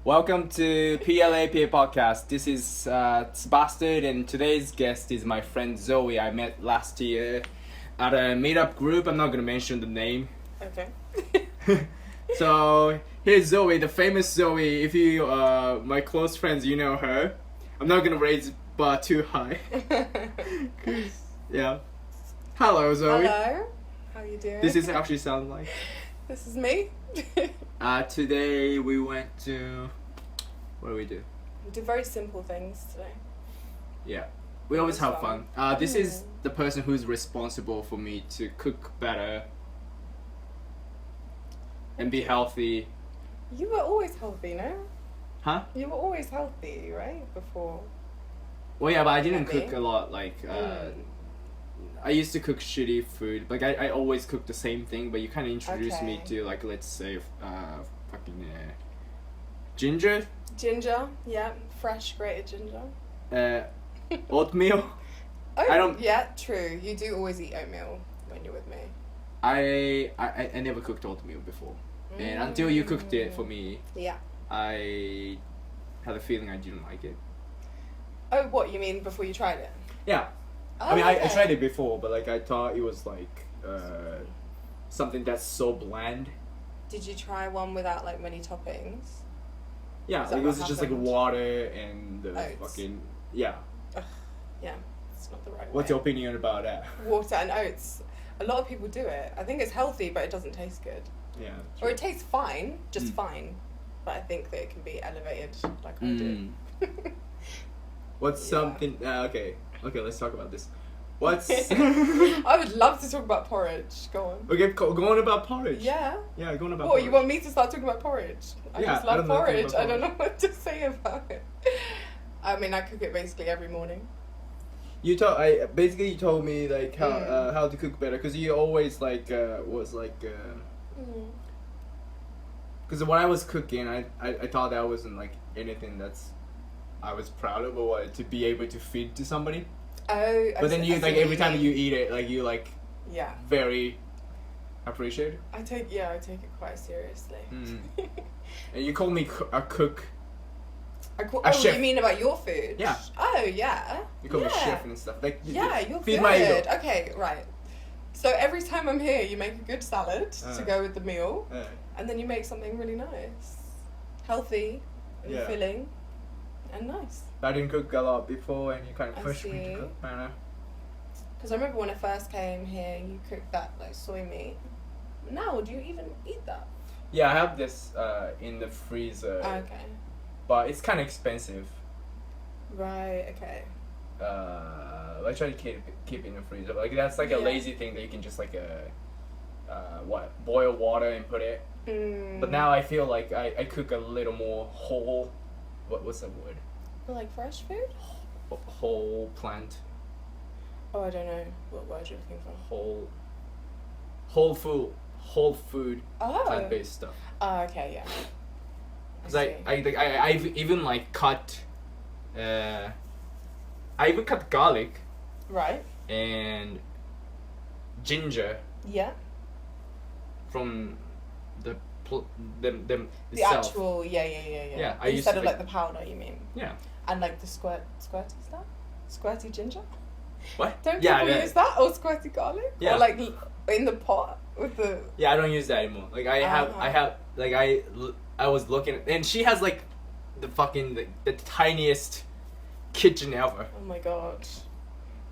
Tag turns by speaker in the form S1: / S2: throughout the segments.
S1: Welcome to P.L.A.P.A podcast. This is Sebastian, and today's guest is my friend Zoe. I met last year at a meetup group. I'm not gonna mention the name.
S2: Okay.
S1: So here's Zoe, the famous Zoe. If you my close friends, you know her. I'm not gonna raise bar too high. Yeah. Hello, Zoe.
S2: Hello. How you doing?
S1: This is how she sounds like.
S2: This is me.
S1: Today we went to. What do we do?
S2: We do very simple things today.
S1: Yeah. We always
S2: It's
S1: have
S2: fun.
S1: fun. This is the person who's responsible for me to cook better and be healthy.
S2: You were always healthy, no?
S1: Huh?
S2: You were always healthy, right? Before.
S1: Well, yeah, but I didn't
S2: Maybe.
S1: cook a lot. I used to cook shitty food. Like, I always cook the same thing, but you kind of introduced me
S2: Okay.
S1: to, like, let's say, ginger,
S2: Ginger, yeah. Fresh grated ginger.
S1: oatmeal.
S2: Oh,
S1: I don't-
S2: Yeah, true. You do always eat oatmeal when you're with me.
S1: I never cooked oatmeal before. And until you cooked it for me,
S2: Yeah.
S1: I had a feeling I didn't like it.
S2: Oh, what, you mean before you tried it?
S1: Yeah.
S2: Oh,
S1: I mean, I
S2: okay.
S1: tried it before, but, like, I thought it was, like, something that's so bland.
S2: Did you try one without, like, many toppings?
S1: Yeah,
S2: Is that
S1: it was
S2: what
S1: just, like,
S2: happened?
S1: water and the
S2: Oats.
S1: fucking... Yeah.
S2: Yeah, it's not the right
S1: What's
S2: way.
S1: your opinion about that?
S2: Water and oats. A lot of people do it. I think it's healthy, but it doesn't taste good.
S1: Yeah.
S2: Or it tastes fine, just
S1: Mm.
S2: fine. But I think that it can be elevated like I do.
S1: What's
S2: Yeah.
S1: something... okay, let's talk about this. What's...
S2: I would love to talk about porridge. Go on.
S1: Okay, go on about porridge.
S2: Yeah.
S1: Yeah, go on about
S2: What,
S1: porridge.
S2: you want me to start talking about porridge? I
S1: Yeah,
S2: just
S1: I
S2: love
S1: don't know anything
S2: porridge.
S1: about
S2: I don't know what to say about it. I mean, I cook it basically every morning.
S1: You told me, like, how to cook better, because you always, like, was, like... Because when I was cooking, I thought that wasn't, like, anything that's... I was proud of, or to be able to feed to somebody.
S2: Oh,
S1: But then
S2: I
S1: you,
S2: see
S1: like,
S2: what
S1: every time
S2: mean.
S1: you eat it, like, you, like,
S2: Yeah.
S1: very appreciate.
S2: I take it quite seriously.
S1: And you call me a cook.
S2: Oh,
S1: chef.
S2: you mean about your food?
S1: Yeah.
S2: Oh, yeah.
S1: You call me
S2: Yeah.
S1: chef and stuff. Like,
S2: Yeah, you're
S1: feed
S2: good.
S1: my ego.
S2: Okay, right. So every time I'm here, you make a good salad to go with the meal, and then you make something really nice, healthy, and
S1: Yeah.
S2: filling, and nice.
S1: I didn't cook a lot before, and you kind of
S2: I
S1: pushed me
S2: see.
S1: to cook better.
S2: Because I remember when I first came here, you cooked that like soy meat. Now, do you even eat that?
S1: Yeah, I have this in the freezer,
S2: Okay.
S1: but it's kind of expensive.
S2: Right. Okay.
S1: I try to keep it in the freezer. Like, that's like a
S2: Yeah.
S1: lazy thing that you can just like boil water and put it. But now I feel like I cook a little more whole. What's that word?
S2: Like fresh food?
S1: Whole plant.
S2: Oh, I don't know what word you're looking for.
S1: Whole food
S2: Oh.
S1: plant-based stuff.
S2: Oh, okay, yeah.
S1: Cause I've even like cut. I even cut garlic
S2: Right.
S1: and ginger
S2: Yeah.
S1: from the
S2: The
S1: itself.
S2: actual, yeah.
S1: Yeah, I used
S2: Instead
S1: to
S2: of
S1: like-
S2: like the powder, you mean?
S1: Yeah.
S2: And like the squirty stuff? Squirty ginger?
S1: What?
S2: Don't
S1: Yeah,
S2: people
S1: yeah.
S2: use that? Or squirty garlic?
S1: Yeah.
S2: Or like in the pot with the...
S1: Yeah, I don't use that anymore. Like I was looking at, and she has like the fucking the tiniest kitchen ever.
S2: Oh my god.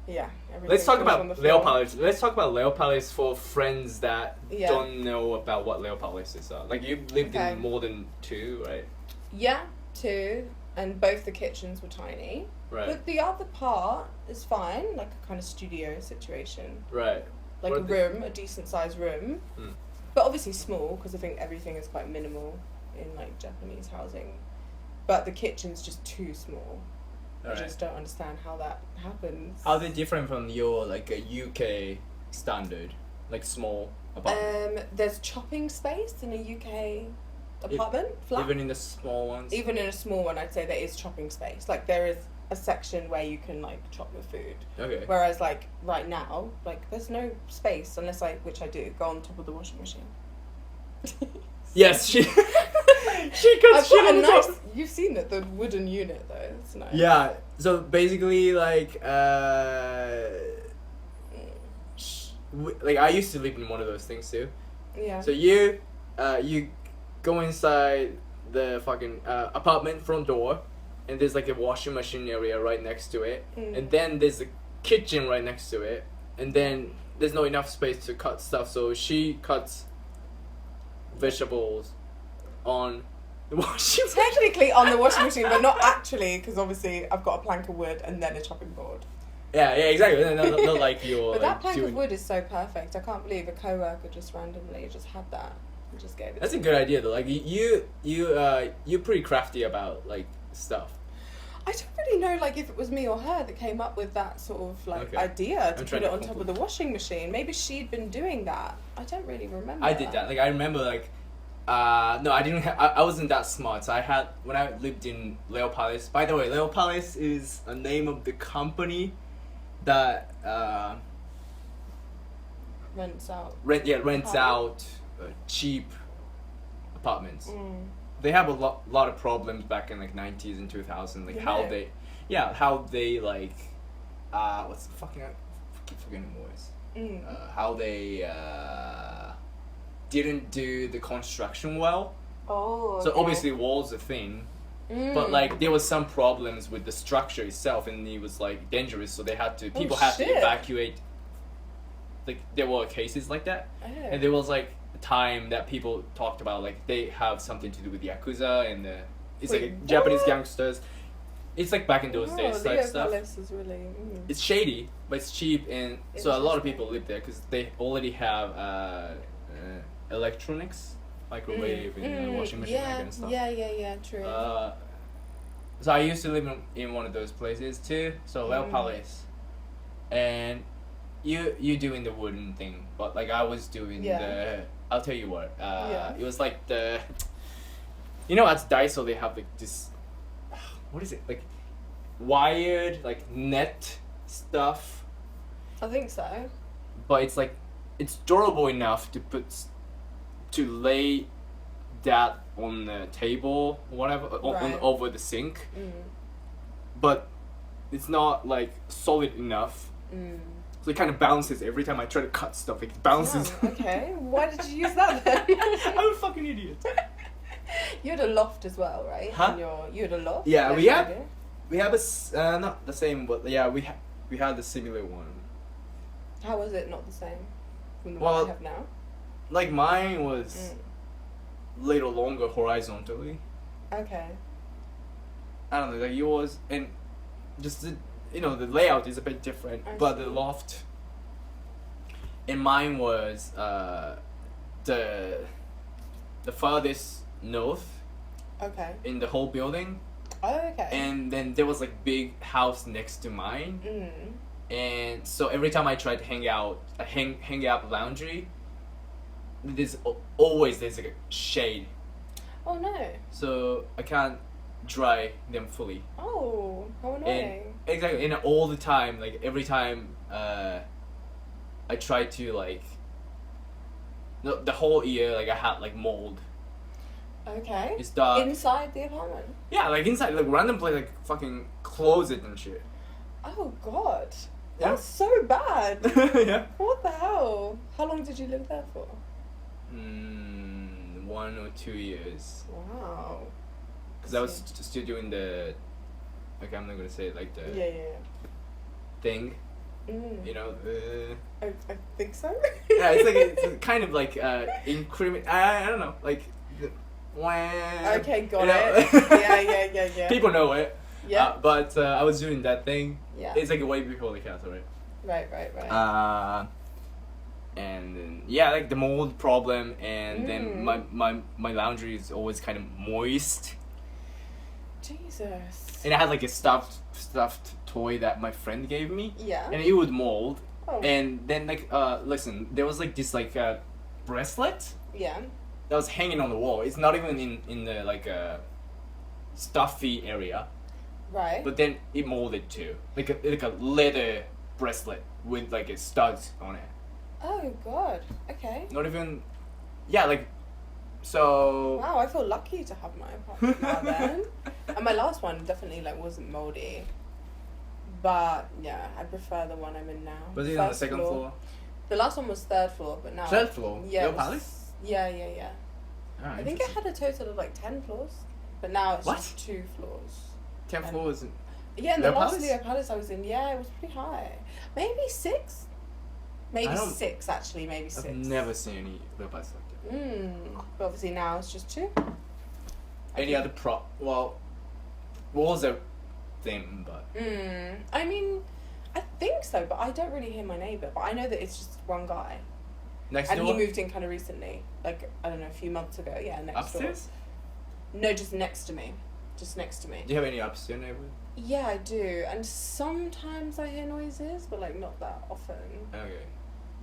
S2: Yeah.
S1: Let's talk
S2: everything
S1: about
S2: falls on the floor.
S1: P.L.A.P.A. Let's talk about P.L.A.P.A. for friends that
S2: Yeah.
S1: don't know about what P.L.A.P.A. is. Like, you've lived
S2: Okay.
S1: in more than 2, right?
S2: Yeah, 2. And both the kitchens were tiny.
S1: Right.
S2: But the other part is fine. Like a kind of studio situation.
S1: Right.
S2: Like
S1: What
S2: a
S1: are the-
S2: room, a decent sized room.
S1: Mm.
S2: But obviously small, because I think everything is quite minimal in like Japanese housing. But the kitchen's just too small. I
S1: Alright.
S2: just don't understand how that happens.
S1: How are they different from your like a UK standard, like small apartment?
S2: There's chopping space in a UK apartment flat.
S1: Even in the small ones.
S2: Even in a small one, I'd say there is chopping space. Like there is a section where you can like chop your food.
S1: Okay.
S2: Whereas like right now, like there's no space unless which I do, go on top of the washing machine.
S1: Yes, she. She cuts
S2: I've
S1: shit
S2: got
S1: on
S2: a
S1: the
S2: nice.
S1: top.
S2: You've seen it, the wooden unit though. It's nice.
S1: Yeah. So basically, like, like I used to live in one of those things too.
S2: Yeah.
S1: So you go inside the fucking apartment front door, and there's like a washing machine area right next to it, and then there's a kitchen right next to it, and then there's not enough space to cut stuff, so she cuts vegetables on the washing machine.
S2: Technically on the washing machine, but not actually, because obviously I've got a plank of wood and then a chopping board.
S1: Yeah, exactly. Not like you're.
S2: But
S1: like,
S2: that plank
S1: doing...
S2: of wood is so perfect. I can't believe a co-worker just randomly just had that and just gave it.
S1: That's
S2: to
S1: a
S2: me.
S1: good idea though. Like you're pretty crafty about like stuff.
S2: I don't really know, like, if it was me or her that came up with that sort of like idea to put it on top of the washing machine. Maybe she'd been doing that. I don't really remember.
S1: I did that. Like I remember like. No, I didn't. I wasn't that smart. So I had when I lived in P.L.A.P.A. By the way, P.L.A.P.A. is a name of the company that
S2: Rents out.
S1: rents out cheap apartments. They have a lot of problems back in like 90s and 2000s, like how they like what's the fucking I keep forgetting words. How they didn't do the construction well.
S2: Oh.
S1: So obviously walls a thing, but like there was some problems with the structure itself, and it was like dangerous. So they had to had to evacuate. Like there were cases like that, and there was like a time that people talked about like they have something to do with Yakuza and it's like Japanese gangsters. It's like back in those days type stuff.
S2: Is really,
S1: It's shady, but it's cheap, and so a lot of people live there because they already have electronics, microwave, and washing machine and stuff.
S2: Yeah, true.
S1: So I used to live in one of those places too. So P.L.A.P.A. And you doing the wooden thing, but like I was doing the. I'll tell you what. It was like the. You know, at Daiso they have like this. What is it like? Wired like net stuff.
S2: I think so.
S1: But it's like, it's durable enough to lay that on the table, whatever, over the sink. But it's not like solid enough. So it kind of bounces every time I try to cut stuff. It bounces.
S2: Oh, okay. Why did you use that then?
S1: I'm a fucking idiot.
S2: You had a loft as well, right?
S1: Huh?
S2: You had a loft?
S1: Yeah, we have a not the same, but yeah, we had a similar one.
S2: How was it not the same from the one I have now?
S1: Like mine was little longer horizontally.
S2: Okay.
S1: I don't know, like yours, and just the layout is a bit different, but the loft in mine was the farthest north.
S2: Okay.
S1: In the whole building.
S2: Oh, okay.
S1: And then there was like big house next to mine. And so every time I tried to hang out laundry, there's like a shade.
S2: Oh no.
S1: So I can't dry them fully.
S2: Oh, how annoying.
S1: Exactly, and all the time, like every time I tried to like the whole year, like I had like mold.
S2: Okay.
S1: It's dark.
S2: Inside the apartment?
S1: Yeah, like inside, like random place, like fucking closet and shit.
S2: Oh god.
S1: Yeah.
S2: That's so bad.
S1: Yeah.
S2: What the hell? How long did you live there for?
S1: 1 or 2 years.
S2: Wow.
S1: Because I was still doing the, like I'm not gonna say it, like the thing. You know.
S2: I think so.
S1: Yeah, it's kind of like incriminate. I don't know, like.
S2: Okay, got it. Yeah.
S1: People know it.
S2: Yeah.
S1: But I was doing that thing.
S2: Yeah.
S1: It's like way before the castle, right?
S2: Right.
S1: And then, like the mold problem, and then my laundry is always kind of moist.
S2: Jesus.
S1: And I had like a stuffed toy that my friend gave me.
S2: Yeah.
S1: And it would mold.
S2: Oh.
S1: And then like listen, there was like this like bracelet.
S2: Yeah.
S1: That was hanging on the wall. It's not even in the like stuffy area.
S2: Right.
S1: But then it molded too, like a leather bracelet with like a studs on it.
S2: Oh god. Okay.
S1: Not even, yeah, like So.
S2: Wow, I feel lucky to have my apartment now then. And my last one definitely like wasn't moldy. But yeah, I prefer the one I'm in now.
S1: Was it on the second floor?
S2: The last one was third floor, but now.
S1: Third floor?
S2: Yeah.
S1: P.L.A.P.A?
S2: Yeah.
S1: Oh,
S2: I think it had a total of like 10 floors. But now it's
S1: What?
S2: just 2 floors.
S1: 10 floors?
S2: Yeah, and the last
S1: P.L.A.P.A?
S2: P.L.A.P.A I was in, yeah, it was pretty high. Maybe 6? Maybe 6 actually, maybe 6.
S1: I've never seen any P.L.A.P.As like that.
S2: But obviously now it's just 2.
S1: Any other well, walls are thin, but.
S2: I mean, I think so, but I don't really hear my neighbour. But I know that it's just one guy.
S1: Next
S2: door?
S1: door?
S2: And he moved in kind of recently. Like, I don't know, a few months ago. Yeah, next
S1: Upstairs?
S2: door. No, just next to me. Just next to me.
S1: Do you have any upstairs neighbours?
S2: Yeah, I do. And sometimes I hear noises, but like not that often.
S1: Okay.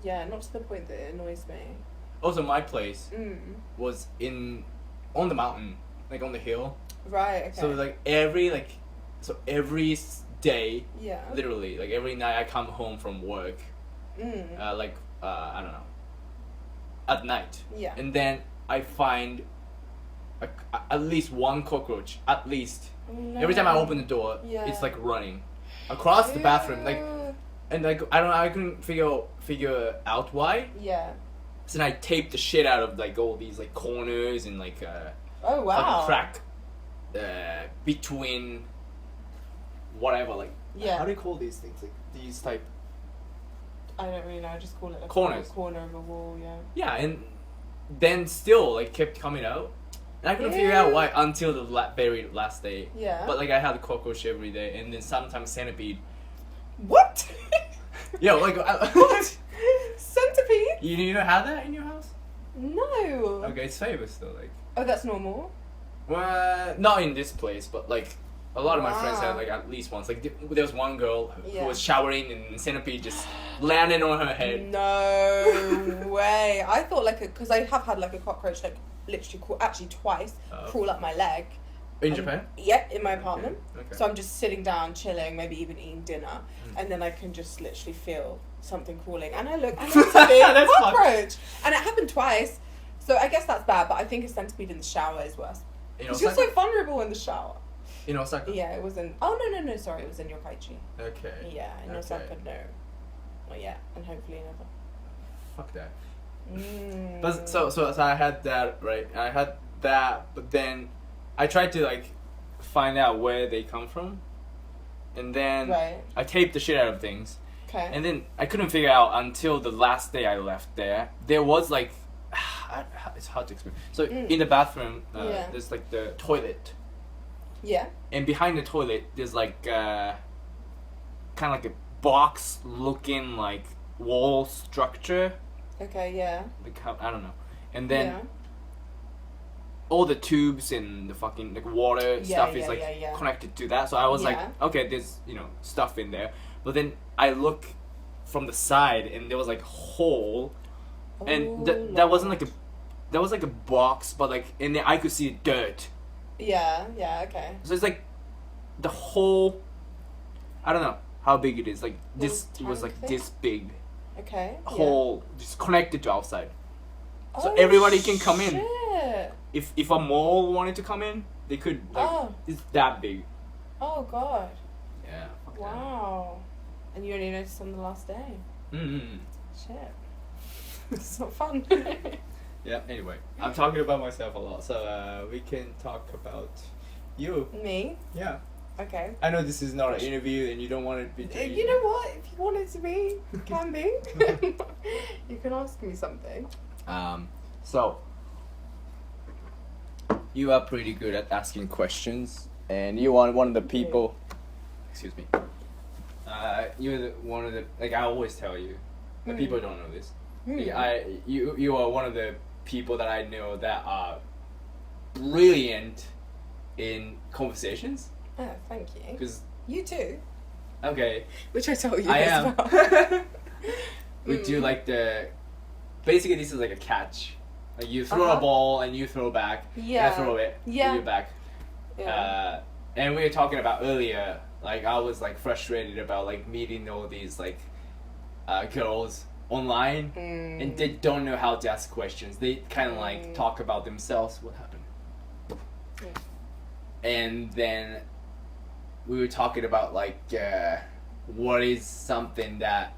S2: Yeah, not to the point that it annoys me.
S1: Also, my place was on the mountain, like on the hill.
S2: Right, okay.
S1: So like every day,
S2: yeah,
S1: literally, like every night I come home from work, I don't know, at night.
S2: Yeah.
S1: And then I find at least one cockroach, at least.
S2: No.
S1: Every time I open the door, it's like running across the bathroom, like, and like I couldn't figure out why.
S2: Yeah.
S1: So then I taped the shit out of like all these like corners and like
S2: oh wow,
S1: like a crack between whatever, like, how do you call these things, like these type?
S2: I don't really know. I just call it a corner of a wall. Yeah.
S1: Yeah, and then still like kept coming out. And I couldn't figure out why until the very last day.
S2: Yeah.
S1: But like I had a cockroach every day, and then sometimes centipede.
S2: What?
S1: Yeah, like
S2: what? Centipede?
S1: You don't have that in your house?
S2: No.
S1: Okay, it's famous though. Like.
S2: Oh, that's normal.
S1: Well, not in this place, but like a lot of my friends had like at least once. Like there was one girl who was showering, and centipede just landed on her head.
S2: No way! I thought because I have had like a cockroach like literally actually twice crawl up my leg.
S1: In Japan?
S2: Yeah, in my apartment.
S1: Okay.
S2: So I'm just sitting down, chilling, maybe even eating dinner, and then I can just literally feel something crawling, and I look, and it's a big cockroach, and it happened twice. So I guess that's bad, but I think a centipede in the shower is worse. Because you're so vulnerable in the shower.
S1: In Osaka?
S2: Yeah, it was in. Oh no! Sorry, it was in Yokkaichi.
S1: Okay.
S2: Yeah, in Osaka, no, not yet, and hopefully never.
S1: Fuck that. But so I had that, right? I had that, but then I tried to like find out where they come from, and then I taped the shit out of things.
S2: Okay.
S1: And then I couldn't figure out until the last day I left there. There was like, it's hard to explain. So in the bathroom, there's like the toilet.
S2: Yeah. And
S1: behind the toilet, there's like kind of like a box looking like wall structure.
S2: Okay, yeah.
S1: Like I don't know. And then all the tubes and the fucking like water stuff is like connected to that. So I was like, okay, there's stuff in there. But then I look from the side and there was like a hole, and that wasn't like that was like a box, but like in there I could see dirt.
S2: Yeah, okay.
S1: So it's like the whole, I don't know how big it is. Like this was like this big.
S2: Okay.
S1: Hole just connected to outside. So everybody can come in. If a mall wanted to come in, they could. Like, it's that big.
S2: Oh god.
S1: Yeah.
S2: Wow. And you only noticed on the last day. Shit. It's not fun.
S1: Yeah, anyway. I'm talking about myself a lot, so we can talk about you.
S2: Me?
S1: Yeah.
S2: Okay.
S1: I know this is not an interview and you don't want it to be...
S2: You know what? If you want it to be, it can be. You can ask me something.
S1: So, you are pretty good at asking questions, and you are one of the people... Excuse me. You're one of the... Like, I always tell you, but people don't know this. You are one of the people that I know that are brilliant in conversations.
S2: Oh, thank you.
S1: Because
S2: you too.
S1: Okay.
S2: Which I told you.
S1: I am. Well. We do like the. Basically, this is like a catch. Like you throw a ball and you throw back.
S2: Yeah.
S1: And I throw it. Yeah. And you back. Yeah. And we were talking about earlier. Like I was like frustrated about like meeting all these like girls online, and they don't know how to ask questions. They kind of like talk about themselves. What happened? And then we were talking about like what is something that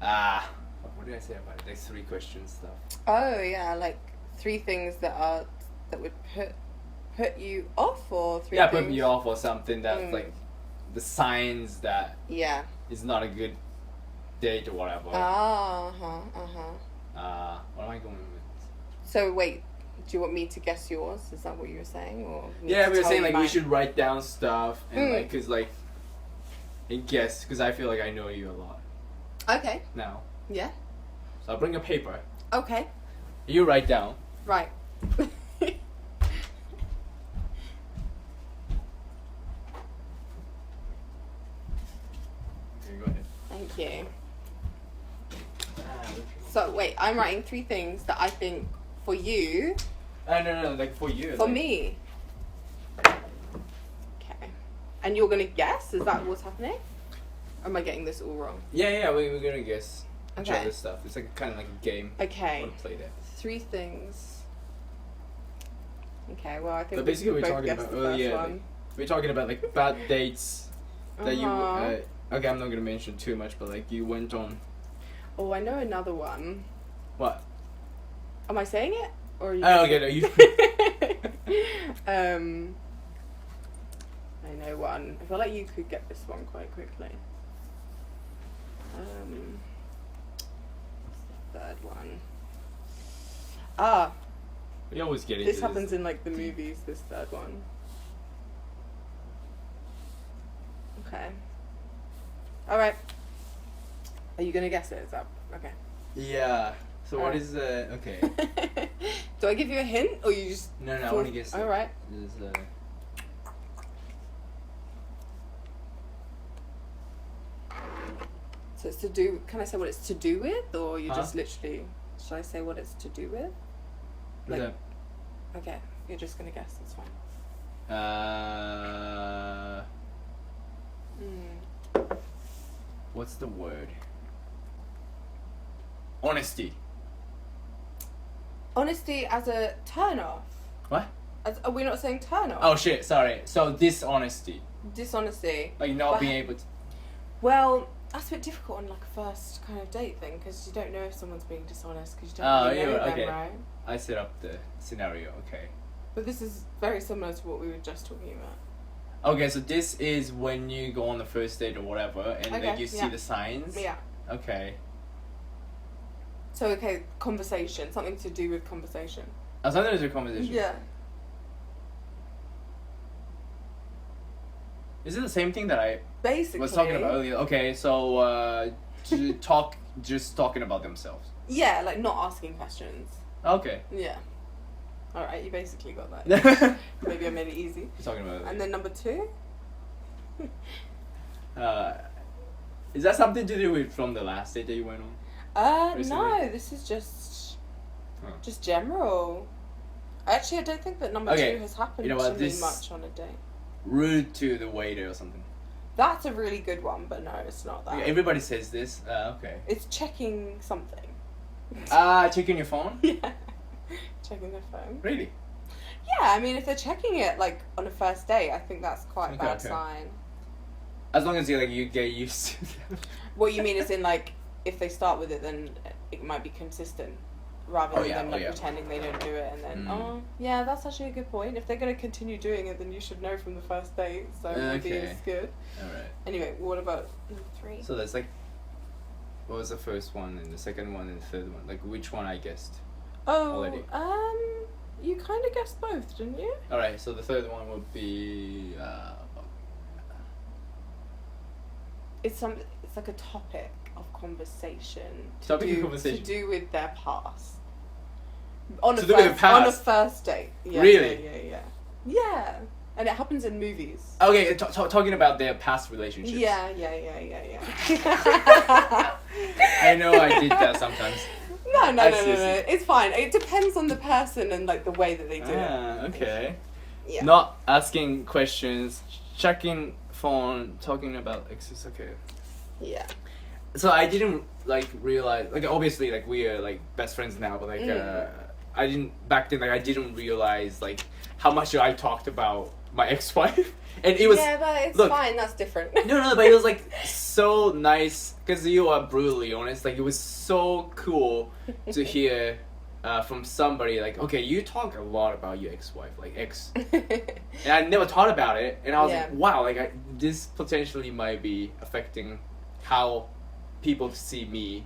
S1: what did I say about it? Like 3 questions stuff.
S2: Oh yeah, like 3 things that would put you off, or 3 things?
S1: Put me off, or something that's like the signs that is not a good date or whatever. What am I going with?
S2: So wait, do you want me to guess yours? Is that what you were saying, or
S1: we were saying like we should write down stuff and like, cause like, and guess, cause I feel like I know you a lot.
S2: Okay.
S1: Now.
S2: Yeah.
S1: So I'll bring a paper.
S2: Okay.
S1: You write down.
S2: Right.
S1: Okay, go ahead.
S2: Thank you. So wait, I'm writing 3 things that I think for you.
S1: No, like for you.
S2: For me. Okay. And you're gonna guess? Is that what's happening? Or am I getting this all wrong?
S1: Yeah, we're gonna guess each
S2: Okay.
S1: other's stuff. It's like kind of like a game.
S2: Okay.
S1: I want to play that.
S2: 3 things. Okay, well I think
S1: But basically
S2: we
S1: we're
S2: both
S1: talking
S2: guessed
S1: about
S2: the first one.
S1: like, we're talking about like bad dates that you.
S2: Uh-huh.
S1: Okay, I'm not gonna mention too much, but like you went on.
S2: Oh, I know another one.
S1: What?
S2: Am I saying it? Or are you?
S1: Oh, okay, no, you.
S2: I know one. I feel like you could get this one quite quickly. What's the 3rd one?
S1: We always get into
S2: This happens in like the movies, this 3rd one. Okay. Alright. Are you gonna guess it? Is that okay?
S1: Yeah. So what
S2: Alright.
S1: is okay?
S2: Do I give you a hint, or you just?
S1: No, I want to guess.
S2: All right. So it's to do. Can I say what it's to do with, or you just literally? Should I say what it's to do with? Like, okay, you're just gonna guess. That's fine.
S1: What's the word? Honesty.
S2: Honesty as a turn off.
S1: What?
S2: Are we not saying turn off?
S1: Oh shit! Sorry. So dishonesty.
S2: Dishonesty.
S1: Like not being able to.
S2: Well, that's a bit difficult on like a first kind of date thing, because you don't know if someone's being dishonest because you don't really know them, right?
S1: I set up the scenario. Okay.
S2: But this is very similar to what we were just talking about.
S1: Okay, so this is when you go on the first date or whatever, and like you see the signs.
S2: Yeah.
S1: Okay.
S2: So conversation, something to do with conversation.
S1: Oh, something to do with conversation.
S2: Yeah.
S1: Is it the same thing that I
S2: Basically
S1: was talking about earlier? Okay, so just talking about themselves.
S2: Yeah, like not asking questions.
S1: Okay.
S2: Yeah. All right, you basically got that.
S1: Talking
S2: Maybe I made it easy.
S1: about
S2: And then number 2.
S1: Is that something to do with from the last date that you went on?
S2: No, this is just general. Actually, I don't think that number 2 has happened to me much on a date.
S1: Rude to the waiter or something.
S2: That's a really good one, but no, it's not that.
S1: Okay, everybody says this. Okay.
S2: It's checking something.
S1: Checking your phone?
S2: Yeah. Checking their phone.
S1: Really?
S2: Yeah, I mean, if they're checking it like on a first date, I think that's quite a bad sign.
S1: As long as you get used to them.
S2: What you mean is in like, if they start with it, then it might be consistent, rather than pretending they don't do it and then yeah, that's actually a good point. If they're gonna continue doing it, then you should know from the first date. So maybe it's good.
S1: All right.
S2: Anyway, what about number 3?
S1: So that's like, what was the first one and the second one and the third one? Like which one I guessed? Already.
S2: You kind of guessed both, didn't you?
S1: All right. So the third one would be.
S2: It's like a topic of conversation.
S1: To
S2: do with their past. On a first date. Yeah,
S1: really?
S2: Yeah. And it happens in movies.
S1: Okay, talking about their past relationships.
S2: Yeah.
S1: I know I did that sometimes.
S2: No. It's fine. It depends on the person and like the way that they do it.
S1: Okay.
S2: Yeah.
S1: Not asking questions, checking phone, talking about exes. Okay.
S2: Yeah.
S1: So I didn't like realize, like obviously like we are like best friends now, but like I didn't back then, like I didn't realize like how much I talked about my ex-wife, and it was
S2: but it's
S1: look,
S2: fine. That's different.
S1: no, but it was like so nice because you are brutally honest. Like it was so cool to hear from somebody like, okay, you talk a lot about your ex-wife, like ex, and I never thought about it, and I was like, wow, like this potentially might be affecting how people see me,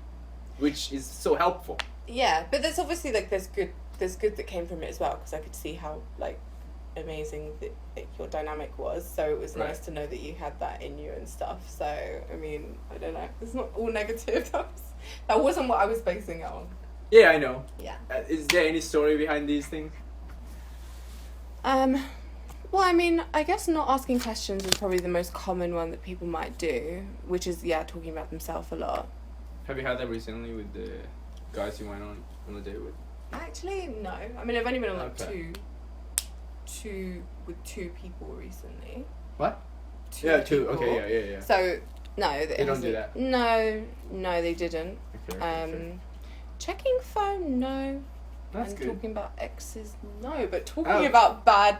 S1: which is so helpful.
S2: Yeah, but there's obviously like there's good that came from it as well, because I could see how like amazing your dynamic was. So it was nice to know that you had that in you and stuff. So I mean, I don't know, it's not all negative. That wasn't what I was basing it on.
S1: Yeah, I know.
S2: Yeah.
S1: Is there any story behind these things?
S2: Well, I mean, I guess not asking questions is probably the most common one that people might do, which is, talking about themselves a lot.
S1: Have you had that recently with the guys you went on a date with?
S2: Actually, no. I mean, I've only been on like two with two people recently.
S1: What?
S2: Two.
S1: Okay, yeah.
S2: So, no.
S1: They don't do that?
S2: No, they didn't.
S1: Okay.
S2: Checking phone, no.
S1: That's
S2: and
S1: good.
S2: Talking about exes, no. But talking about bad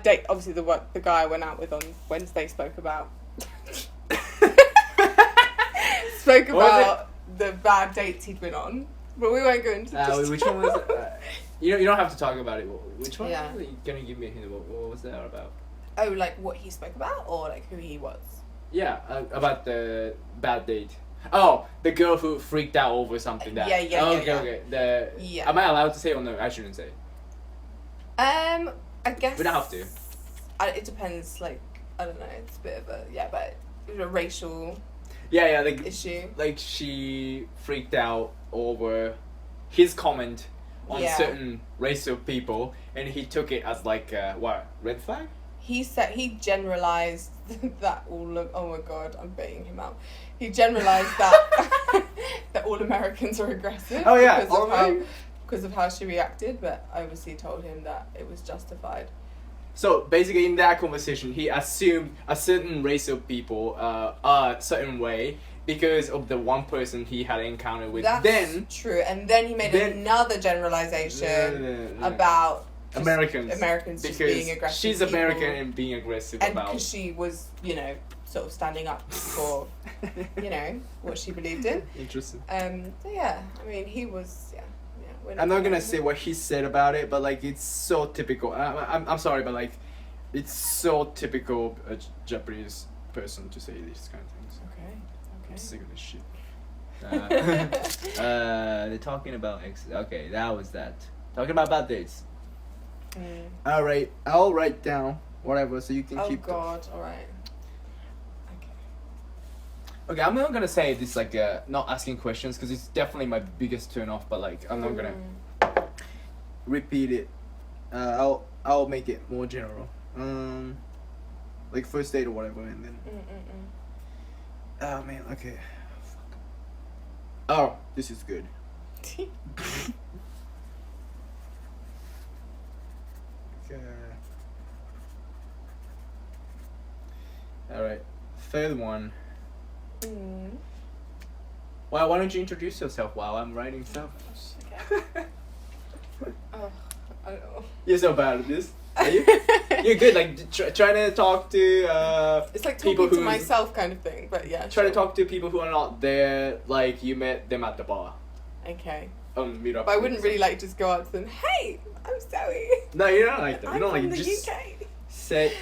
S2: date. Obviously, the guy I went out with on Wednesday spoke about the bad dates he'd been on. But we won't go into
S1: which one was it? You don't have to talk about it. Which one?
S2: Yeah.
S1: Are you gonna give me a hint? What was that about?
S2: Oh, like what he spoke about, or like who he was?
S1: Yeah, about the bad date. Oh, the girl who freaked out over something. That. Okay. Am I allowed to say or no? I shouldn't say.
S2: I guess.
S1: We don't have to.
S2: It depends. Like, I don't know. It's a bit of a racial.
S1: Yeah, like
S2: issue.
S1: Like she freaked out over his comment on certain racial people, and he took it as like red flag?
S2: He said he generalized that oh my god, I'm baiting him out. He generalized that that all Americans are aggressive.
S1: Oh yeah,
S2: because of how she reacted, but I obviously told him that it was justified.
S1: So basically, in that conversation, he assumed a certain race of people a certain way because of the one person he had encountered with.
S2: That's true, and then he made another generalization about Americans just being aggressive.
S1: She's American and being aggressive
S2: and because she was, sort of standing up for, what she believed in.
S1: Interesting.
S2: So yeah, I mean, he was,
S1: I'm not gonna say what he said about it, but like it's so typical. I'm sorry, but like it's so typical a Japanese person to say these kind of things.
S2: Okay.
S1: I'm sick of this shit. They're talking about exes. Okay, that was that. Talking about bad dates. All right, I'll write down whatever so you can keep.
S2: Oh God! All right.
S1: Okay, I'm not gonna say this like not asking questions because it's definitely my biggest turn off. But like I'm not gonna repeat it. I'll make it more general. Like first date or whatever, and then. Oh man, okay. Oh, this is good. Okay. All right, third one. Well, why don't you introduce yourself while I'm writing stuff?
S2: Okay. Oh, I don't know.
S1: You're so bad at this. Are you? You're good. Like trying to talk to
S2: it's like talking to myself kind of thing, but yeah.
S1: Trying to talk to people who are not there. Like you met them at the bar.
S2: Okay.
S1: Meet up.
S2: But I wouldn't really like just go out to them. Hey, I'm Zoe.
S1: No, you don't like that. You don't
S2: I'm
S1: like
S2: from the
S1: just
S2: UK.
S1: say.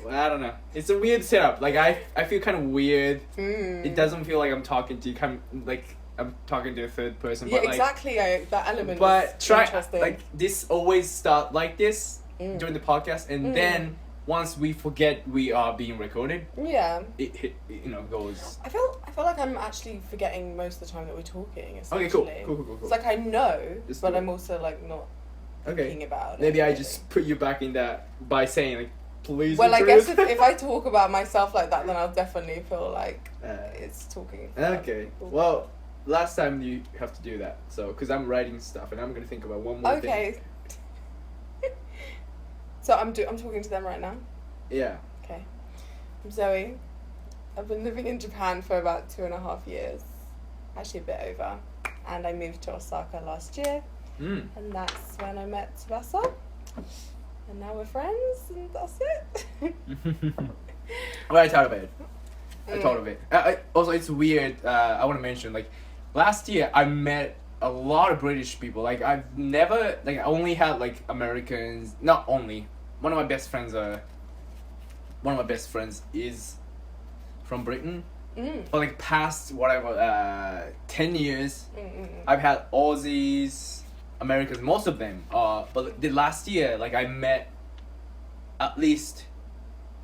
S1: I don't know. It's a weird setup. Like I feel kind of weird. It doesn't feel like I'm talking to you. Kind of like I'm talking to a third person.
S2: Yeah,
S1: but like,
S2: exactly. That element.
S1: But
S2: is
S1: try
S2: interesting.
S1: like this. Always start like this during the podcast, and then once we forget we are being recorded.
S2: Yeah.
S1: It goes.
S2: I feel like I'm actually forgetting most of the time that we're talking.
S1: Okay, cool.
S2: It's like I know, but I'm also like not thinking about it.
S1: Maybe I just put you back in that by saying like. Please.
S2: Well, I guess if I talk about myself like that, then I'll definitely feel like it's talking.
S1: Okay. Well, last time you have to do that, so because I'm writing stuff and I'm gonna think about one more thing.
S2: Okay. So I'm talking to them right now.
S1: Yeah.
S2: Okay. I'm Zoe. I've been living in Japan for about 2.5 years. Actually, a bit over. And I moved to Osaka last year.
S1: Mm.
S2: And that's when I met Tsubasa. And now we're friends, and that's it.
S1: Well, I thought of it. Also, it's weird. I want to mention, like, last year I met a lot of British people. Like, I've never, like, I only had, like, Americans. Not only. One of my best friends is from Britain. But, like, past, whatever, 10 years, I've had Aussies, Americans, most of them. But the last year, like, I met at least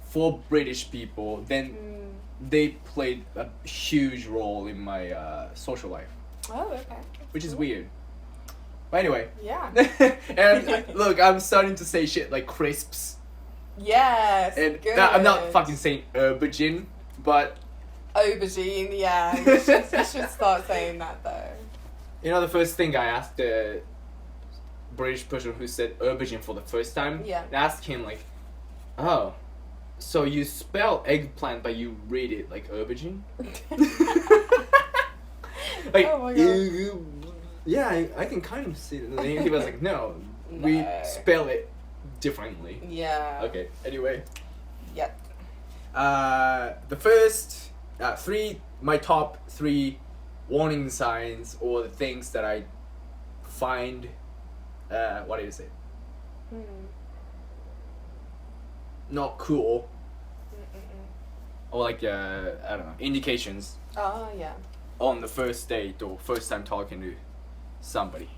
S1: 4 British people. Then they played a huge role in my social life.
S2: Oh, okay.
S1: Which is weird. But anyway.
S2: Yeah.
S1: And look, I'm starting to say shit like crisps.
S2: Yes.
S1: And
S2: good.
S1: I'm not fucking saying aubergine, but...
S2: Aubergine, yeah. You should start saying that, though.
S1: You know, the first thing I asked the British person who said aubergine for the first time,
S2: yeah.
S1: I asked him, like, oh, so you spell eggplant but you read it like aubergine? Like,
S2: oh my God.
S1: Yeah, I can kind of see it. And he was like, no, we spell it differently.
S2: Yeah.
S1: Okay, anyway.
S2: Yep.
S1: The first my top 3 warning signs or the things that I find, what do you say? Not cool. Or like, I don't know, indications.
S2: Oh, yeah.
S1: On the first date or first time talking to somebody.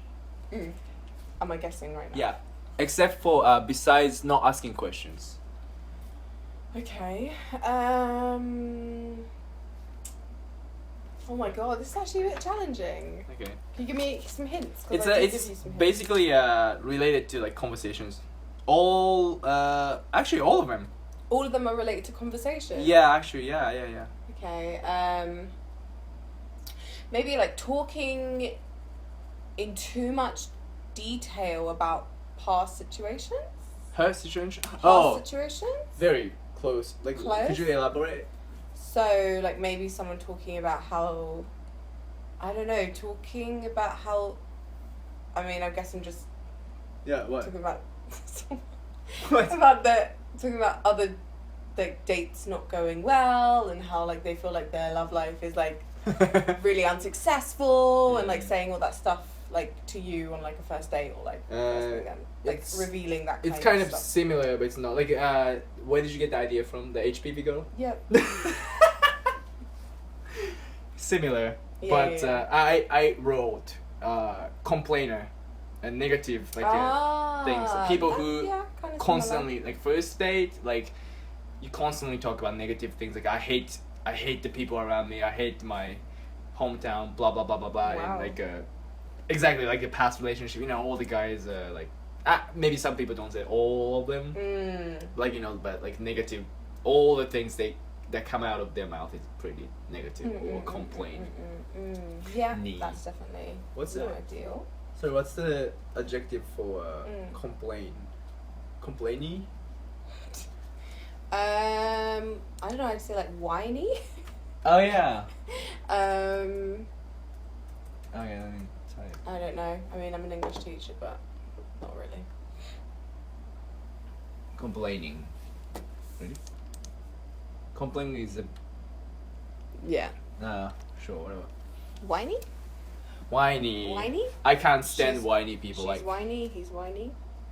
S2: Am I guessing right now?
S1: Yeah. Except for, besides not asking questions.
S2: Okay. Oh my God, this is actually a bit challenging.
S1: Okay.
S2: Can you give me some hints?
S1: It's basically related to like conversations. Actually all of them.
S2: All of them are related to conversation?
S1: Yeah, actually, yeah.
S2: Okay, maybe like talking in too much detail about past situations?
S1: Her situation?
S2: Past situations?
S1: Very close. Like,
S2: Close?
S1: could you elaborate?
S2: So, like, maybe someone talking about how... I don't know, talking about how... I mean, I guess I'm just...
S1: Yeah, what?
S2: Talking about...
S1: What?
S2: Talking about other, like, dates not going well and how, like, they feel like their love life is, like, really unsuccessful and, like, saying all that stuff, like, to you on, like, a first date or, like, revealing that kind of stuff. It's
S1: kind of similar, but it's not. Like, where did you get the idea from? The HPV girl?
S2: Yep.
S1: Similar.
S2: Yeah,
S1: but
S2: yeah.
S1: I wrote complainer and negative, like, things. People who constantly, like, first date, like, you constantly talk about negative things. Like, I hate the people around me. I hate my hometown, blah, blah, blah, blah, blah.
S2: Wow.
S1: And, like, exactly, like, a past relationship. You know, all the guys, like, maybe some people don't say all of them. Like, you know, but, like, negative, all the things that come out of their mouth is pretty negative or complain.
S2: Yeah, that's definitely
S1: What's
S2: not
S1: that?
S2: ideal.
S1: So what's the adjective for complain? Complainy?
S2: I don't know, I'd say like whiny.
S1: Oh yeah.
S2: Okay,
S1: let me try it.
S2: I don't know. I mean, I'm an English teacher, but not really.
S1: Complaining. Ready? Complaining is a...
S2: Yeah.
S1: Sure, whatever.
S2: Whiny?
S1: Whiny.
S2: Whiny?
S1: I can't stand whiny people.
S2: She's
S1: Like,
S2: whiny, he's whiny.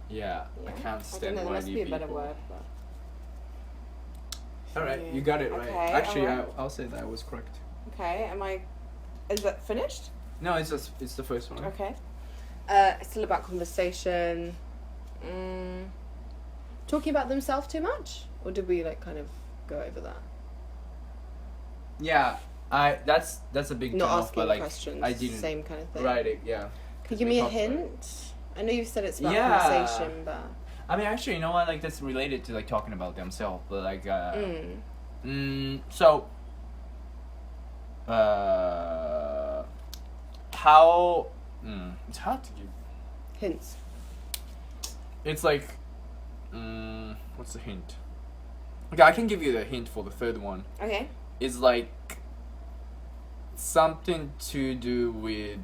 S1: yeah, I can't stand
S2: I don't know,
S1: whiny
S2: there must be a
S1: people.
S2: better word, but...
S1: Alright, you got it right.
S2: Okay,
S1: Actually,
S2: alright.
S1: I'll say that I was correct.
S2: Okay, is that finished?
S1: No, it's the first one.
S2: Okay. It's still about conversation. Talking about themselves too much? Or did we like kind of go over that?
S1: Yeah, that's a big
S2: Not
S1: turn off,
S2: asking
S1: but like
S2: questions.
S1: I didn't
S2: Same kind of thing.
S1: write it. Yeah.
S2: Could you give me a hint? I know you said it's about
S1: Yeah.
S2: conversation, but...
S1: I mean, actually, you know what? Like, that's related to, like, talking about themselves. But, like, so, how, it's hard to give.
S2: Hints.
S1: It's like, what's the hint? Okay, I can give you the hint for the third one.
S2: Okay.
S1: is like something to do with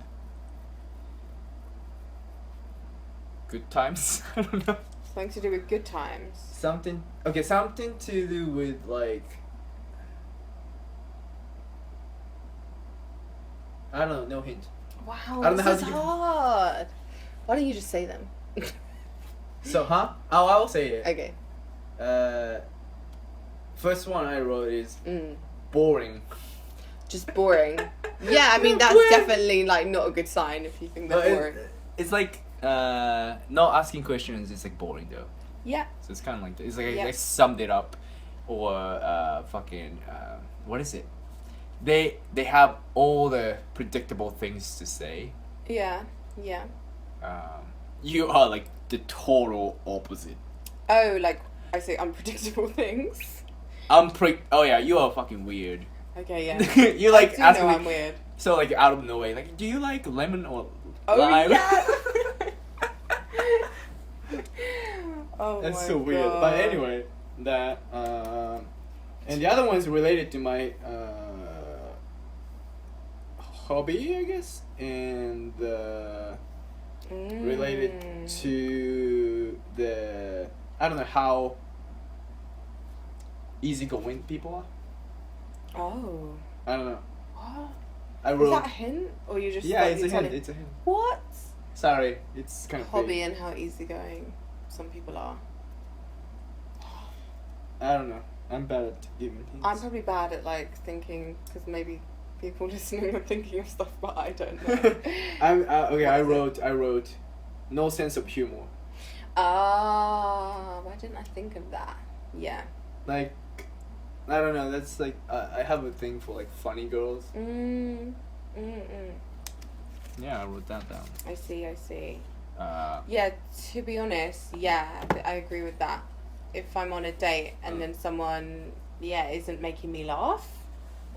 S1: good times. I don't know.
S2: Something to do with good times.
S1: Something to do with like I don't know, no hint.
S2: Wow,
S1: I don't know
S2: this
S1: how
S2: is
S1: to give-
S2: hard. Why don't you just say them?
S1: So I will say it.
S2: Okay.
S1: First one I wrote is boring.
S2: Just boring. Yeah, I mean that's definitely like not a good sign if you think they're boring.
S1: It's like not asking questions is like boring though.
S2: Yeah.
S1: So it's kind of like it's like
S2: Yeah.
S1: I summed it up, or fucking what is it? They have all the predictable things to say.
S2: Yeah. Yeah.
S1: You are like the total opposite.
S2: Oh, like I say unpredictable things.
S1: Oh yeah, you are fucking weird.
S2: Okay, yeah.
S1: You like
S2: I do
S1: asking
S2: know
S1: me,
S2: I'm weird.
S1: so like out of nowhere, like, do you like lemon or
S2: Oh
S1: lime?
S2: yeah. Oh
S1: That's
S2: my
S1: so weird.
S2: God.
S1: But anyway, that and the other one's related to my hobby, I guess, and related to the I don't know how easygoing people are.
S2: Oh.
S1: I don't know.
S2: What?
S1: I
S2: Is
S1: wrote.
S2: that a hint, or you just?
S1: Yeah,
S2: like,
S1: it's
S2: you
S1: a
S2: tell
S1: hint.
S2: it-
S1: It's a hint.
S2: What?
S1: Sorry, it's kind of
S2: Hobby
S1: vague.
S2: and how easygoing some people are.
S1: I don't know. I'm bad at giving hints.
S2: I'm probably bad at like thinking because maybe people listening are thinking of stuff, but I don't know.
S1: Okay.
S2: What
S1: I wrote, no sense of humor.
S2: Ah, why didn't I think of that? Yeah.
S1: Like, I don't know. That's like I have a thing for like funny girls. Yeah, I wrote that down.
S2: I see. Yeah, to be honest, yeah, I agree with that. If I'm on a date and then someone, isn't making me laugh,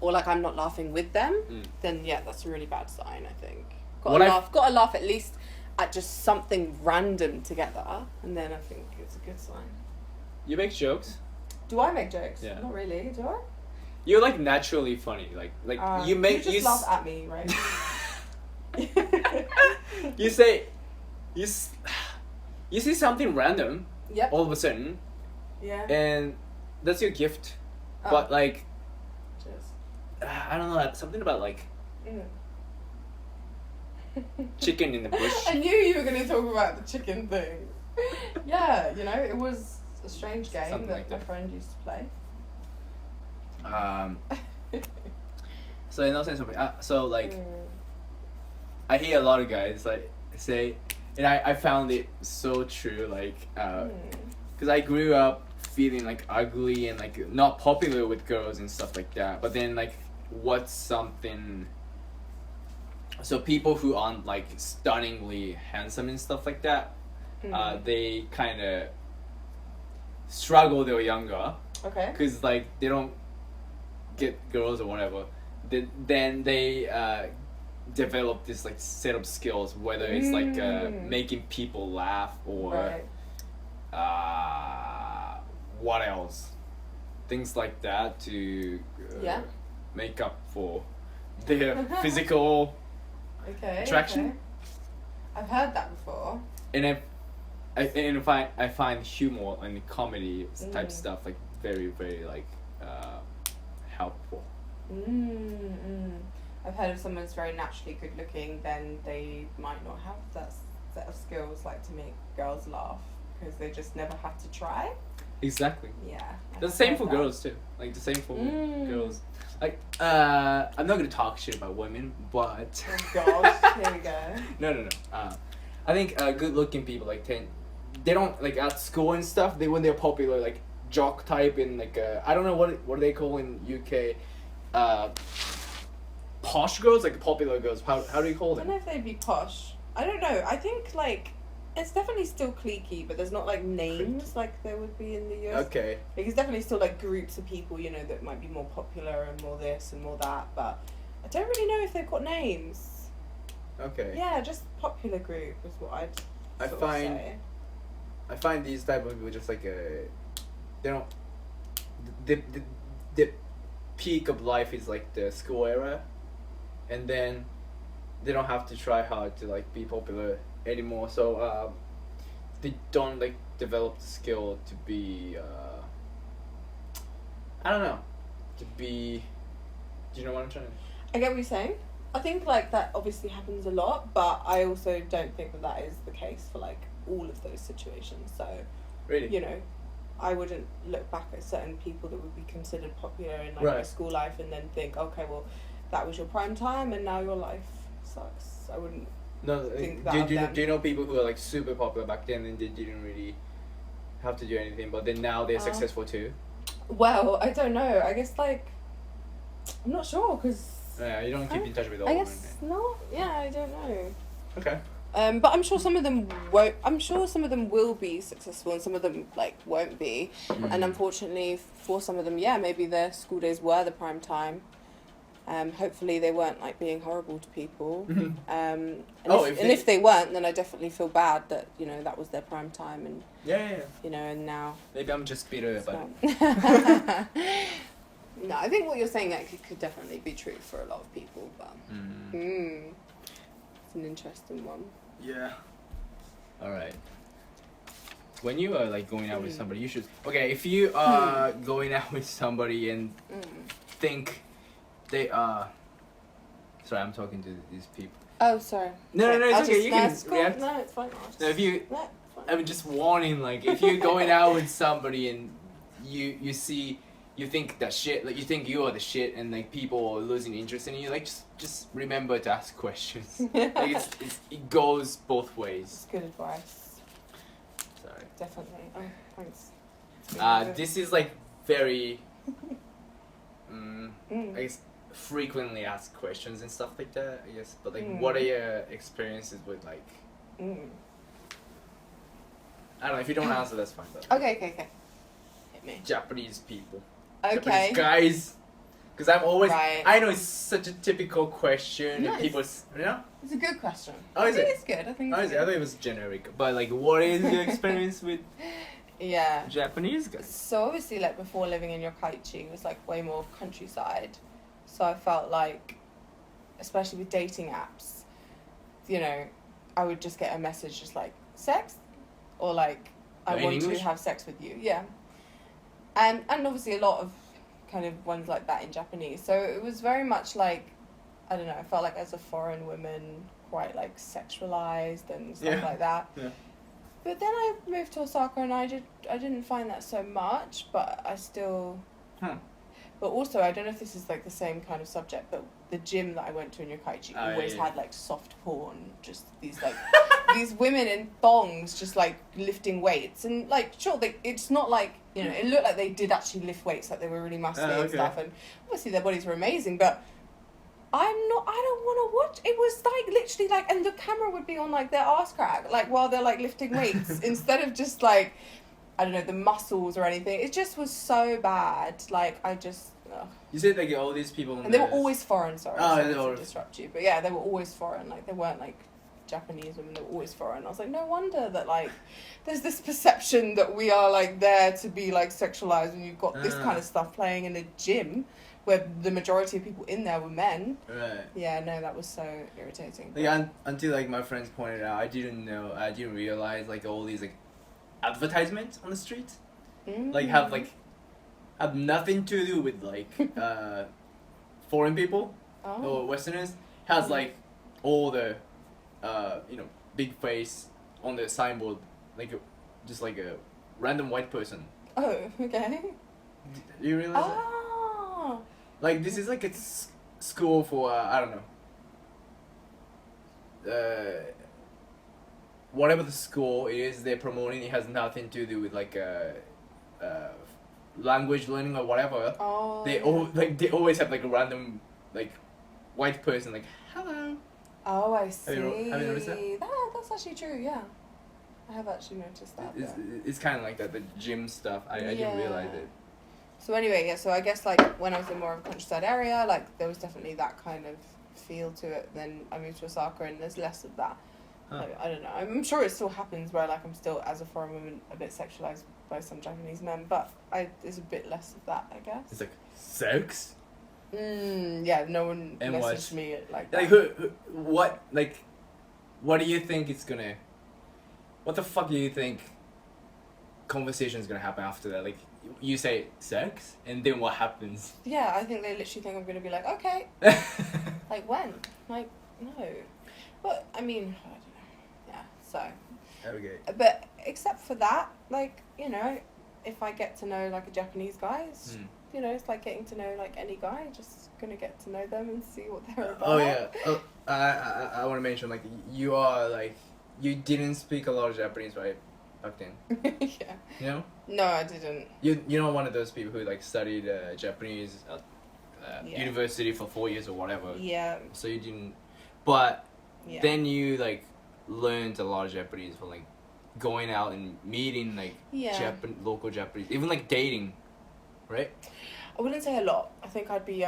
S2: or like I'm not laughing with them, then yeah, that's a really bad sign, I think. Gotta laugh at least at just something random together, and then I think it's a good sign.
S1: You make jokes.
S2: Do I make jokes?
S1: Yeah.
S2: Not really, do I?
S1: You're like naturally funny. Like you make
S2: you just laugh at me, right?
S1: You say, you see something random.
S2: Yep.
S1: All of a sudden,
S2: Yeah.
S1: and that's your gift.
S2: Oh.
S1: But like,
S2: Cheers.
S1: I don't know, something about like chicken in the bush.
S2: I knew you were going to talk about the chicken thing. Yeah, it was a strange game
S1: Something
S2: that
S1: like
S2: my
S1: that.
S2: friend used to play.
S1: So in no sense of so like, I hear a lot of guys like say, and I found it so true, like, because I grew up feeling like ugly and like not popular with girls and stuff like that. But then like, what's something? So people who aren't like stunningly handsome and stuff like that, they kind of struggle. They're younger,
S2: Okay.
S1: because like they don't get girls or whatever. Then they develop this like set of skills, whether it's like making people laugh or
S2: Right.
S1: what else, things like that to make up for their physical
S2: Okay.
S1: attraction.
S2: Okay. I've heard that before.
S1: And if I find humor and comedy type stuff like very, very like helpful.
S2: I've heard if someone's very naturally good looking, then they might not have that set of skills like to make girls laugh because they just never had to try.
S1: Exactly.
S2: Yeah.
S1: The same for girls too. Like the same for girls. Like I'm not gonna talk shit about women, but
S2: Oh gosh, here we go.
S1: No. I think good looking people like they don't like at school and stuff. When they're popular, like jock type and like I don't know what do they call in UK, posh girls, like popular girls. How do you call
S2: I
S1: them?
S2: don't know if they'd be posh. I don't know. I think like it's definitely still cliquey, but there's not like names like there would be in the US.
S1: Okay.
S2: Like, it's definitely still like groups of people, that might be more popular and more this and more that, but I don't really know if they've got names.
S1: Okay.
S2: Yeah, just popular group is what I'd sort of say.
S1: I find these type of people just like they don't peak of life is like the school era, and then they don't have to try hard to like be popular anymore. So they don't like develop the skill to be I don't know, to be. Do you know what I'm trying to?
S2: I get what you're saying. I think like that obviously happens a lot, but I also don't think that that is the case for like all of those situations. So,
S1: Really?
S2: you know, I wouldn't look back at certain people that would be considered popular in like
S1: Right.
S2: their school life and then think, okay, well, that was your prime time and now your life sucks. I wouldn't.
S1: No,
S2: Think that of them.
S1: do you know people who are like super popular back then and they didn't really have to do anything, but then now they're successful too?
S2: Well, I don't know. I guess like I'm not sure because.
S1: Yeah, you don't keep in touch with all
S2: I
S1: of them.
S2: guess not. Yeah, I don't know.
S1: Okay.
S2: But I'm sure some of them won't. I'm sure some of them will be successful, and some of them like won't be.
S1: Mm.
S2: And unfortunately, for some of them, yeah, maybe their school days were the prime time. Hopefully, they weren't like being horrible to people.
S1: Mhm.
S2: And
S1: If
S2: if they weren't, then I definitely feel bad that that was their prime time, and
S1: Yeah.
S2: and now.
S1: Maybe I'm just bitter
S2: it's
S1: about
S2: not. No, I think what you're saying actually could definitely be true for a lot of people, but
S1: it.
S2: it's an interesting one.
S1: Yeah. All right. When you are like going out with somebody, you should. Okay, if you are going out with somebody and think they are. Sorry, I'm talking to these people.
S2: Oh, sorry.
S1: No, it's okay. You can
S2: it's cool.
S1: react.
S2: No, it's fine.
S1: No, if you,
S2: No, it's fine.
S1: I'm just warning. Like, if you're going out with somebody and you see. You think that shit, like you think you are the shit, and like people are losing interest in you. Like just remember to ask questions. Like it goes both ways.
S2: It's good advice.
S1: Sorry.
S2: Definitely. Oh, thanks.
S1: This is like very, I guess frequently asked questions and stuff like that. I guess, but like, what are your experiences with like? I don't know. If you don't answer, that's fine. But
S2: Okay. Hit me.
S1: Japanese people.
S2: Okay.
S1: Japanese guys. Because I'm always,
S2: Right.
S1: I know it's such a typical question.
S2: Nice.
S1: And people,
S2: It's a good question.
S1: Oh, is
S2: I think
S1: it?
S2: it's good. I think
S1: Oh,
S2: it's
S1: is it? I
S2: good.
S1: thought it was generic. But like, what is your experience with
S2: Yeah.
S1: Japanese guys?
S2: So obviously, like before living in Yokkaichi, it was like way more countryside. So I felt like, especially with dating apps, I would just get a message just like sex, or like I
S1: In
S2: want
S1: English?
S2: to have sex with you. Yeah. And obviously a lot of kind of ones like that in Japanese. So it was very much like, I don't know, I felt like as a foreign woman, quite like sexualized and stuff like that.
S1: Yeah.
S2: But then I moved to Osaka and I didn't find that so much, but I still. But also, I don't know if this is like the same kind of subject, but the gym that I went to in Yokkaichi always had like soft porn, just these like these women in thongs just like lifting weights, and like sure, it's not like it looked like they did actually lift weights, like they were really muscly and stuff, and obviously their bodies were amazing, but I don't want to watch. It was like literally like, and the camera would be on like their ass crack, like while they're like lifting weights instead of just like, I don't know, the muscles or anything. It just was so bad. Like I just. Ugh.
S1: You said like all these people.
S2: And they were always foreign. Sorry,
S1: Oh,
S2: to disrupt you, but yeah, they were always foreign. Like they weren't like Japanese women. They were always foreign. I was like, no wonder that like there's this perception that we are like there to be like sexualized, and you've got this kind of stuff playing in a gym where the majority of people in there were men.
S1: Right.
S2: Yeah, no, that was so irritating.
S1: Like until like my friends pointed out, I didn't realize like all these like advertisements on the street, like have nothing to do with like foreign people or Westerners. Has like all the big face on the signboard, like just like a random white person.
S2: Oh, okay.
S1: Do you realize that?
S2: Oh.
S1: Like this is like a school for I don't know. Whatever the school is they're promoting, it has nothing to do with like language learning or whatever.
S2: Oh.
S1: They they always have like a random like white person like hello.
S2: Oh, I see.
S1: Have you noticed that?
S2: That's actually true. Yeah, I have actually noticed that.
S1: It's kind of like that, the gym stuff. I didn't realize it.
S2: So anyway, yeah. So I guess like when I was in more of a countryside area, like there was definitely that kind of feel to it. Then I moved to Osaka, and there's less of that. Like, I don't know. I'm sure it still happens where like I'm still as a foreign woman a bit sexualized by some Japanese men, but there's a bit less of that, I guess.
S1: It's like sex.
S2: Yeah, no one
S1: And
S2: messaged me like that.
S1: Like, what do you think it's gonna... What the fuck do you think conversation is gonna happen after that? Like, you say sex, and then what happens?
S2: Yeah, I think they literally think I'm gonna be like, okay. Like, when? Like, no. But, I mean, I don't know. Yeah, so.
S1: Okay.
S2: But, except for that, like, you know, if I get to know, like, a Japanese guy, it's, you know, it's like getting to know, like, any guy. Just gonna get to know them and see what they're about.
S1: Oh, yeah. Oh, I want to mention, like, you are, like, you didn't speak a lot of Japanese, right? Back then.
S2: Yeah.
S1: You know?
S2: No, I didn't.
S1: You're not one of those people who, like, studied Japanese at university for 4 years or whatever.
S2: Yeah.
S1: So you didn't... But
S2: Yeah.
S1: then you, like, learned a lot of Japanese from, like, going out and meeting, like, local Japanese. Even, like, dating, right?
S2: I wouldn't say a lot. I think I'd be,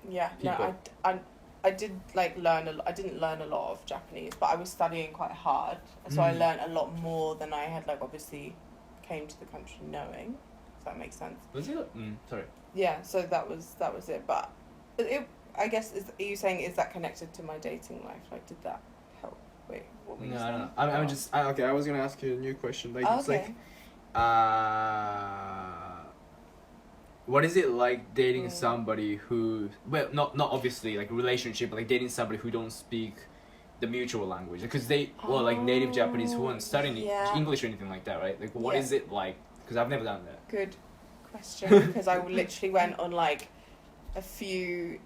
S2: yeah.
S1: People.
S2: No, I did, like, I didn't learn a lot of Japanese, but I was studying quite hard. So I learned a lot more than I had, like, obviously came to the country knowing. If that makes sense.
S1: Was it? Sorry.
S2: Yeah, so that was it. But I guess, are you saying, is that connected to my dating life? Like, did that help? Wait, what were you saying?
S1: No. I'm just... okay, I was going to ask you a new question. Like, it's
S2: okay.
S1: like... what is it like dating somebody who... Well, not obviously, like, relationship, but, like, dating somebody who don't speak the mutual language? Because they... Well, like, native Japanese who aren't studying English or anything like that, right? Like, what is it like? Because I've never done that.
S2: Good question. Because I literally went on, like, a few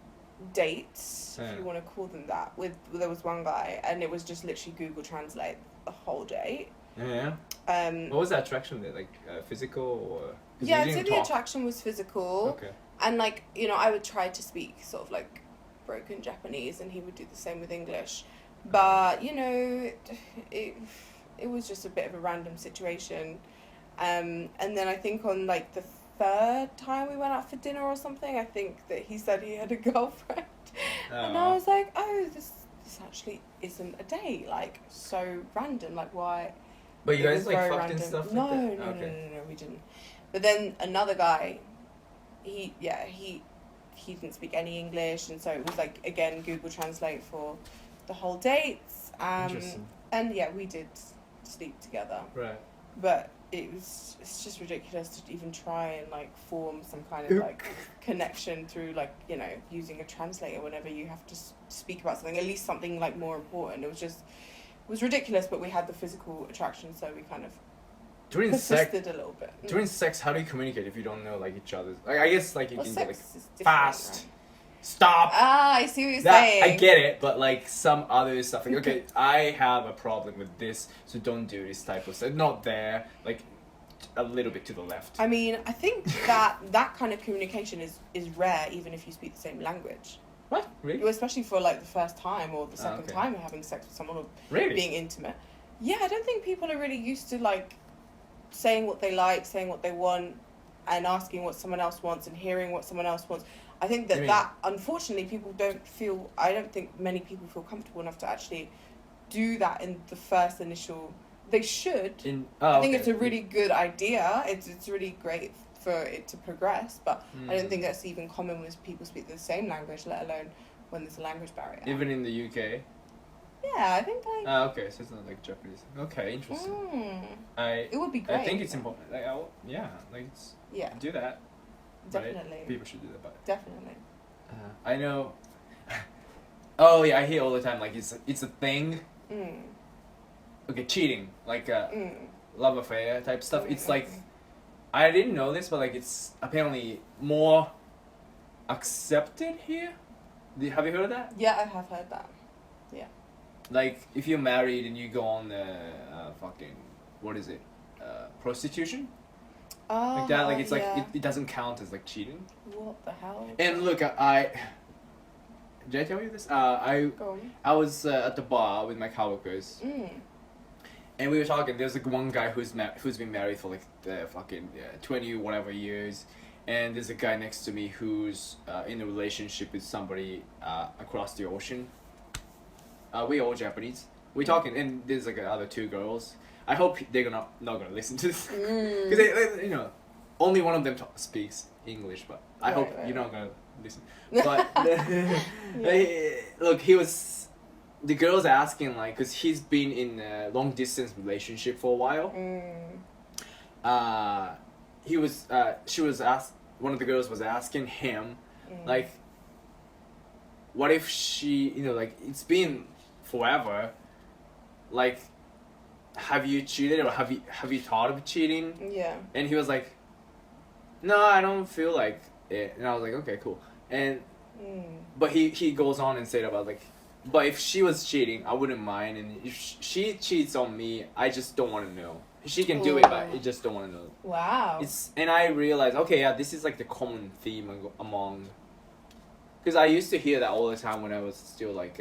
S2: dates, if you want to call them that, there was one guy, and it was just literally Google Translate the whole date.
S1: Yeah. What was the attraction there? Like, physical or...
S2: Yeah, I'd say the attraction was physical.
S1: Okay.
S2: And, like, you know, I would try to speak sort of, like, broken Japanese, and he would do the same with English. But, you know, it was just a bit of a random situation. And then I think on, like, the third time we went out for dinner or something, I think that he said he had a girlfriend. And I was like, oh, this actually isn't a date. Like, so random. Like, why?
S1: But you guys, like, fucked and stuff?
S2: No,
S1: like that?
S2: No, we didn't. But then another guy, he didn't speak any English, and so it was, like, again, Google Translate for the whole dates.
S1: Interesting.
S2: And yeah, we did sleep together.
S1: Right.
S2: But it's just ridiculous to even try and, like, form some kind of, like, connection through, like, you know, using a translator whenever you have to speak about something, at least something, like, more important. It was ridiculous, but we had the physical attraction, so we kind of persisted a little bit.
S1: During sex, how do you communicate if you don't know, like, each other's... Like, I guess, like, you can get, like, fast,
S2: right?
S1: stop.
S2: I see what you're saying.
S1: I get it, but, like, some other stuff, like, okay, I have a problem with this, so don't do this type of stuff. Not there, like, a little bit to the left.
S2: I mean, I think that kind of communication is rare, even if you speak the same language.
S1: What? Really?
S2: Especially for, like, the first time or the second time of having sex with someone or being intimate. Yeah, I don't think people are really used to, like, saying what they like, saying what they want, and asking what someone else wants and hearing what someone else wants. I think that unfortunately people I don't think many people feel comfortable enough to actually do that in the first initial... They should. I think it's a really good idea. It's really great for it to progress, but I don't think that's even common when people speak the same language, let alone when there's a language barrier.
S1: Even in the UK?
S2: Yeah, I think, like...
S1: okay, so it's not, like, Japanese. Okay, interesting.
S2: It would be great.
S1: I think it's important. Like, it's...
S2: Yeah.
S1: Do that.
S2: Definitely.
S1: Right? People should do that, but...
S2: Definitely.
S1: I know... Oh, yeah, I hear all the time, like, it's a thing. Okay, cheating. Like, love affair type stuff. It's like... I didn't know this, but, like, it's apparently more accepted here. Have you heard of that?
S2: Yeah, I have heard that. Yeah.
S1: Like, if you're married and you go on fucking... What is it? Prostitution? Like that, like, it's like, it doesn't count as, like, cheating.
S2: What the hell?
S1: And look, did I tell you this? I was at the bar with my coworkers. And we were talking, there's, like, one guy who's been married for, like, the fucking 20 whatever years. And there's a guy next to me who's in a relationship with somebody across the ocean. We're all Japanese. We're talking, and there's, like, other two girls. I hope they're not gonna listen to this, because they, you know, only one of them speaks English. But I hope you're not gonna listen. But look, the girl's asking like, cause he's been in a long distance relationship for a while. She was asked. One of the girls was asking him, like, what if she, like, it's been forever, like, have you cheated or have you thought of cheating?
S2: Yeah.
S1: And he was like, no, I don't feel like it. And I was like, okay, cool. And but he goes on and said about like, but if she was cheating, I wouldn't mind, and if she cheats on me, I just don't want to know. She can do it, but I just don't want to know.
S2: Wow.
S1: And I realized, okay, yeah, this is like the common theme among. Because I used to hear that all the time when I was still like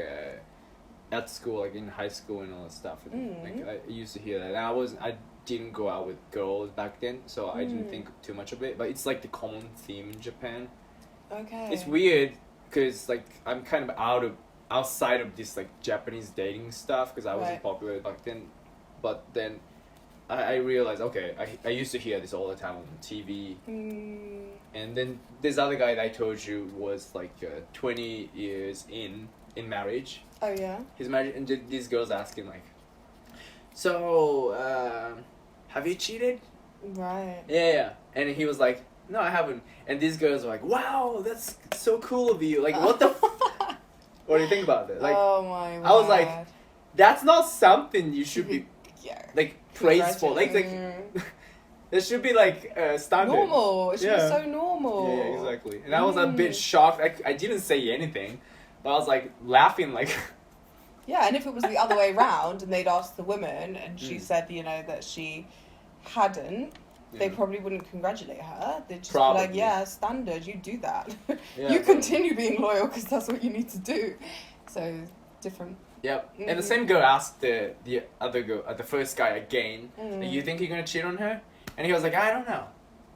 S1: at school, like in high school and all that stuff. Like I used to hear that, and I didn't go out with girls back then, so I didn't think too much of it. But it's like the common theme in Japan.
S2: Okay.
S1: It's weird because like I'm kind of outside of this like Japanese dating stuff because I wasn't popular back then, but then I realized, okay, I used to hear this all the time on TV. And then this other guy that I told you was like 20 years in marriage.
S2: Oh yeah.
S1: His marriage, and this girl's asking like, so have you cheated?
S2: Right.
S1: Yeah. And he was like, no, I haven't. And these girls were like, wow, that's so cool of you. Like, what the what do you think about that? Like,
S2: oh my God.
S1: I was like, that's not something you should be like praised for. Like there should be like standard.
S2: Normal. It should be so normal.
S1: Yeah, exactly. And I was a bit shocked. I didn't say anything, but I was like laughing like.
S2: Yeah, and if it was the other way round and they'd asked the woman and she said, that she hadn't, they probably wouldn't congratulate her. They'd just be like, yeah, standard, you do that. You continue being loyal because that's what you need to do. So, different.
S1: Yep. And the same girl asked the other girl, the first guy again, you think you're gonna cheat on her? And he was like, I don't know.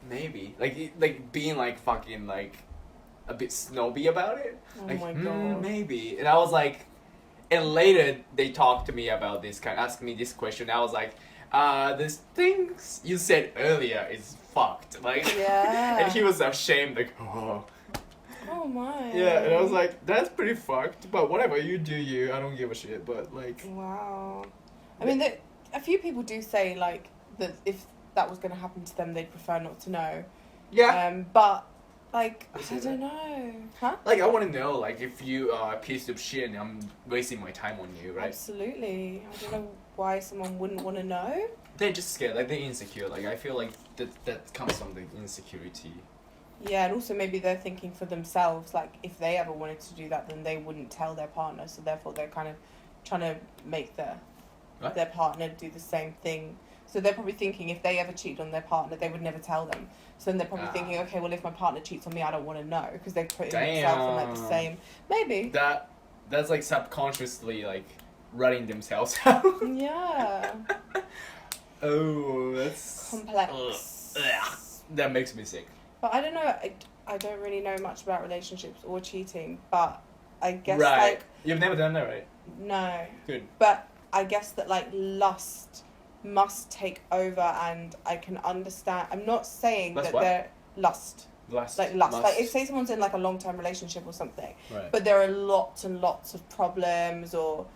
S1: Maybe. Like being like fucking like a bit snobby about it.
S2: Oh
S1: like,
S2: my God.
S1: Maybe. And I was like, and later they talked to me about this, asking me this question. I was like, the things you said earlier is fucked. Like, and he was ashamed, like, oh.
S2: Oh my.
S1: Yeah, and I was like, that's pretty fucked, but whatever, you do you, I don't give a shit, but like.
S2: Wow. I mean, a few people do say, like, that if that was going to happen to them, they'd prefer not to know.
S1: Yeah.
S2: But, like, I don't know. Huh?
S1: Like, I want to know, like, if you are a piece of shit and I'm wasting my time on you, right?
S2: Absolutely. I don't know why someone wouldn't want to know.
S1: They're just scared, like, they're insecure. Like, I feel like that comes from the insecurity.
S2: Yeah, and also maybe they're thinking for themselves, like, if they ever wanted to do that, then they wouldn't tell their partner, so therefore they're kind of trying to make their partner do the same thing. So they're probably thinking if they ever cheat on their partner, they would never tell them. So then they're probably thinking, okay, well, if my partner cheats on me, I don't want to know, because they're putting themselves in, like, the same... Maybe.
S1: That's, like, subconsciously, like, running themselves out.
S2: Yeah.
S1: Oh, that's...
S2: complex.
S1: That makes me sick.
S2: But I don't know, I don't really know much about relationships or cheating, but I guess,
S1: right.
S2: like...
S1: You've never done that, right?
S2: No.
S1: Good.
S2: But I guess that, like, lust must take over, and I can understand... I'm not saying that they're... Lust. Like, lust. Like, if, say someone's in, like, a long-term relationship or something, but there are lots and lots of problems, or,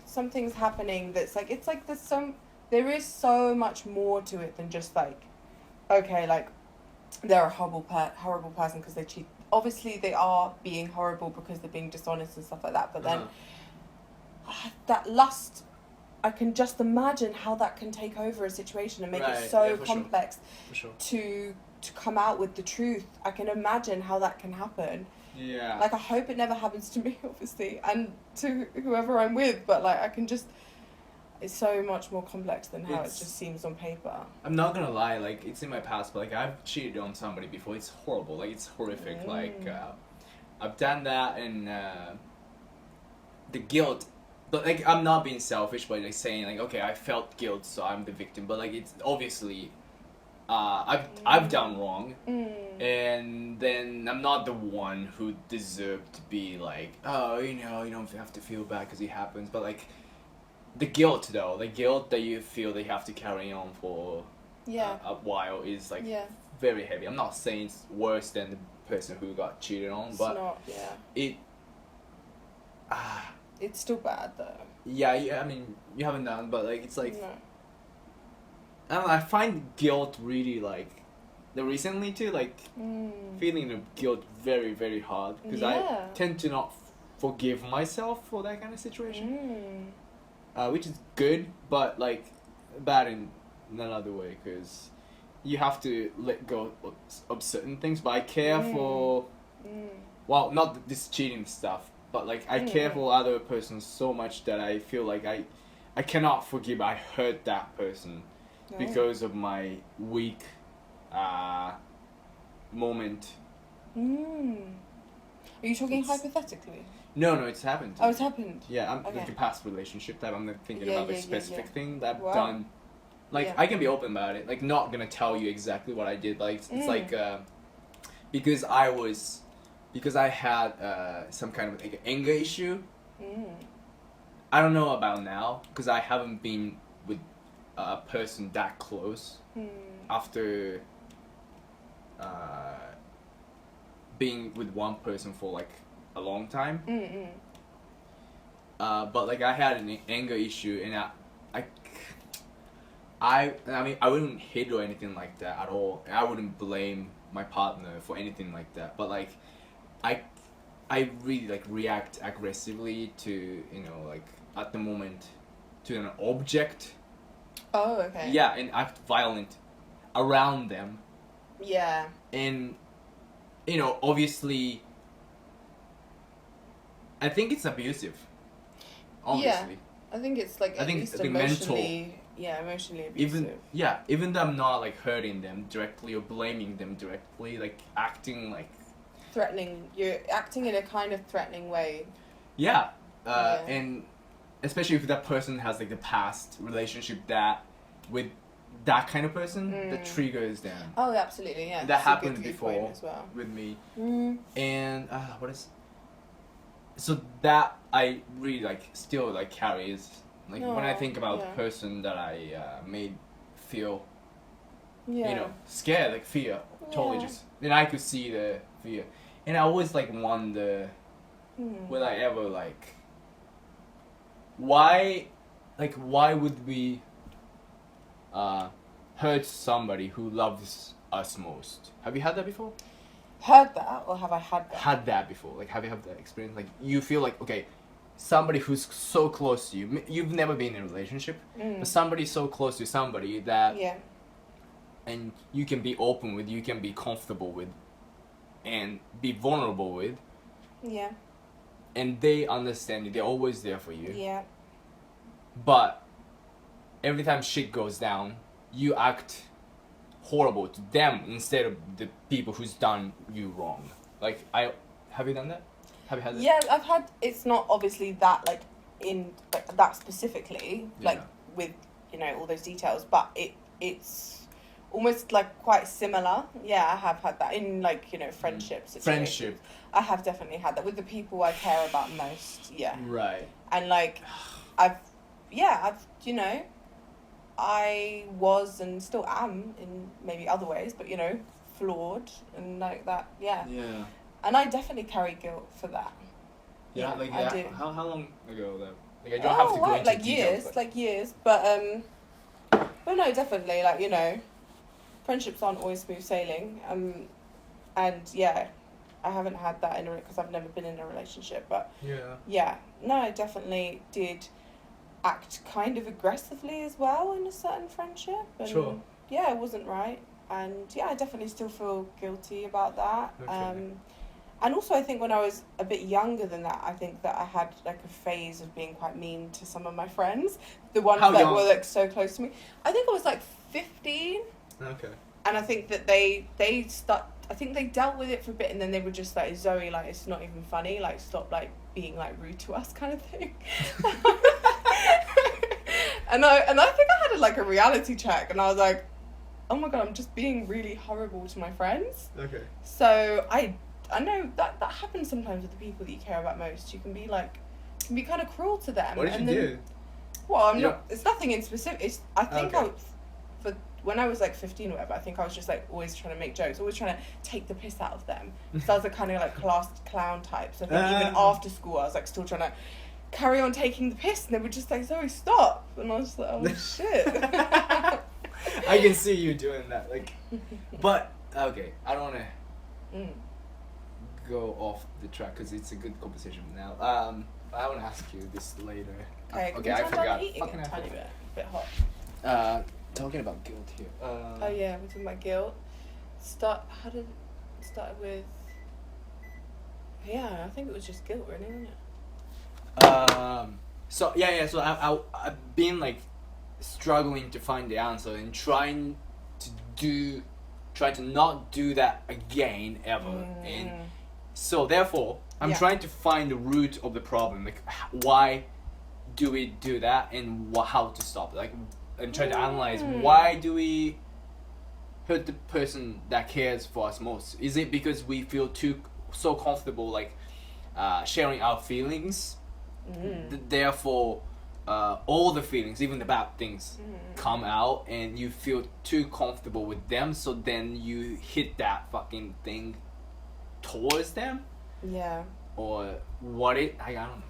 S2: something's happening that's, like... It's like there is so much more to it than just, like, okay, like... They're a horrible person because they cheat. Obviously, they are being horrible because they're being dishonest and stuff like that. But then, that lust, I can just imagine how that can take over a situation and make it so complex to come out with the truth. I can imagine how that can happen.
S1: Yeah.
S2: Like, I hope it never happens to me, obviously, and to whoever I'm with. But, like, I can just... It's so much more complex than how it just seems on paper. I'm
S1: not gonna lie, like, it's in my past, but, like, I've cheated on somebody before. It's horrible. Like, it's horrific. Like, I've done that, and the guilt... But, like, I'm not being selfish by, like, saying, like, okay, I felt guilt, so I'm the victim. But, like, it's obviously... I've done wrong. And then I'm not the one who deserved to be, like, oh, you don't have to feel bad because it happens. But, like... The guilt, though, the guilt that you feel that you have to carry on for a while is, like, very heavy. I'm not saying it's worse than the person who got cheated on,
S2: It's
S1: but
S2: not, yeah.
S1: it.
S2: It's still bad though.
S1: Yeah. I mean, you haven't done, but like it's like
S2: No.
S1: I don't know. I find guilt really like the recently too, like feeling the guilt very very hard because I tend to not forgive myself for that kind of situation, which is good, but like bad in another way because you have to let go of certain things. But I care for, well, not this cheating stuff, but like I care for other persons so much that I feel like I cannot forgive I hurt that person because of my weak moment.
S2: Are you talking hypothetically?
S1: No, it's happened.
S2: Oh, it's happened.
S1: Yeah, I'm
S2: Okay.
S1: like a past relationship type. I'm not thinking about a specific thing that I've
S2: Wow.
S1: done. Like I can be open about it. Like not gonna tell you exactly what I did. Like it's like because I had some kind of like anger issue. I don't know about now because I haven't been with a person that close after being with one person for like a long time. But like I had an anger issue and I mean I wouldn't hate or anything like that at all. I wouldn't blame my partner for anything like that. But like I really like react aggressively to, you know, like at the moment to an object.
S2: Oh, okay.
S1: Yeah, and act violent around them.
S2: Yeah.
S1: And you know, obviously I think it's abusive. Obviously.
S2: Yeah. I think it's like at least emotionally, emotionally abusive.
S1: Even though I'm not like hurting them directly or blaming them directly, like acting like
S2: threatening. You're acting in a kind of threatening way.
S1: Yeah. And especially if that person has like the past relationship that with that kind of person that triggers them.
S2: Oh, absolutely, yeah.
S1: That happened before
S2: as well.
S1: with me. And so that I really like still like carries like when I think about the person that I made feel you know scared, like fear, totally just and I could see the fear, and I always like wonder would I ever like why would we hurt somebody who loves us most? Have you had that before?
S2: Heard that, or have I had that?
S1: Had that before. Like, have you had that experience? Like, you feel like, okay, somebody who's so close to you, you've never been in a relationship, but somebody so close to somebody that, and you can be open with, you can be comfortable with, and be vulnerable with, and they understand you, they're always there for you, but every time shit goes down, you act horrible to them instead of the people who's done you wrong. Like, have you done that? Have you had that?
S2: Yeah, I've had. It's not obviously that like in like, that specifically like with you know all those details, but it's almost like quite similar. Yeah, I have had that in like you know friendships.
S1: Friendship.
S2: I have definitely had that with the people I care about most. Yeah.
S1: Right.
S2: And like, I've you know. I was and still am in maybe other ways, but you know, flawed and like that, Yeah. And I definitely carry guilt for that.
S1: Yeah, like
S2: I do.
S1: How long ago though? Like I don't have to go into
S2: like
S1: details,
S2: years, but no, definitely like you know, friendships aren't always smooth sailing. And yeah, I haven't had that in because I've never been in a relationship, but no, I definitely did act kind of aggressively as well in a certain friendship, and it wasn't right, and I definitely still feel guilty about that. And also I think when I was a bit younger than that, I think that I had like a phase of being quite mean to some of my friends, the ones that were like so close to me. I think I was like 15.
S1: Okay.
S2: And I think that they dealt with it for a bit, and then they were just like, Zoe, like it's not even funny, like stop like being like rude to us kind of thing. And I think I had like a reality check, and I was like, oh my god, I'm just being really horrible to my friends. Okay. So I know that happens sometimes with the people that you care about most. You can be kind of cruel to them.
S1: What did you do?
S2: Well, I'm not. It's nothing in specific. I think when I was like 15 or whatever, I think I was just like always trying to make jokes, always trying to take the piss out of them. So I was a kind of like class clown type. So I think even after school, I was like still trying to carry on taking the piss, and they were just like, Zoe, stop. And I was like, oh shit.
S1: I can see you doing that. Like, but okay, I don't want to go off the track because it's a good conversation now. I want to ask you this later.
S2: Okay,
S1: I forgot.
S2: Fucking a tiny bit hot.
S1: Talking about guilt here.
S2: Oh yeah, we're talking about guilt. How did it start with? Yeah, I think it was just guilt, really, wasn't it?
S1: So I've been like struggling to find the answer and trying to not do that again ever. And so therefore, I'm trying to find the root of the problem. Like, why do we do that, and how to stop it? Like, and try to analyze why do we hurt the person that cares for us most? Is it because we feel so comfortable like sharing our feelings? Therefore, all the feelings, even the bad things, come out, and you feel too comfortable with them. So then you hit that fucking thing towards them.
S2: Yeah.
S1: Or what it? I don't know.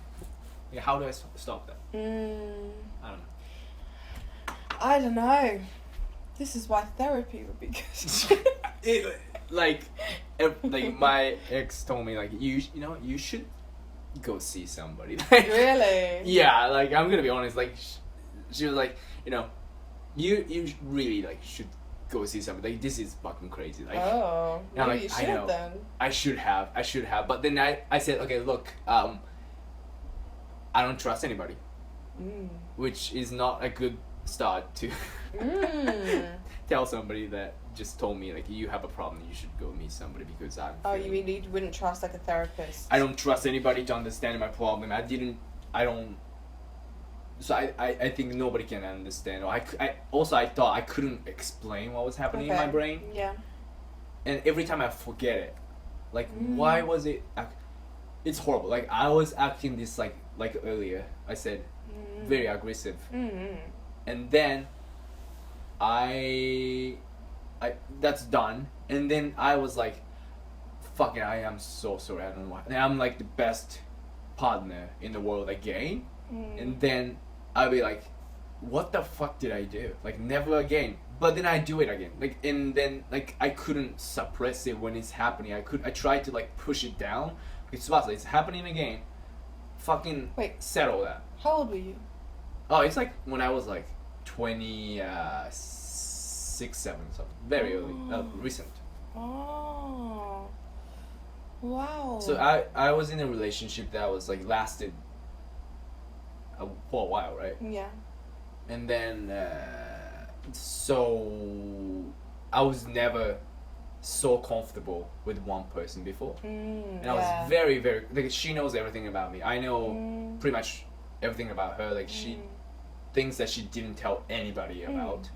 S1: Yeah, how do I stop that?
S2: I don't know. This is why therapy would be good.
S1: Like my ex told me, like, you should go see somebody.
S2: Really?
S1: Yeah, like, I'm gonna be honest. Like, she was like, you really like should go see somebody. Like, this is fucking crazy. Like,
S2: maybe
S1: like,
S2: you should then.
S1: I should have. But then I said, okay, look, I don't trust anybody, which is not a good start to tell somebody that just told me, like, you have a problem, you should go meet somebody, because
S2: you mean you wouldn't trust like a therapist?
S1: I don't trust anybody to understand my problem. So I think nobody can understand. I thought I couldn't explain what was happening in my brain.
S2: Yeah.
S1: And every time I forget it, like, why was it? It's horrible. Like, I was acting this like earlier. I said very aggressive, and then I that's done, and then I was like, fuck it, I am so sorry. I don't know why. And I'm like the best partner in the world again, and then I'll be like, what the fuck did I do? Like, never again. But then I do it again. Like, and then like I couldn't suppress it when it's happening. I tried to like push it down. It's happening again. Fucking settle that.
S2: How old were you?
S1: Oh, it's like when I was like 26, 7, something. Very early, recent.
S2: Oh, wow.
S1: So I was in a relationship that was like lasted for a while, right?
S2: Yeah.
S1: And then so I was never so comfortable with one person before, and I was very, very, like, she knows everything about me. I know pretty much everything about her. Like, she things that she didn't tell anybody about,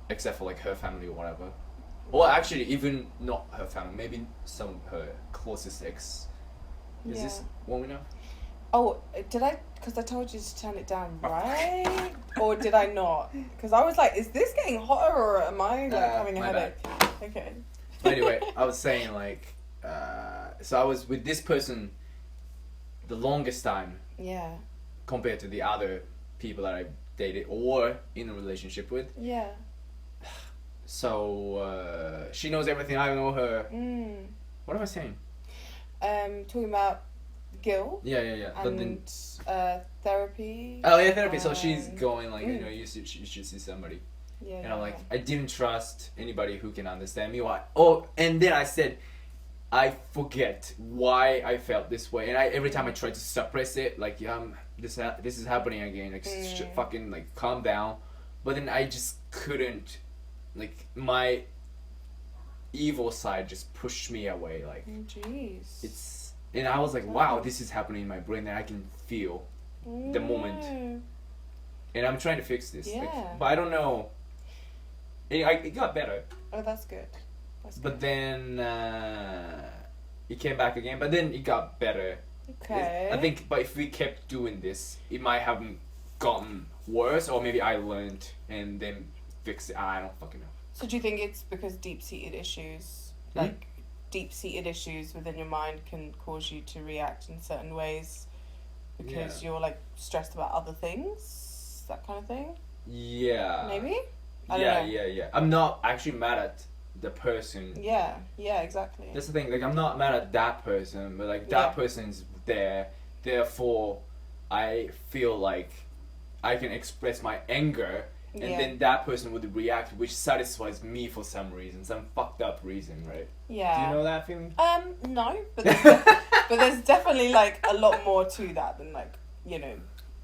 S1: except for like her family or whatever. Or actually, even not her family, maybe some of her closest ex. Is this one we know?
S2: Oh, did I? Because I told you to turn it down, right? Or did I not? Because I was like, is this getting hotter, or am I like having a headache? Okay.
S1: But anyway, I was saying, like, so I was with this person the longest time.
S2: Yeah.
S1: Compared to the other people that I dated or in a relationship with.
S2: Yeah.
S1: So she knows everything. I know her. What am I saying?
S2: Talking about guilt.
S1: Yeah.
S2: And therapy.
S1: Oh yeah, therapy. So she's going like, you should see somebody.
S2: Yeah.
S1: And I'm like, I didn't trust anybody who can understand me. Why? Oh, and then I said, I forget why I felt this way, and every time I tried to suppress it, like, this is happening again. Like, fucking like calm down. But then I just couldn't. Like, my evil side just pushed me away. Like,
S2: jeez.
S1: And I was like, wow, this is happening in my brain, and I can feel the moment. And I'm trying to fix this.
S2: Yeah.
S1: Like, but I don't know. It got better.
S2: Oh, that's good.
S1: But then it came back again. But then it got better.
S2: Okay.
S1: I think, but if we kept doing this, it might have gotten worse, or maybe I learned and then fix it. I don't fucking know.
S2: So do you think it's because deep-seated issues, like deep-seated issues within your mind can cause you to react in certain ways because you're like stressed about other things, that kind of thing?
S1: Yeah.
S2: Maybe? I
S1: don't
S2: know.
S1: Yeah. I'm not actually mad at the person.
S2: Yeah, exactly.
S1: That's the thing, like, I'm not mad at that person, but, like, that person's there, therefore, I feel like I can express my anger, and then that person would react, which satisfies me for some reason, some fucked up reason, right?
S2: Yeah.
S1: Do you know that feeling?
S2: No, but there's definitely, like, a lot more to that than, like, you know,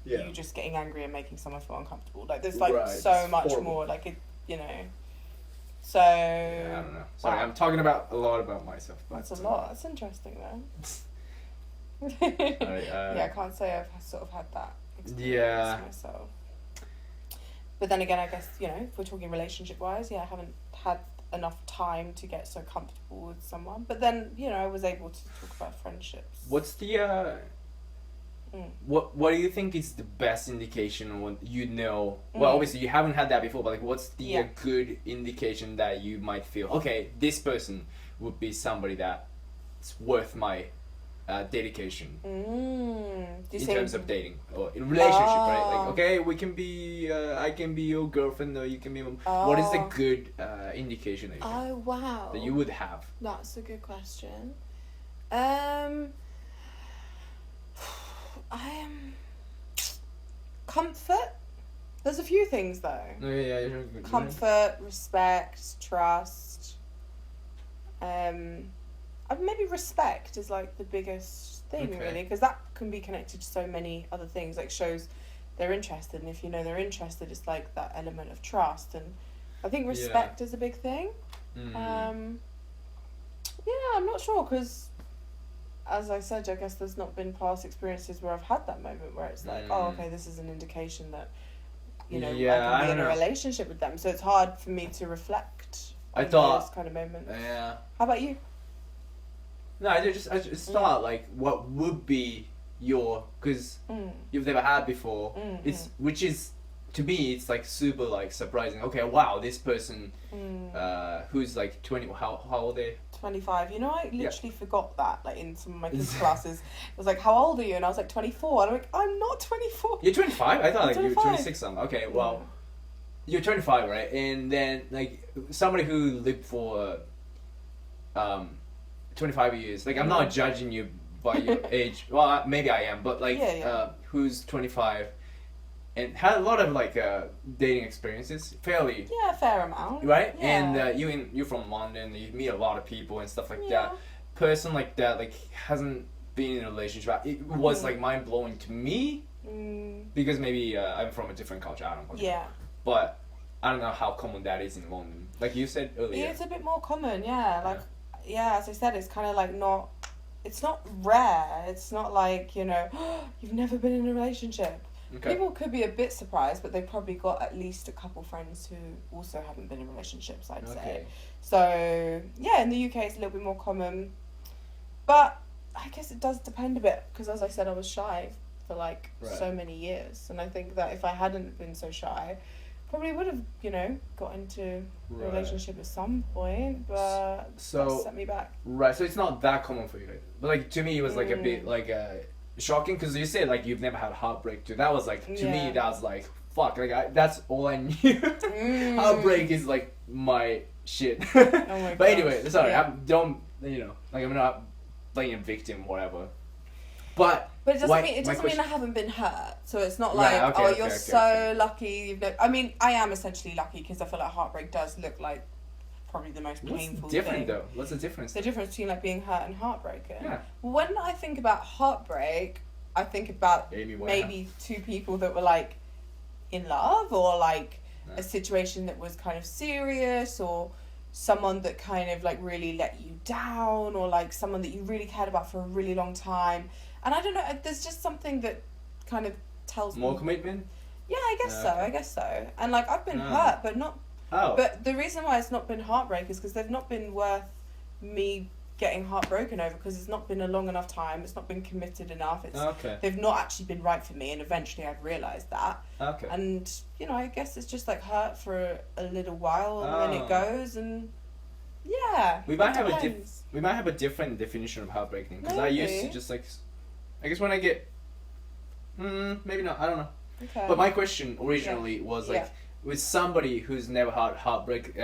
S2: you just getting angry and making someone feel uncomfortable. Like, there's, like, so much more, like, it, you know... So...
S1: Yeah, I don't know. Sorry, I'm talking a lot about myself. But,
S2: that's a lot. That's interesting, though. I can't say I've sort of had that experience myself. But then again, I guess, you know, if we're talking relationship-wise, I haven't had enough time to get so comfortable with someone. But then, you know, I was able to talk about friendships.
S1: What's the... What do you think is the best indication when you know? Well, obviously you haven't had that before, but like, what's the good indication that you might feel? Okay, this person would be somebody that's worth my dedication in terms of dating or in relationship, right? Like, okay, we can be. I can be your girlfriend, or you can be. What is a good indication that you think that you would have?
S2: That's a good question. I am comfort. There's a few things though. Comfort, respect, trust. Maybe respect is like the biggest thing really, because that can be connected to so many other things. Like shows they're interested, and if you know they're interested, it's like that element of trust. And I think respect is a big thing. I'm not sure because. As I said, I guess there's not been past experiences where I've had that moment where it's like, oh, okay, this is an indication that, you know, I can be in a relationship with them. So it's hard for me to reflect on those kind of moments.
S1: Yeah.
S2: How about you?
S1: No, I just thought, like, what would be your... Because you've never had before. Which is... To me, it's like super like surprising. Okay, wow, this person who's like 20. How old are they?
S2: 25. You know, I literally forgot that. Like in some of my kids' classes, it was like, "How old are you?" And I was like, 24. And I'm like, "I'm not 24."
S1: You're 25. I thought like you were 26 something. Okay, well, you're 25, right? And then like somebody who lived for 25 years. Like I'm not judging you by your age. Well, maybe I am, but like who's 25. And had a lot of like dating experiences, fairly.
S2: Yeah, fair amount.
S1: Right,
S2: yeah.
S1: And you're from London. You meet a lot of people and stuff like that. Person like that like hasn't been in a relationship. It was like mind blowing to me because maybe I'm from a different culture. I don't know.
S2: Yeah.
S1: But I don't know how common that is in London. Like you said earlier.
S2: Yeah, it's a bit more common. Yeah, like as I said, it's kind of like not. It's not rare. It's not like you know, you've never been in a relationship. Okay. People could be a bit surprised, but they've probably got at least a couple friends who also haven't been in relationships, I'd say. So, yeah, in the UK it's a little bit more common. But I guess it does depend a bit, because as I said, I was shy for like so many years. And I think that if I hadn't been so shy, probably would have, you know, got into a relationship at some point, but that set me back. Right,
S1: so it's not that common for you. But like to me it was like a bit like... shocking because you said like you've never had a heartbreak too. That was like to me that was like fuck like that's all I knew. Heartbreak is like my shit. Oh my but anyway, sorry, I don't you know like I'm not playing a victim whatever. But
S2: it doesn't mean I haven't been hurt. So it's not like you're so lucky. I mean I am essentially lucky because I feel like heartbreak does look like probably the most painful thing.
S1: Though? What's the difference?
S2: The difference between like being hurt and heartbroken. Yeah. When I think about heartbreak, I think about maybe two people that were like in love or like a situation that was kind of serious or someone that kind of like really let you down or like someone that you really cared about for a really long time. And I don't know, there's just something that kind of tells me...
S1: More commitment?
S2: Yeah, I guess so. And like I've been hurt, but not... But the reason why it's not been heartbreak is because they've not been worth me getting heartbroken over because it's not been a long enough time. It's not been committed enough. It's
S1: Okay.
S2: they've not actually been right for me, and eventually I've realised that.
S1: Okay.
S2: And you know, I guess it's just like hurt for a little while, and then it goes, and yeah.
S1: We might have a different definition of heartbreaking because I used to just like, I guess when I get, maybe not. I don't know.
S2: Okay.
S1: But my question originally was like, with somebody who's never had heartbreak,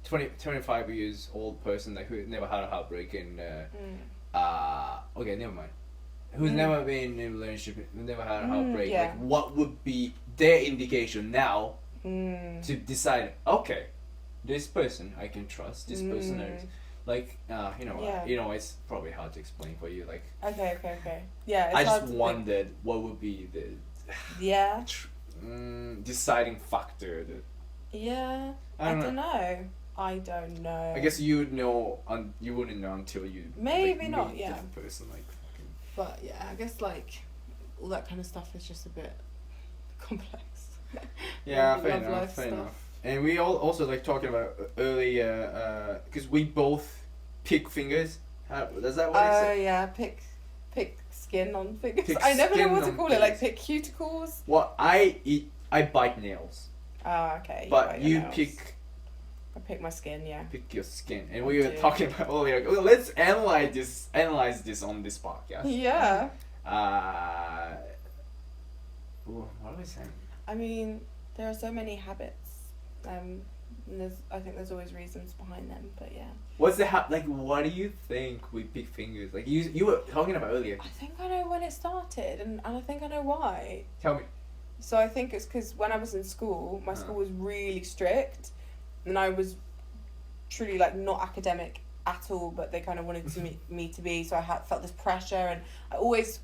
S1: 25 years old person like who never had a heartbreak and okay, never mind. Who's never been in a relationship, never had a heartbreak. Like, what would be their indication now to decide? Okay, this person I can trust. This person, like, you know, it's probably hard to explain for you. Like,
S2: okay. Yeah, it's
S1: I
S2: hard
S1: just
S2: to
S1: wondered what would be the deciding factor. I don't know.
S2: I don't know.
S1: I guess you'd know. You wouldn't know until you
S2: maybe
S1: like,
S2: not.
S1: meet
S2: Yeah.
S1: the person like.
S2: But yeah, I guess like all that kind of stuff is just a bit complex.
S1: Yeah, fair enough. And we all also like talking about earlier because we both pick fingers. Is that what you said?
S2: Oh yeah, pick skin on fingers.
S1: Pick
S2: I never know
S1: skin
S2: what to
S1: on
S2: call
S1: fingers.
S2: it. Like pick cuticles.
S1: Well, I bite nails.
S2: Oh, okay.
S1: But you
S2: nails.
S1: pick.
S2: I pick my skin. Yeah.
S1: Pick your skin, and we were talking about earlier. Well, let's analyze this on this podcast.
S2: Yeah.
S1: What was I saying?
S2: I mean, there are so many habits. And I think there's always reasons behind them, but yeah.
S1: What's the like? What do you think we pick fingers? Like you were talking about earlier.
S2: I think I know when it started, and I think I know why.
S1: Tell me.
S2: So I think it's because when I was in school, my school was really strict, and I was truly like not academic at all, but they kind of wanted me to be. So I felt this pressure, and I always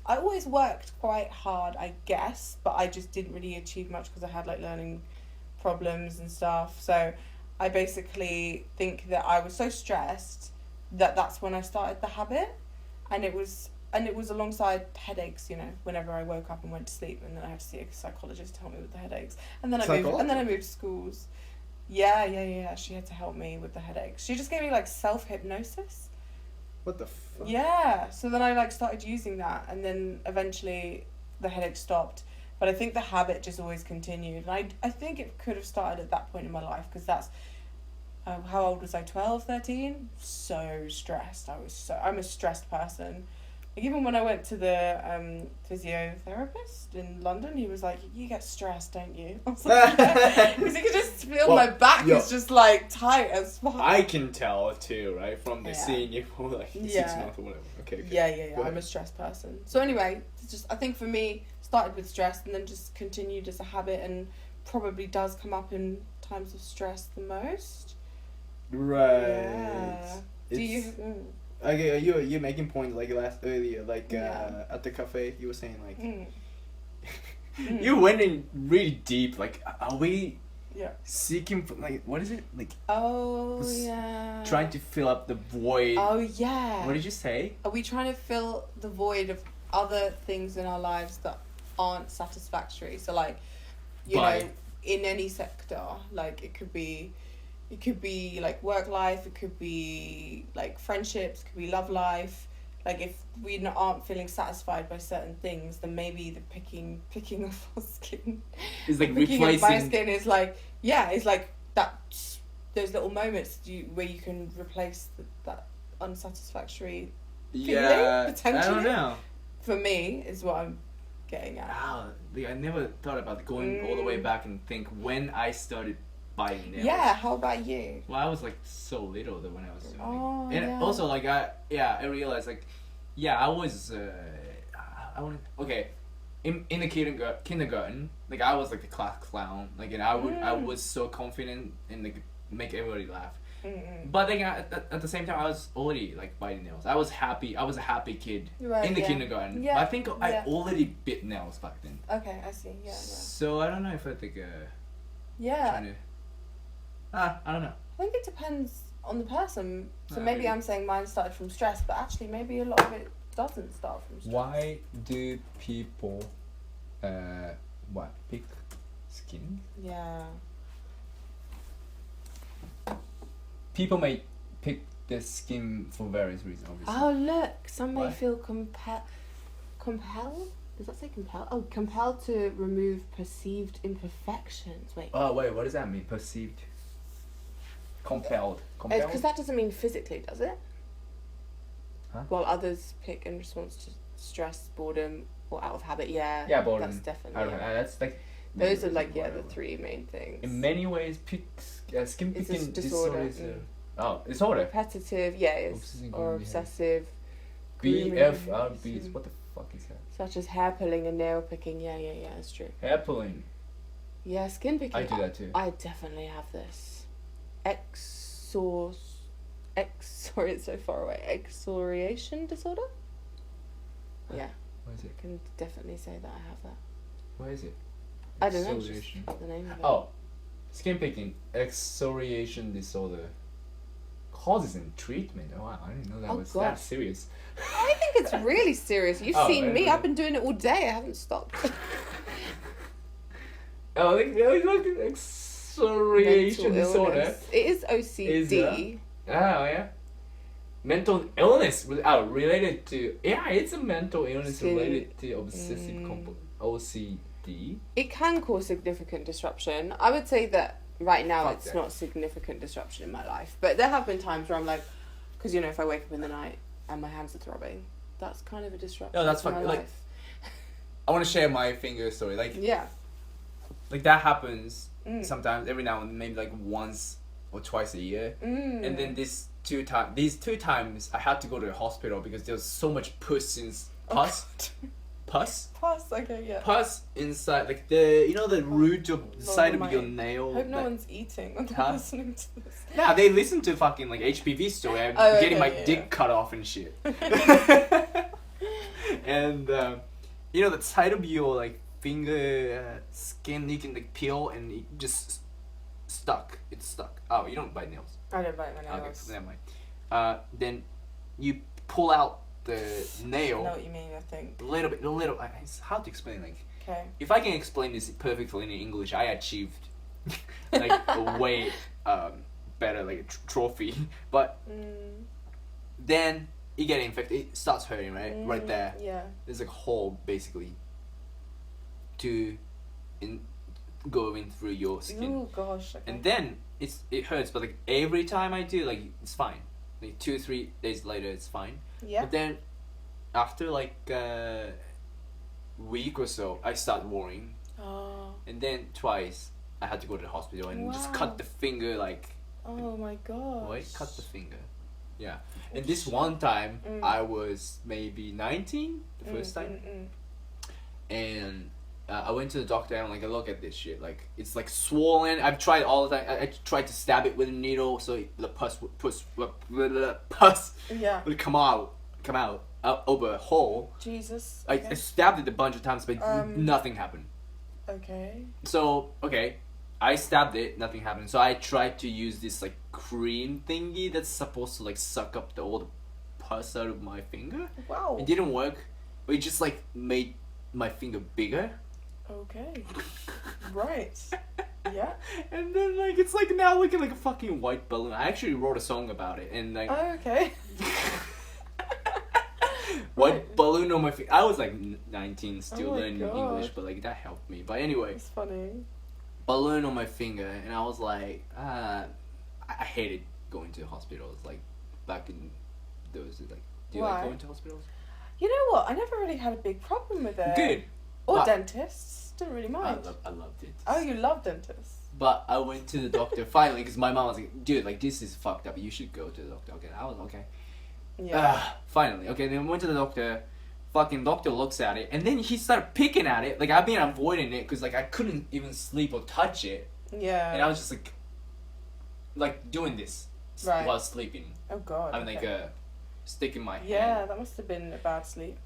S2: worked quite hard, I guess, but I just didn't really achieve much because I had like learning problems and stuff. So I basically think that I was so stressed that that's when I started the habit, and it was alongside headaches, you know, whenever I woke up and went to sleep, and then I had to see a psychologist to help me with the headaches, and then I moved schools. Yeah, she had to help me with the headaches. She just gave me like self-hypnosis.
S1: What the fuck?
S2: Yeah, so then I like started using that, and then eventually the headache stopped. But I think the habit just always continued. And I think it could have started at that point in my life, because that's, how old was I, 12, 13? So stressed. I'm a stressed person. Like, even when I went to the physiotherapist in London, he was like, you get stressed, don't you? I was like, yeah. Because you could just feel my back is just like tight as fuck.
S1: I can tell too, right? From the seeing you for like 6 months or whatever. Okay.
S2: Yeah. I'm a stressed person. So anyway, it's just, I think for me, started with stress and then just continued as a habit, and probably does come up in times of stress the most.
S1: Right.
S2: Yeah. Do you?
S1: Okay, you're making points like earlier, like at the cafe. You were saying like you went in really deep. Like, are we seeking for, like, what is it like? Trying to fill up the void.
S2: Oh yeah.
S1: What did you say?
S2: Are we trying to fill the void of other things in our lives that aren't satisfactory? So like, you know, in any sector, like it could be like work life, it could be like friendships, it could be love life. Like if we aren't feeling satisfied by certain things, then maybe the picking of our skin
S1: is like
S2: picking
S1: replacing.
S2: of my skin is like, it's like that, those little moments where you can replace that unsatisfactory feeling, potentially.
S1: I don't know.
S2: For me, is what I'm getting at.
S1: Wow, I never thought about going all the way back and think when I started biting nails.
S2: Yeah, how about you?
S1: Well, I was like so little that when I was doing
S2: it.
S1: And also like I realized like, I was in the kindergarten, like I was like the class clown, like, and I was so confident and like make everybody laugh. But then at the same time, I was already like biting nails. I was happy. I was a happy kid in the kindergarten. Yeah. I think I already bit nails back then.
S2: Okay, I see. Yeah.
S1: So I don't know if I think trying to. I don't know.
S2: I think it depends on the person. So maybe I'm saying mine started from stress, but actually maybe a lot of it doesn't start from stress.
S1: Why do people pick skin?
S2: Yeah.
S1: People may pick the skin for various reasons, obviously.
S2: Oh look, some may
S1: What?
S2: feel compelled. Does that say compelled? Oh, compelled to remove perceived imperfections. Wait.
S1: Oh wait, what does that mean? Perceived. Compelled.
S2: Because that doesn't mean physically, does it?
S1: Huh?
S2: While others pick in response to stress, boredom, or out of habit. Yeah.
S1: Yeah, boredom.
S2: That's definitely.
S1: That's like.
S2: Those are like the three main things.
S1: In many ways, skin
S2: It's a
S1: picking
S2: disorder.
S1: is disorder.
S2: Repetitive, or obsessive.
S1: BFRBs. What the fuck is that?
S2: Such as hair pulling and nail picking. Yeah, that's true.
S1: Hair pulling.
S2: Yeah, skin picking.
S1: I do that too.
S2: I definitely have this. Sorry, it's so far away. Excoriation disorder? Yeah.
S1: What is it?
S2: I can definitely say that I have that.
S1: What is it?
S2: I don't know.
S1: Excoriation.
S2: Just the name of it.
S1: Oh, skin picking, excoriation disorder. Causes and treatment. Oh, wow, I didn't know that was
S2: God.
S1: that serious.
S2: I think it's really serious. You've seen me. I've been doing it all day. I haven't stopped.
S1: Oh, like excoriation disorder.
S2: It is OCD.
S1: Oh, yeah. Mental illness related to... Yeah, it's a mental illness related to obsessive OCD.
S2: It can cause significant disruption. I would say that right now
S1: Fuck
S2: it's
S1: that.
S2: not significant disruption in my life. But there have been times where I'm like... Because, if I wake up in the night and my hands are throbbing, that's kind of a disruption
S1: No, that's
S2: to my
S1: fine. Like,
S2: life.
S1: I want to share my finger story.
S2: Yeah.
S1: Like that happens sometimes, every now and then, maybe like once or twice a year. And then these two times I had to go to the hospital because there was so much pus
S2: Okay, yeah.
S1: pus inside, like the root of the side of your nail.
S2: I hope no
S1: like,
S2: one's eating when they're listening to this.
S1: Yeah, they listen to fucking like HPV story. I'm getting my dick cut off and shit. And the side of your like finger skin, you can like peel and it just stuck. It's stuck. Oh, you don't bite nails.
S2: I don't bite my nails.
S1: Okay, never mind. Then you pull out the nail.
S2: I know what you mean. I think
S1: A little. It's hard to explain. Like,
S2: okay.
S1: if I can explain this perfectly in English, I achieved like a way better like a trophy. But then you get infected. It starts hurting, right? Right there.
S2: Yeah.
S1: There's like a hole basically going through your skin.
S2: Oh gosh. Okay.
S1: And then it hurts, but like every time I do, like it's fine. Like 2-3 days later, it's fine.
S2: Yeah.
S1: But then after like a week or so, I start worrying.
S2: Oh.
S1: And then twice I had to go to the hospital and just cut the finger. Like,
S2: oh my gosh.
S1: wait, cut the finger. Yeah. And this one time I was maybe 19 the first time. And I went to the doctor and I'm like, look at this shit. Like, it's like swollen. I've tried all the time. I tried to stab it with a needle so the pus would come out over a hole.
S2: Jesus.
S1: Okay. I stabbed it a bunch of times, but nothing happened.
S2: Okay.
S1: So, I stabbed it, nothing happened. So I tried to use this like cream thingy that's supposed to like suck up all the pus out of my finger.
S2: Wow.
S1: It didn't work, but it just like made my finger bigger.
S2: Okay. Right. Yeah.
S1: And then like it's like now looking like a fucking white balloon. I actually wrote a song about it and like
S2: okay.
S1: white balloon on my finger. I was like 19 still learning
S2: God.
S1: English, but like that helped me. But anyway,
S2: It's funny.
S1: balloon on my finger, and I was like, I hated going to hospitals. Like back in those, like, do you like going to hospitals?
S2: You know what? I never really had a big problem with it.
S1: Good.
S2: Or
S1: But
S2: dentists. Didn't really mind.
S1: I loved it.
S2: Oh, you love dentists.
S1: But I went to the doctor finally because my mom was like, dude, like this is fucked up. You should go to the doctor. Okay, I was okay.
S2: Yeah.
S1: Finally. Okay, then I went to the doctor. Fucking doctor looks at it and then he started picking at it. Like I've been avoiding it because like I couldn't even sleep or touch it.
S2: Yeah.
S1: And I was just like doing this while sleeping.
S2: Oh God.
S1: I'm like sticking my hand.
S2: Yeah, that must have been a bad sleep.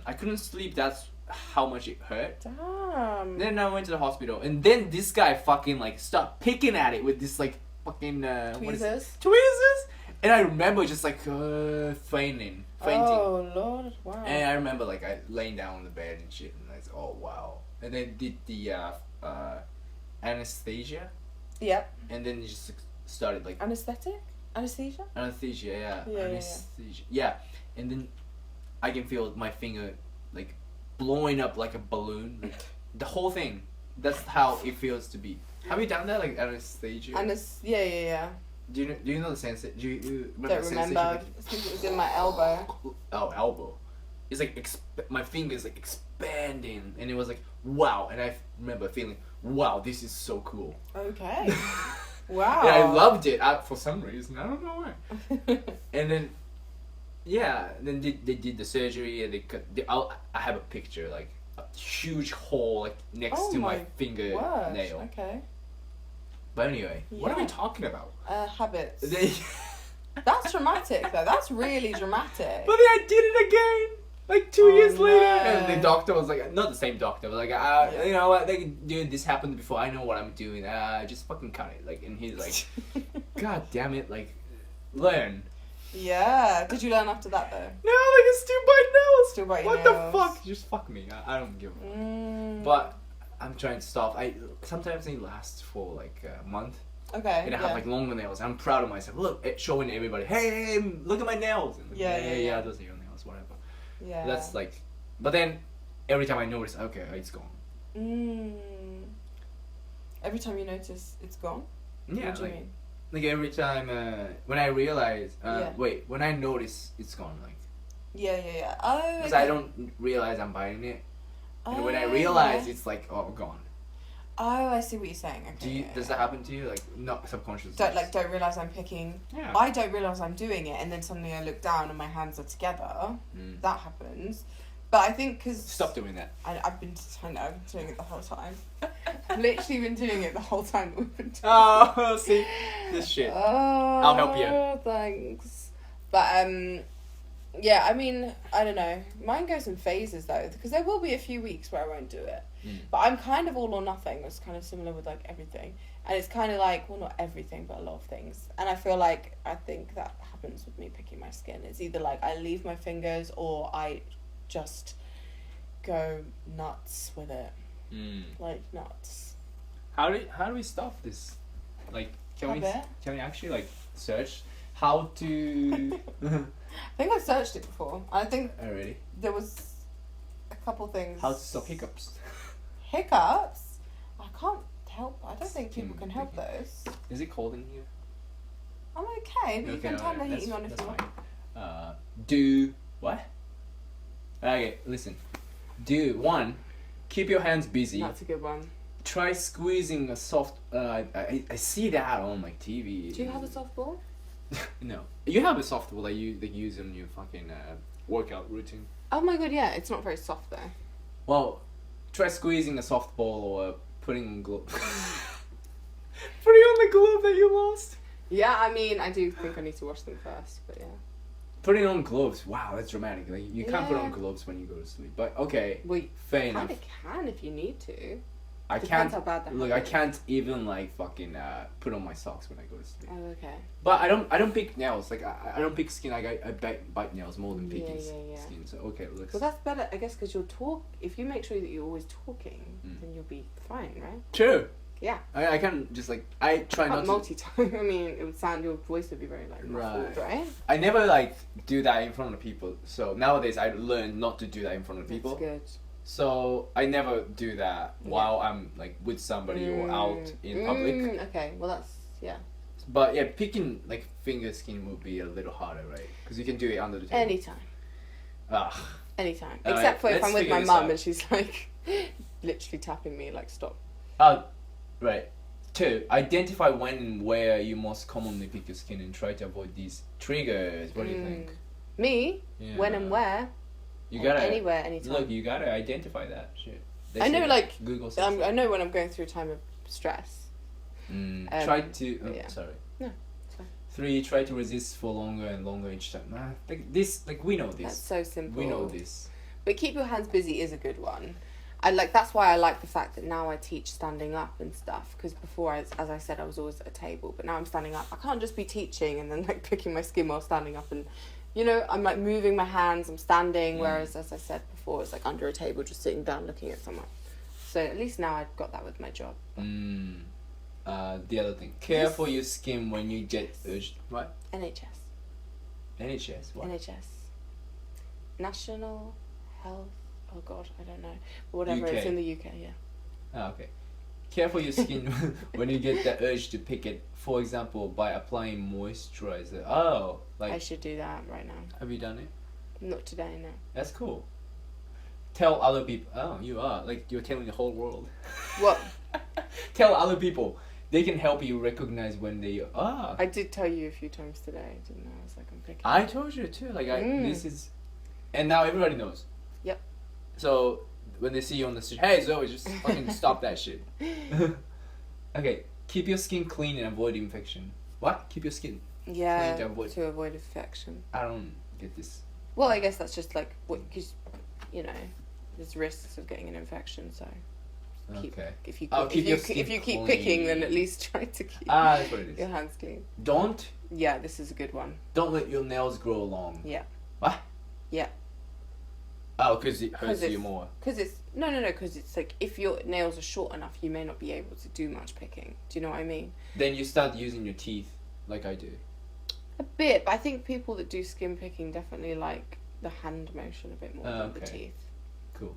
S1: I couldn't sleep. That's how much it hurt.
S2: Damn.
S1: Then I went to the hospital, and then this guy fucking like started picking at it with this like fucking
S2: tweezers.
S1: Tweezers. And I remember just like fainting.
S2: Oh Lord! Wow.
S1: And I remember like I laying down on the bed and shit, and I was oh wow. And then did the anesthesia.
S2: Yep.
S1: And then it just started like
S2: anesthetic. Anesthesia?
S1: Anesthesia, yeah.
S2: Yeah,
S1: Anesthesia. Yeah. And then I can feel my finger like blowing up like a balloon. Like the whole thing. That's how it feels to be. Have you done that, like anesthesia?
S2: Yeah.
S1: Do you know the sensation? Do you remember
S2: Don't
S1: the
S2: remember.
S1: sensation?
S2: I think it was in my elbow.
S1: Oh, elbow. It's like my finger is like expanding, and it was like wow. And I remember feeling wow, this is so cool.
S2: Okay. Wow.
S1: Yeah, I loved it for some reason. I don't know why. And then, yeah, then they did the surgery, and they cut. I have a picture, like a huge hole like next to my fingernail.
S2: Okay.
S1: But anyway,
S3: what are we talking about?
S2: Habits. That's dramatic though. That's really dramatic.
S1: But then I did it again, like 2 years later, and the doctor was like, not the same doctor, but like, you know what, like, dude, this happened before. I know what I'm doing. Just fucking cut it. Like, and he's like, God damn it, like, learn.
S2: Yeah. Did you learn after that though?
S1: No, like it's still biting nails.
S2: Still biting
S1: what
S2: nails.
S1: the fuck? Just fuck me. I don't give a fuck. But I'm trying to stop. Sometimes they last for like a month.
S2: Okay.
S1: And I have like longer nails. I'm proud of myself. Look, showing everybody, hey, look at my nails. And like, yeah, those are your nails, whatever.
S2: Yeah.
S1: That's like, but then every time I notice, okay, it's gone.
S2: Every time you notice it's gone?
S1: Yeah.
S2: What do you mean?
S1: Like every time when I realize, when I notice it's gone, like.
S2: Yeah. Oh.
S1: Because I don't realize I'm biting it, and when I realize, it's like, oh, gone.
S2: Oh, I see what you're saying. Okay.
S1: Does that happen to you? Like, not subconsciously?
S2: Don't realize I'm picking.
S1: Yeah.
S2: I don't realize I'm doing it, and then suddenly I look down and my hands are together. That happens. But I think because
S1: stop doing that.
S2: I've been doing it the whole time. I've literally been doing it the whole time that we've been doing
S1: Oh, see this shit.
S2: Oh,
S1: I'll help you.
S2: Thanks. But yeah, I mean, I don't know. Mine goes in phases though, because there will be a few weeks where I won't do it. But I'm kind of all or nothing. It's kind of similar with like everything, and it's kind of like, well, not everything, but a lot of things. And I feel like I think that happens with me picking my skin. It's either like I leave my fingers or I just go nuts with it. Like nuts.
S1: How do we stop this? Like, can we actually like search how to?
S2: I think I've searched it before. I think
S1: Already.
S2: there was a couple things.
S1: How to stop hiccups?
S2: Hiccups? I can't help. I don't think people can help those.
S1: Is it cold in here?
S2: I'm okay, but you can turn the heating on if you want.
S1: Do what? Okay, listen. Do one, keep your hands busy.
S2: That's a good one.
S1: Try squeezing a soft. I see that on my TV.
S2: Do you have a softball?
S1: No, you have a softball that you use in your fucking workout routine.
S2: Oh my god, yeah, it's not very soft though.
S1: Well, try squeezing a softball or putting on gloves. Putting on the glove that you lost.
S2: Yeah, I mean, I do think I need to wash them first, but yeah.
S1: Putting on gloves. Wow, that's dramatic. Like you can't put on gloves when you go to sleep. But okay,
S2: well,
S1: fair enough.
S2: You kind of can if you need to.
S1: I
S2: Depends
S1: can't.
S2: how bad that
S1: Look, I
S2: happens.
S1: can't even like fucking put on my socks when I go to sleep.
S2: Oh, okay.
S1: But I don't pick nails. Like I don't pick skin. Like I bite nails more than picking skin. So okay, let's.
S2: Well, that's better, I guess, because if you make sure that you're always talking, then you'll be fine, right?
S1: True.
S2: Yeah.
S1: I can just like I try not to.
S2: Multitask. I mean, it would sound, your voice would be very like muffled, right?
S1: I never like do that in front of people. So nowadays I learned not to do that in front of people.
S2: That's good.
S1: So I never do that while I'm like with somebody or out in public.
S2: Okay, well that's
S1: But yeah, picking like finger skin would be a little harder, right? Because you can do it under the table.
S2: Anytime. Anytime.
S1: All
S2: Except
S1: right,
S2: for if I'm
S1: let's
S2: with my
S1: figure this
S2: mum
S1: out.
S2: and she's like literally tapping me like stop.
S1: Right. 2, identify when and where you most commonly pick your skin and try to avoid these triggers. What do you think?
S2: Me?
S1: Yeah.
S2: When and where?
S1: You gotta
S2: anywhere, anytime.
S1: Look, you gotta identify that shit.
S2: I know, like
S1: Google says
S2: I know when I'm going through a time of stress.
S1: Try to. Sorry.
S2: No, it's fine.
S1: 3, try to resist for longer and longer each time. Like this, like we know this.
S2: That's so simple.
S1: We know this.
S2: But keep your hands busy is a good one. That's why I like the fact that now I teach standing up and stuff, because before, as I said, I was always at a table, but now I'm standing up. I can't just be teaching and then like picking my skin while standing up, and you know, I'm like moving my hands, I'm standing, whereas as I said before, it's like under a table just sitting down looking at someone. So at least now I've got that with my job.
S1: The other thing, care for your skin when you get urged. What?
S2: NHS.
S1: NHS. What?
S2: NHS. National Health. Oh God, I don't know. But whatever.
S1: UK.
S2: It's in the UK. Yeah.
S1: Oh, okay. Care for your skin when you get the urge to pick it. For example, by applying moisturizer. Oh, like.
S2: I should do that right now.
S1: Have you done it?
S2: Not today, no.
S1: That's cool. Tell other people. Oh, you are like you're telling the whole world.
S2: What?
S1: Tell other people. They can help you recognize when they are.
S2: I did tell you a few times today, didn't I? I was like, I'm picking.
S1: I told you too. Like this is, and now everybody knows.
S2: Yep.
S1: So when they see you on the street, hey Zoe, just fucking stop that shit. Okay, keep your skin clean and avoid infection. What? Keep your skin
S2: Yeah.
S1: clean
S2: To avoid infection.
S1: I don't get this.
S2: Well, I guess that's just like what, because, you know, there's risks of getting an infection. So.
S1: Okay.
S2: If you keep
S1: clean.
S2: picking, then at least try to keep
S1: that's what it is.
S2: your hands clean.
S1: Don't
S2: Yeah, this is a good one.
S1: let your nails grow long.
S2: Yeah.
S1: What?
S2: Yeah.
S1: Oh, because it hurts you more.
S2: Because it's because it's like if your nails are short enough, you may not be able to do much picking. Do you know what I mean?
S1: Then you start using your teeth, like I do.
S2: A bit, but I think people that do skin picking definitely like the hand motion a bit more than the teeth.
S1: Cool.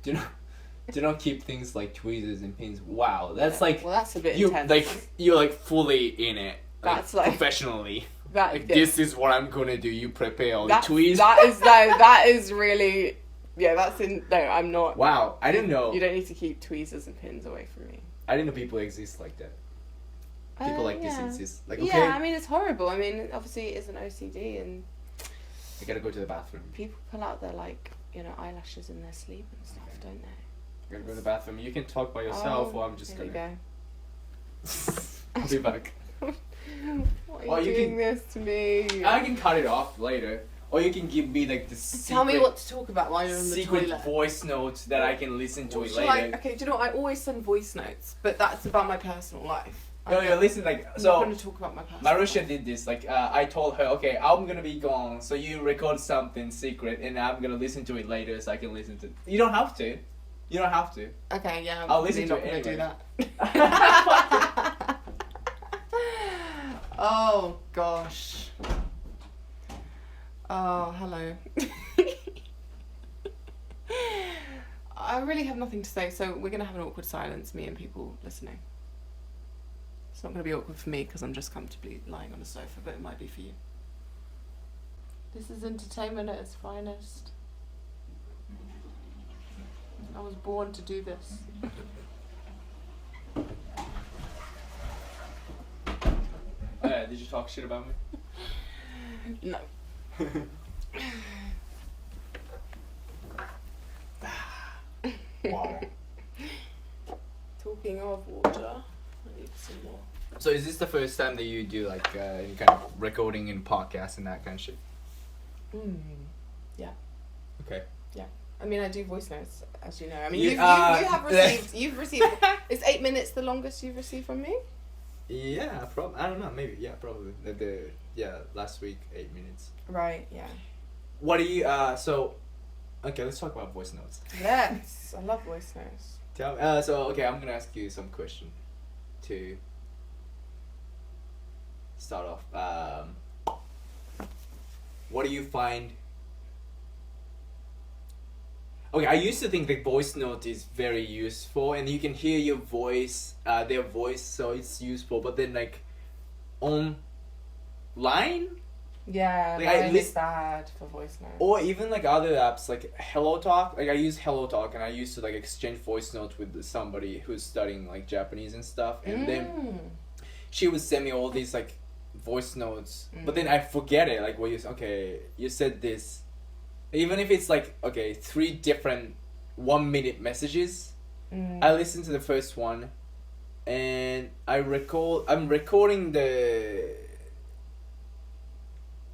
S1: Do not keep things like tweezers and pins. Wow, that's like
S2: well, that's a bit intense.
S1: You're like fully in it.
S2: That's like
S1: professionally.
S2: That
S1: this is what I'm gonna do. You prepare all the tweezers.
S2: That is really that's in no. I'm not.
S1: Wow, I didn't know.
S2: You don't need to keep tweezers and pins away from me.
S1: I didn't know people exist like that. People like this exist. Like okay.
S2: Yeah, I mean it's horrible. I mean obviously it is an OCD and.
S1: I gotta go to the bathroom.
S2: People pull out their eyelashes in their sleep and stuff, don't they?
S1: I gotta go to the bathroom. You can talk by yourself, or I'm just gonna.
S2: Go.
S1: I'll be back.
S2: Why are you doing this to me?
S1: I can cut it off later, or you can give me like the secret.
S2: Tell me what to talk about while you're in the toilet.
S1: Secret voice notes that I can listen to it later.
S2: Okay, do you know what? I always send voice notes, but that's about my personal life.
S1: No, listen,
S2: I'm not going to talk about my personal
S1: Marusha
S2: life.
S1: did this. I told her, okay, I'm gonna be gone, so you record something secret, and I'm gonna listen to it later, so I can listen to. You don't have to. You don't have to.
S2: Okay, yeah.
S1: I'll listen to
S2: it
S1: anyway.
S2: Do that. Oh gosh. Oh, hello. I really have nothing to say, so we're gonna have an awkward silence, me and people listening. It's not going to be awkward for me because I'm just comfortably lying on a sofa, but it might be for you. This is entertainment at its finest. I was born to do this.
S1: Oh yeah, did you talk shit about me?
S2: No.
S1: Wow.
S2: Talking of water. I need some more.
S1: So is this the first time that you do any kind of recording and podcast and that kind of shit?
S2: Yeah.
S1: Okay.
S2: Yeah. I mean, I do voice notes, as you know. I mean,
S1: You-
S2: you have received. You've received. Is 8 minutes the longest you've received from me?
S1: Yeah, I don't know. Maybe. Yeah, probably. Last week 8 minutes.
S2: Right. Yeah.
S1: What do you? Okay, let's talk about voice notes.
S2: Yes, I love voice notes.
S1: Tell me. I'm gonna ask you some question to start off. What do you find? Okay, I used to think the voice note is very useful, and you can hear your voice, their voice, so it's useful. But then, online,
S2: Yeah,
S1: Like,
S2: it's bad for voice notes.
S1: or even other apps like Hello Talk. I use Hello Talk, and I used to exchange voice notes with somebody who's studying Japanese and stuff, and then she would send me all these voice notes, but then I forget it. You said this. Even if it's 3 different 1-minute messages, I listen to the first one, and I'm recording the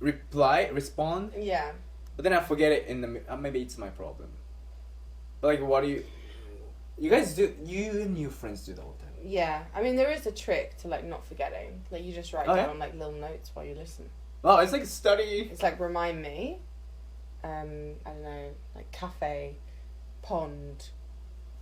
S1: respond.
S2: Yeah.
S1: But then I forget it in the maybe it's my problem. But what do you guys do? You and your friends do the whole time.
S2: Yeah, I mean there is a trick to not forgetting. You just write down little notes while you listen.
S1: Oh, it's like a study.
S2: It's remind me. I don't know, cafe, pond,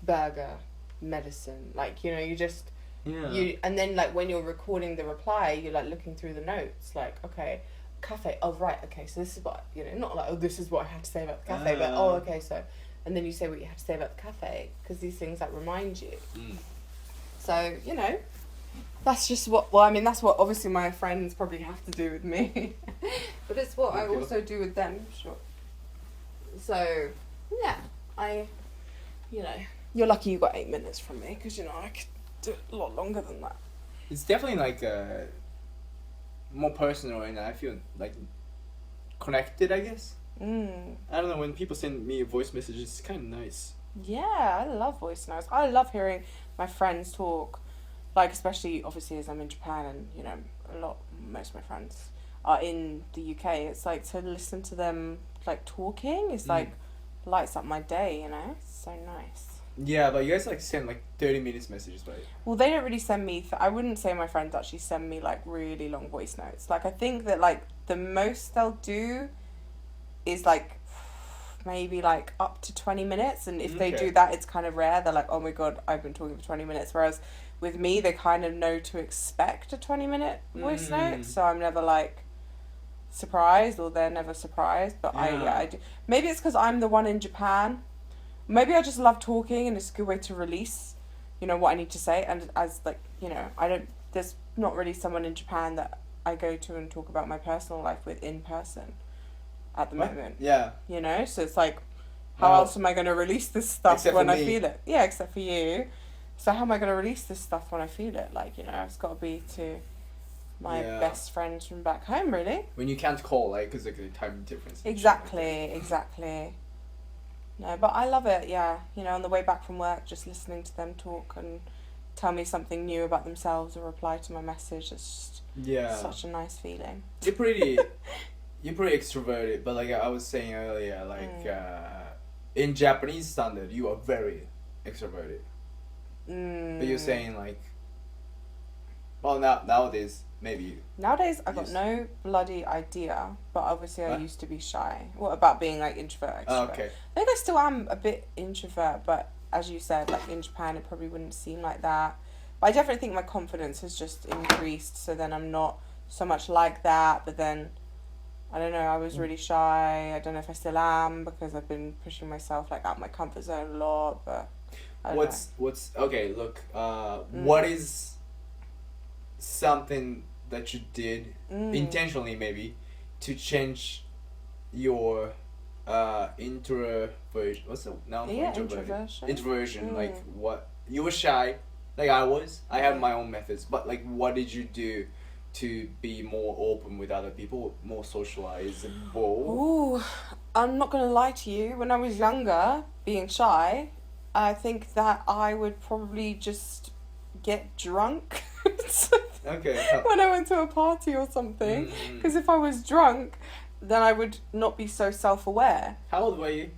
S2: burger, medicine. You just And then like when you're recording the reply, you're like looking through the notes, like, okay, cafe, oh right, okay, so this is what, not like, oh, this is what I had to say about the cafe, but oh, okay, so, and then you say what you had to say about the cafe, because these things like remind you. So, that's just what, that's what obviously my friends probably have to do with me, but it's what I also do with them, sure. So, yeah, you're lucky you got 8 minutes from me, because, I could do it a lot longer than that.
S1: It's definitely like more personal, and I feel like connected, I guess. I don't know, when people send me a voice message, it's kind of nice.
S2: Yeah, I love voice notes. I love hearing my friends talk, like, especially obviously as I'm in Japan, and most of my friends are in the UK. It's like to listen to them like talking is like lights up my day, it's so nice.
S1: Yeah, but you guys like send like 30 minutes messages, right?
S2: Well, they don't really send me, I wouldn't say my friends actually send me like really long voice notes. Like, I think that like the most they'll do is like maybe like up to 20 minutes, and if they do that, it's kind of rare. They're like, oh my god, I've been talking for 20 minutes, whereas with me, they kind of know to expect a 20-minute voice note, so I'm never like surprised, or they're never surprised, but I do. Maybe it's because I'm the one in Japan. Maybe I just love talking, and it's a good way to release, what I need to say. And as like, there's not really someone in Japan that I go to and talk about my personal life with in person at the moment.
S1: Yeah.
S2: So it's like, how else am I going to release this stuff when I feel it? Yeah, except for you. So how am I going to release this stuff when I feel it? Like, it's got to be to my best friends from back home, really.
S1: When you can't call, like, because like the time difference.
S2: Exactly. No, but I love it, yeah. On the way back from work, just listening to them talk and tell me something new about themselves or reply to my message. It's just such a nice feeling.
S1: You're pretty extroverted, but like I was saying earlier, like in Japanese standard, you are very extroverted. But you're saying like, well, nowadays maybe.
S2: Nowadays, I've got no bloody idea, but obviously I used to be shy. What about being like introvert, extrovert?
S1: Oh, okay.
S2: I think I still am a bit introvert, but as you said, like in Japan, it probably wouldn't seem like that. But I definitely think my confidence has just increased, so then I'm not so much like that, but then, I don't know, I was really shy. I don't know if I still am, because I've been pushing myself like out my comfort zone a lot, but I don't know.
S1: Okay, look, what is something that you did intentionally, maybe, to change your introversion? What's the noun for introversion? Like, what, you were shy, like I was. I have my own methods, but like, what did you do to be more open with other people, more socializable?
S2: Ooh, I'm not gonna lie to you. When I was younger, being shy, I think that I would probably just get drunk.
S1: Okay.
S2: When I went to a party or something, because if I was drunk, then I would not be so self-aware.
S1: How old were you?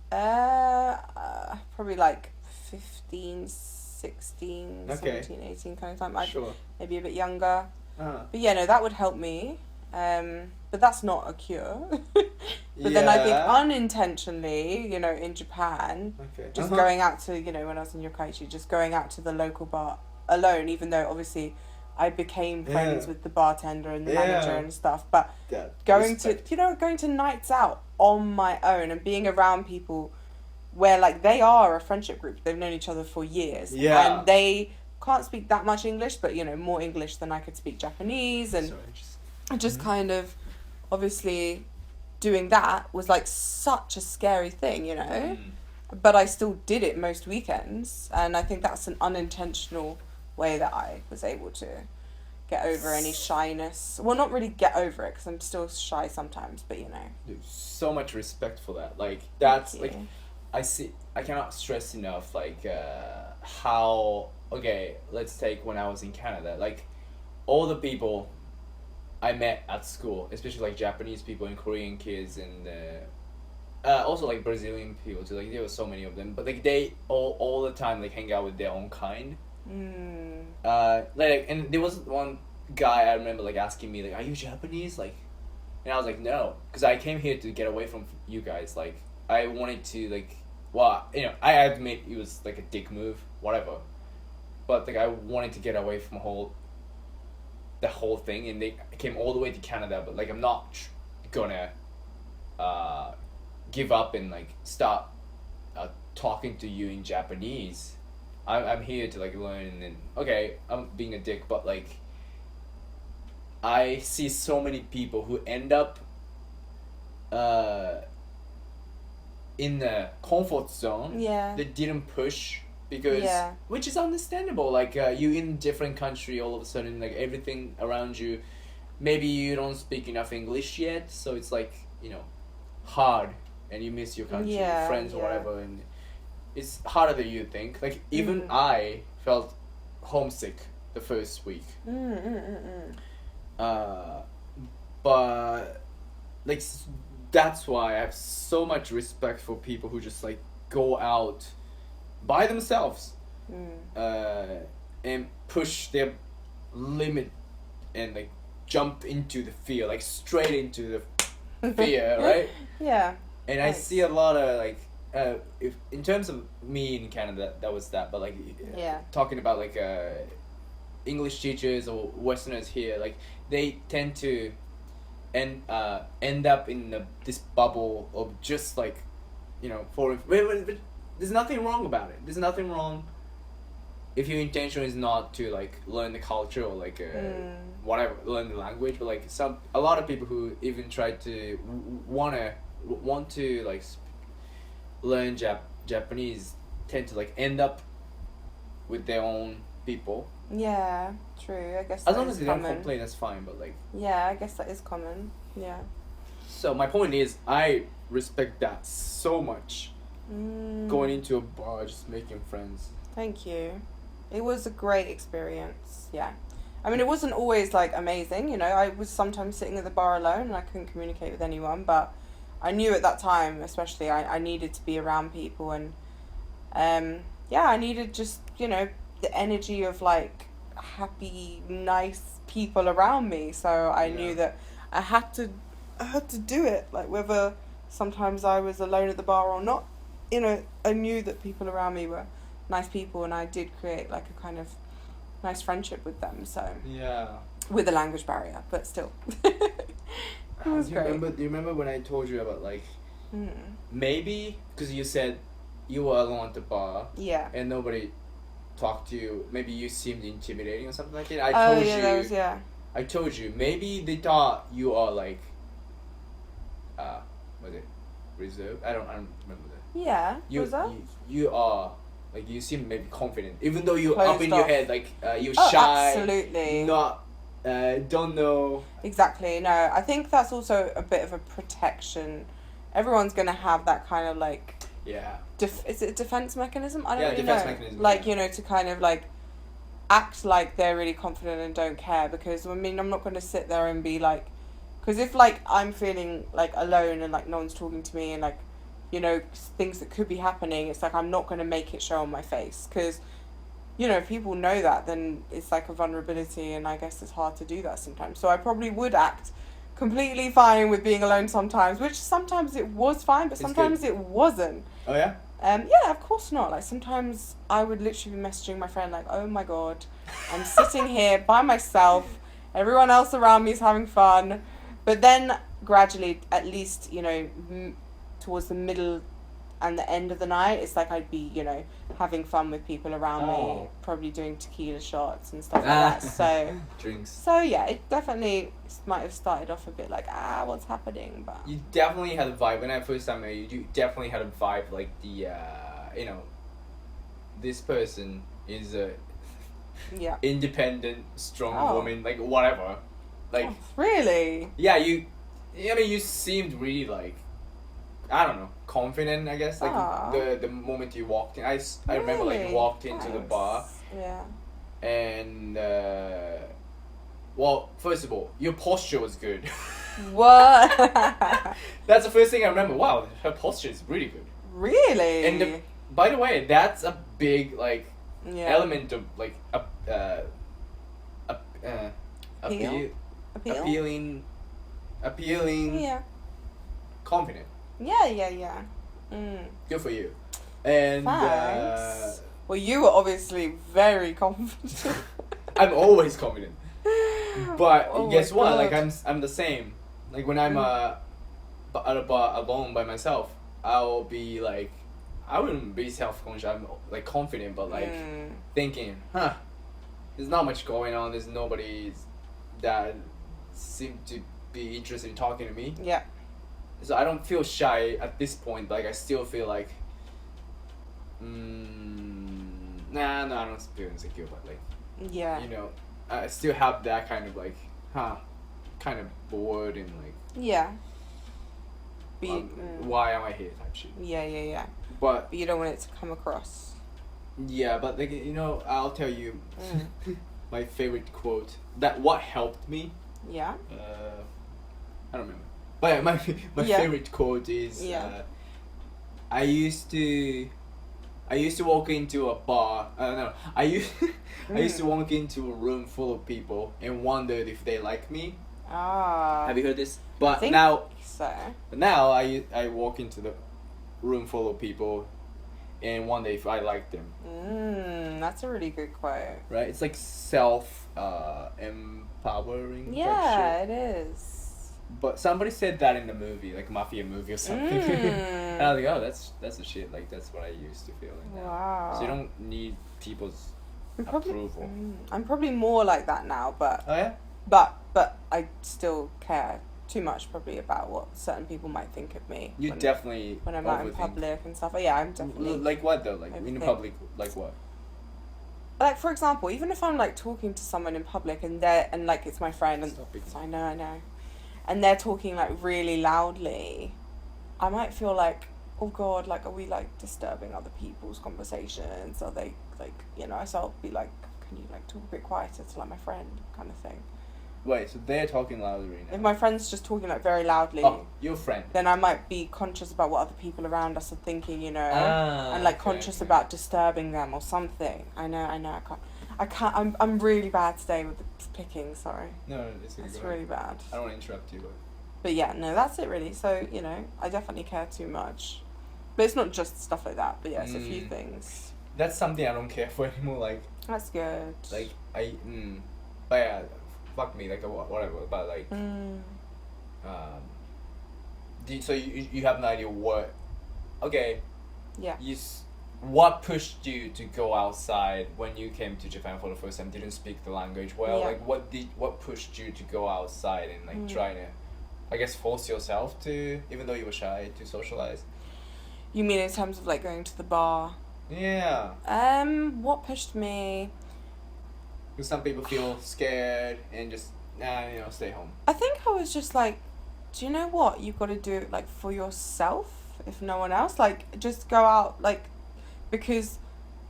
S2: Probably like 15, 16, 17, 18 kind of time.
S1: Sure.
S2: Maybe a bit younger. But yeah, no, that would help me. But that's not a cure. But then I think unintentionally, in Japan, just going out to, when I was in Yokkaichi, just going out to the local bar alone, even though obviously I became friends with the bartender and the manager and stuff, but going to nights out on my own and being around people where like they are a friendship group, they've known each other for years, and they can't speak that much English, but more English than I could speak Japanese, and just kind of obviously doing that was like such a scary thing, but I still did it most weekends, and I think that's an unintentional way that I was able to get over any shyness. Well, not really get over it, because I'm still shy sometimes, but
S1: Dude, so much respect for that. Like, that's like, I cannot stress enough like how, okay, let's take when I was in Canada, like all the people I met at school, especially like Japanese people and Korean kids, and also like Brazilian people too, like there were so many of them, but like they all the time like hang out with their own kind. Like, and there was one guy I remember like asking me like, are you Japanese? Like, and I was like, no, because I came here to get away from you guys. Like, I wanted to like, well, I admit it was like a dick move, whatever, but like I wanted to get away from the whole thing, and they came all the way to Canada. But like I'm not gonna give up and like start talking to you in Japanese. I'm here to like learn, and okay, I'm being a dick, but like I see so many people who end up in the comfort zone.
S2: Yeah.
S1: They didn't push because which is understandable. Like you in different country, all of a sudden like everything around you, maybe you don't speak enough English yet, so it's like hard, and you miss your country, friends or whatever, and it's harder than you think. Like even I felt homesick the first week. But like that's why I have so much respect for people who just like go out by themselves and push their limit and like jump into the fear, like straight into the fear, right?
S2: Yeah.
S1: And I see a lot of like if in terms of me in Canada, that was that, but like talking about like English teachers or Westerners here, like they tend to end up in this bubble of just like foreign. There's nothing wrong about it. There's nothing wrong if your intention is not to like learn the culture or like whatever, learn the language. But like a lot of people who even try to want to like learn Japanese tend to like end up with their own people.
S2: Yeah, true. I guess
S1: as long as they don't complain, that's fine. But like
S2: I guess that is common. Yeah.
S1: So my point is, I respect that so much. Going into a bar, just making friends.
S2: Thank you. It was a great experience. Yeah. I mean, it wasn't always like amazing. I was sometimes sitting at the bar alone and I couldn't communicate with anyone. But I knew at that time, especially, I needed to be around people, and I needed just the energy of like happy, nice people around me. So I knew that I had to do it, like whether sometimes I was alone at the bar or not. I knew that people around me were nice people, and I did create like a kind of nice friendship with them. So with a language barrier, but still. It was great.
S1: Do you remember when I told you about like maybe because you said you were alone at the bar and nobody talked to you, maybe you seemed intimidating or something like that. I told you maybe they thought you are like was it reserved? I don't remember that.
S2: Yeah.
S1: You are like, you seem maybe confident, even though you're
S2: Closed
S1: up in
S2: off.
S1: your head, like you're shy.
S2: Absolutely.
S1: Not don't know.
S2: Exactly. No, I think that's also a bit of a protection. Everyone's gonna have that kind of like.
S1: Yeah.
S2: Is it a defense mechanism? I don't really
S1: defense
S2: know.
S1: Mechanism.
S2: Like to kind of like act like they're really confident and don't care, because I mean I'm not going to sit there and be like, because if like I'm feeling like alone and like no one's talking to me and like things that could be happening, it's like I'm not going to make it show on my face, because if people know that, then it's like a vulnerability, and I guess it's hard to do that sometimes. So I probably would act completely fine with being alone sometimes, which sometimes it was fine, but sometimes it wasn't.
S1: Oh yeah?
S2: Yeah, of course not. Like sometimes I would literally be messaging my friend like, oh my god, I'm sitting here by myself, everyone else around me is having fun. But then gradually, at least, towards the middle and the end of the night, it's like I'd be, having fun with people around me, probably doing tequila shots and stuff like that. So
S1: drinks.
S2: So yeah, it definitely might have started off a bit like, what's happening? But
S1: you definitely had a vibe. When I first time met you, you definitely had a vibe like the, this person is a independent, strong woman, like whatever. Like
S2: really?
S1: Yeah, you seemed really like, I don't know, confident, I guess. Like the moment you walked in, I remember like you walked into the bar.
S2: Yeah.
S1: And well, first of all, your posture was good.
S2: What?
S1: That's the first thing I remember. Wow, her posture is really good.
S2: Really?
S1: And by the way, that's a big like element of like appealing.
S2: Yeah.
S1: Confident.
S2: Yeah. Mm.
S1: Good for you. And
S2: thanks. Well, you were obviously very confident.
S1: I'm always confident. But guess what?
S2: God.
S1: Like I'm the same. Like when I'm at a bar alone by myself, I'll be like, I wouldn't be self-conscious. I'm like confident, but like thinking, there's not much going on. There's nobody that seem to be interested in talking to me.
S2: Yeah.
S1: So I don't feel shy at this point. Like I still feel like, I don't feel insecure, but like,
S2: yeah,
S1: you know, I still have that kind of like, kind of bored and like,
S2: yeah.
S1: why am I here type shit.
S2: Yeah.
S1: But
S2: you don't want it to come across.
S1: Yeah, but like, you know, I'll tell you my favorite quote. That what helped me.
S2: Yeah.
S1: I don't remember. But my favorite quote is I used to walk into a bar. I used to walk into a room full of people and wondered if they like me. Have you heard this? But now I walk into the room full of people and wonder if I like them.
S2: That's a really good quote.
S1: Right? It's like empowering.
S2: Yeah, it is.
S1: But somebody said that in the movie, like mafia movie or something. And I was like, oh, that's the shit. Like that's what I used to feel.
S2: Wow.
S1: So you don't need people's approval.
S2: I'm probably more like that now, but.
S1: Oh yeah.
S2: But I still care too much probably about what certain people might think of me.
S1: You definitely
S2: when I'm out in public and stuff. Yeah, I'm definitely.
S1: Like what though? Like in public, like what?
S2: Like for example, even if I'm like talking to someone in public and like it's my friend and I know, and they're talking like really loudly, I might feel like, oh God, like are we like disturbing other people's conversations? Are they like, you know? So I'll be like, can you like talk a bit quieter to like my friend kind of thing.
S1: Wait, so they're talking loudly now?
S2: If my friend's just talking like very loudly,
S1: your friend,
S2: then I might be conscious about what other people around us are thinking, you know, and like conscious about disturbing them or something. I know. I can't. I'm really bad today with the picking. Sorry.
S1: No, it's
S2: really bad.
S1: I don't want to interrupt you,
S2: but yeah, no, that's it really. So you know, I definitely care too much, but it's not just stuff like that. But yeah, it's a few things.
S1: That's something I don't care for anymore. Like
S2: that's good.
S1: Like but yeah. Fuck me, like whatever, but like, so you have no idea what, okay,
S2: yeah,
S1: what pushed you to go outside when you came to Japan for the first time? Didn't speak the language well. Like what pushed you to go outside and like try to, I guess, force yourself to, even though you were shy, to socialize?
S2: You mean in terms of like going to the bar?
S1: Yeah.
S2: What pushed me?
S1: Because some people feel scared and just, stay home.
S2: I think I was just like, do you know what? You've got to do it like for yourself, if no one else. Like, just go out, like, because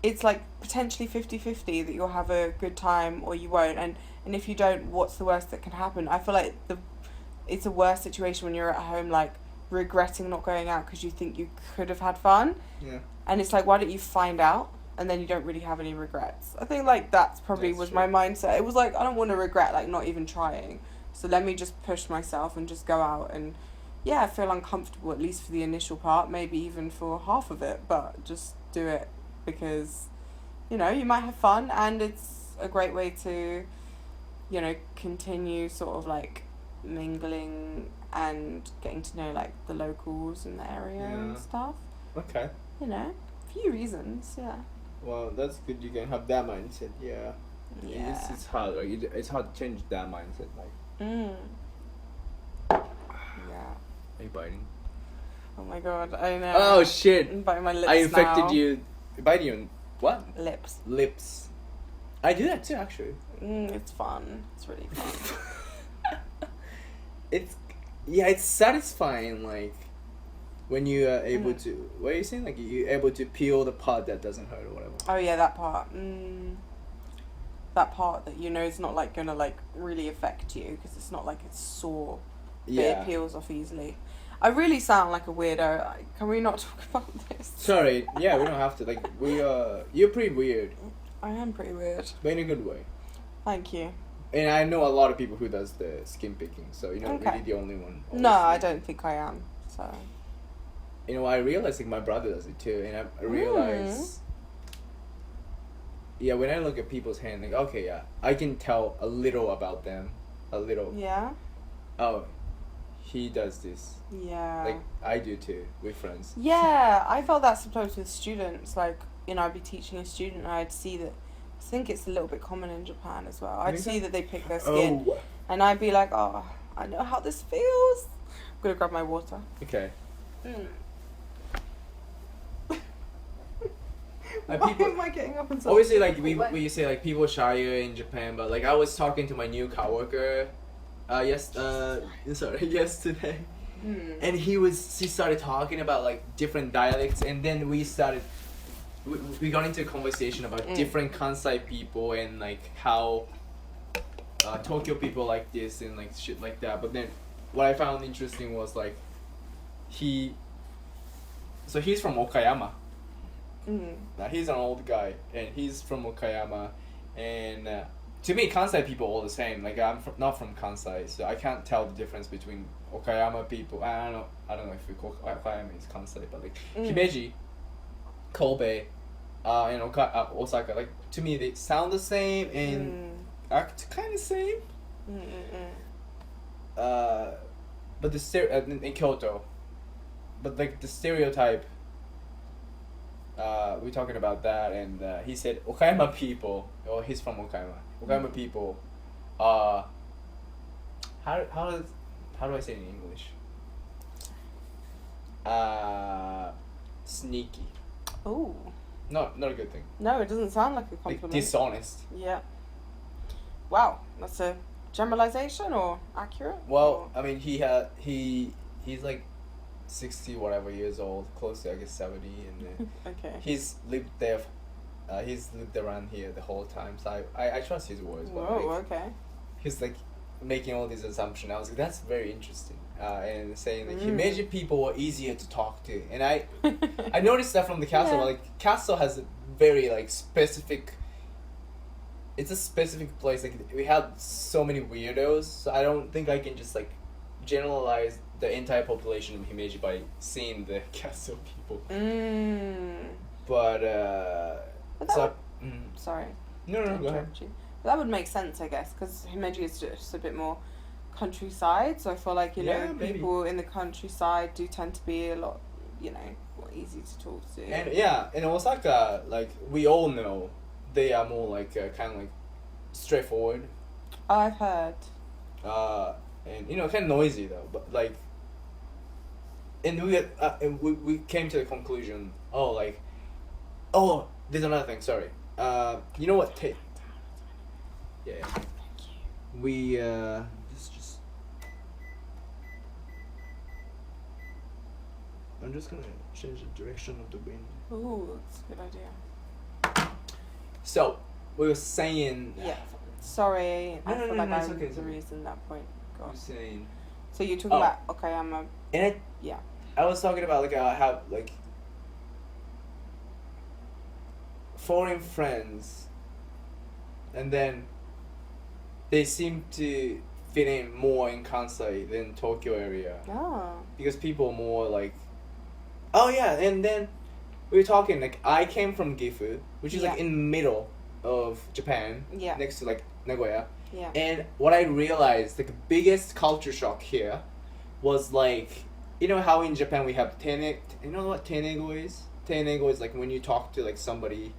S2: it's like potentially 50-50 that you'll have a good time or you won't. And if you don't, what's the worst that can happen? I feel like it's a worse situation when you're at home, like, regretting not going out because you think you could have had fun.
S1: Yeah.
S2: And it's like, why don't you find out? And then you don't really have any regrets. I think like that's probably was my mindset. It was like, I don't want to regret like not even trying. So let me just push myself and just go out and feel uncomfortable at least for the initial part, maybe even for half of it, but just do it because, you know, you might have fun and it's a great way to, you know, continue sort of like mingling and getting to know like the locals in the area and stuff.
S1: Okay.
S2: You know, a few reasons, yeah.
S1: Well, that's good. You can have that mindset. Yeah. It's hard. Like it's hard to change that mindset. Like.
S2: Yeah.
S1: Are you biting?
S2: Oh my God! I know.
S1: Oh shit!
S2: I'm biting my lips
S1: I infected
S2: now.
S1: you. Biting you on what?
S2: Lips.
S1: I do that too, actually.
S2: It's fun. It's really fun.
S1: It's satisfying. Like. When you are able to, what are you saying? Like you're able to peel the part that doesn't hurt or whatever.
S2: Oh yeah, that part. That part that you know is not like gonna like really affect you because it's not like it's sore. Yeah. But it peels off easily. I really sound like a weirdo. Can we not talk about this?
S1: Sorry. Yeah, we don't have to. Like you're pretty weird.
S2: I am pretty weird.
S1: But in a good way.
S2: Thank you.
S1: And I know a lot of people who does the skin picking, so you're not really the only one.
S2: No, I don't think I am. So.
S1: You know, I realized like my brother does it too, and I realized yeah, when I look at people's hand, like, okay, yeah, I can tell a little about them, a little.
S2: Yeah.
S1: Oh, he does this.
S2: Yeah.
S1: Like I do too with friends.
S2: Yeah, I felt that sometimes with students. Like, you know, I'd be teaching a student and I'd see that. I think it's a little bit common in Japan as well. I'd see that they pick their skin, and I'd be like, oh, I know how this feels. I'm gonna grab my water.
S1: Okay.
S2: Why am I getting up and
S1: obviously, like we say like people shyer in Japan, but like I was talking to my new coworker, yesterday, and he started talking about like different dialects, and then we got into a conversation about different Kansai people and like how Tokyo people like this and like shit like that. But then what I found interesting was like he's from Okayama. Now he's an old guy and he's from Okayama, and to me Kansai people are all the same. Like I'm not from Kansai, so I can't tell the difference between Okayama people. I don't know if we call Okayama is Kansai, but like Himeji, Kobe, and Osaka. Like to me they sound the same and act kind of same. But the in Kyoto, but like the stereotype. We're talking about that, and he said Okayama people, or he's from Okayama. Okayama people, how do I say it in English? Sneaky.
S2: Oh.
S1: Not a good thing.
S2: No, it doesn't sound like a compliment.
S1: Like dishonest.
S2: Yeah. Wow, that's a generalization or accurate?
S1: Well, I mean, he's like 60 whatever years old, close to I guess 70, and
S2: okay.
S1: He's lived there. He's lived around here the whole time, so I trust his words. But
S2: whoa,
S1: like,
S2: okay.
S1: He's like making all these assumptions. I was like, that's very interesting. And saying that Himeji people were easier to talk to, and I noticed that from the castle.
S2: Yeah.
S1: Like castle has a very like specific. It's a specific place. Like we have so many weirdos, so I don't think I can just like generalize the entire population of Himeji by seeing the castle people. But
S2: sorry.
S1: No, go ahead.
S2: That would make sense, I guess, because Himeji is just a bit more countryside. So I feel like people in the countryside do tend to be a lot, more easy to talk to.
S1: And in Osaka, like we all know, they are more like kind of like straightforward.
S2: Oh, I've heard.
S1: And kind of noisy though, but like. And we came to the conclusion. There's another thing. Sorry. You know what? Yeah. We just. I'm just gonna change the direction of the wind.
S2: Ooh, that's a good idea.
S1: So we were saying.
S2: Yeah. Sorry, I feel like I
S1: okay,
S2: was the reason that point. Go on.
S1: Saying.
S2: So you're talking about Okayama.
S1: And I was talking about like how like foreign friends, and then they seem to fit in more in Kansai than Tokyo area.
S2: Oh.
S1: Because people are more like, and then we were talking like I came from Gifu, which is like in the middle of Japan, next to like Nagoya.
S2: Yeah. And
S1: what I realized, like the biggest culture shock here, was like. You know how in Japan we have tene... You know what tenego is? Tenego is like when you talk to like somebody...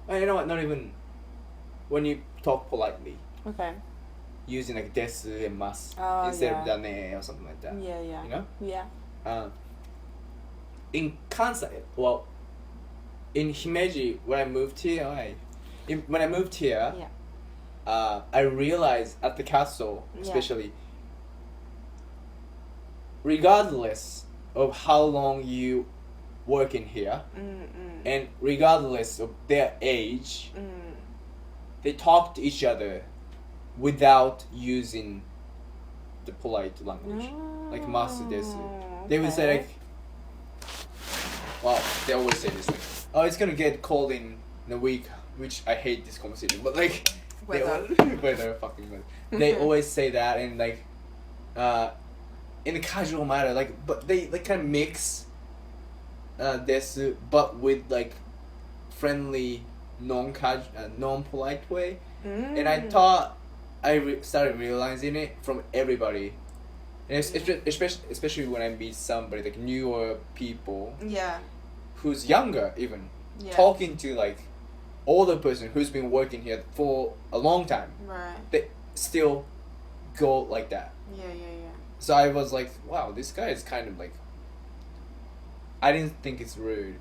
S1: You know what? Not even... When you talk politely.
S2: Okay.
S1: Using like desu and mas instead of dane or something like that.
S2: Yeah, yeah.
S1: You know?
S2: Yeah.
S1: In Kansai... Well... In Himeji, when I moved here... I realized at the castle, especially... Regardless of how long you work in here, and regardless of their age, they talk to each other without using the polite language, like masu desu. They would say like, they always say this like, oh, it's gonna get cold in a week, which I hate this conversation, but like, weather fucking weather. They always say that, and like, in a casual manner, like, but they like kind of mix desu, but with like friendly non-polite way, and I thought started realizing it from everybody, and especially when I meet somebody like newer people, who's younger even, talking to like older person who's been working here for a long time, they still go like that. So I was like, wow, this guy is kind of like, I didn't think it's rude.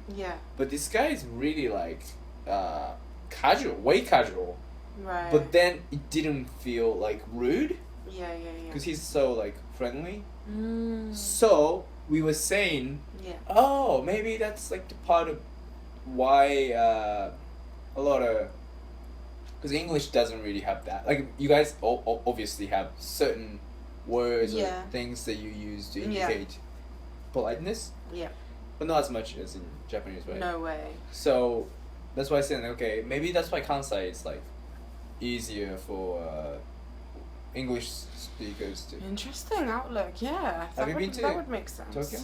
S1: But this guy is really like casual, way casual. But then it didn't feel like rude. Because he's so like friendly. So we were saying, oh, maybe that's like the part of why a lot of, because English doesn't really have that. Like you guys obviously have certain words or things that you use to indicate politeness. But not as much as in Japanese, right?
S2: No way.
S1: So that's why I said, okay, maybe that's why Kansai is like easier for English speakers to.
S2: Interesting outlook, yeah.
S1: Have you been to
S2: that would make sense.
S1: Tokyo?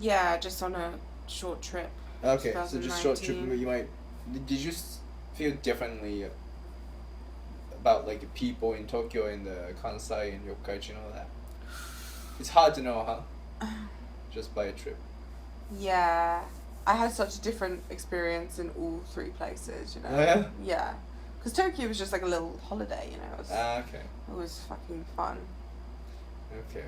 S2: Yeah, just on a short trip.
S1: Okay, so just short trip. You might. Did you feel differently about like the people in Tokyo and the Kansai and Yokkaichi and all that? It's hard to know, huh? Just by a trip.
S2: Yeah, I had such a different experience in all three places, you know.
S1: Oh, yeah?
S2: Yeah, because Tokyo was just like a little holiday, you know. It was,
S1: okay.
S2: It was fucking fun.
S1: Okay.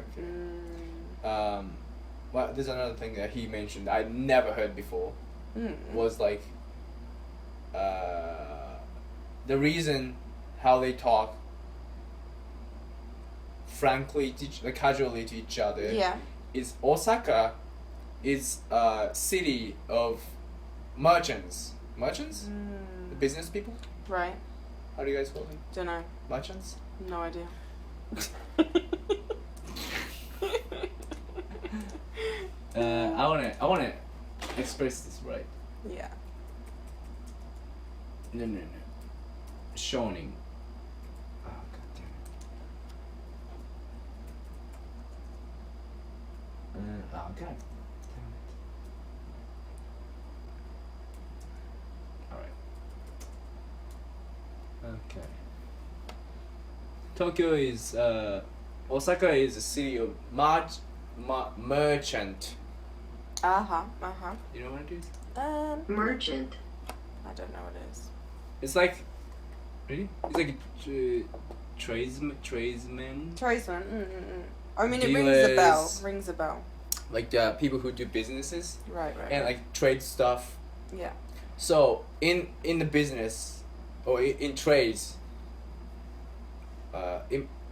S1: Well, there's another thing that he mentioned I never heard before. Was like, the reason how they talk frankly, casually to each other. Is Osaka is a city of merchants. Merchants? The business people?
S2: Right.
S1: How do you guys call them?
S2: Don't know.
S1: Merchants?
S2: No idea.
S1: I wanna express this right.
S2: Yeah.
S1: No. Shoning. Oh, god damn it. Oh god damn it. Alright. Okay. Tokyo is Osaka is a city of merchant. You know what it is?
S3: Merchant.
S2: I don't know what it is.
S1: It's like, really? It's like a tradesman.
S2: Tradesman. I mean,
S1: Dealers.
S2: it rings a bell.
S1: Like people who do businesses.
S2: Right.
S1: And like trade stuff.
S2: Yeah.
S1: So in the business, or in trades,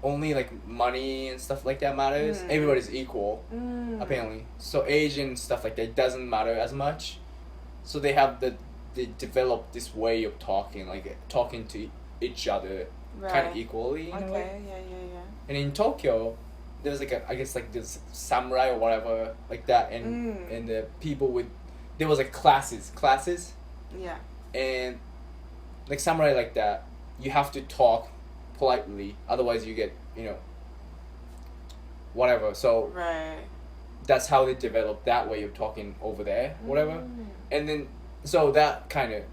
S1: only like money and stuff like that matters. Everybody's equal, apparently. So age and stuff like that doesn't matter as much. So they develop this way of talking, like talking to each other, kind of equally in a way.
S2: Yeah.
S1: And in Tokyo, there was like I guess like this samurai or whatever like that, and the people there was like classes.
S2: Yeah.
S1: And like samurai like that, you have to talk politely, otherwise you get, whatever. So that's how they developed that way of talking over there, whatever. And then so that kind of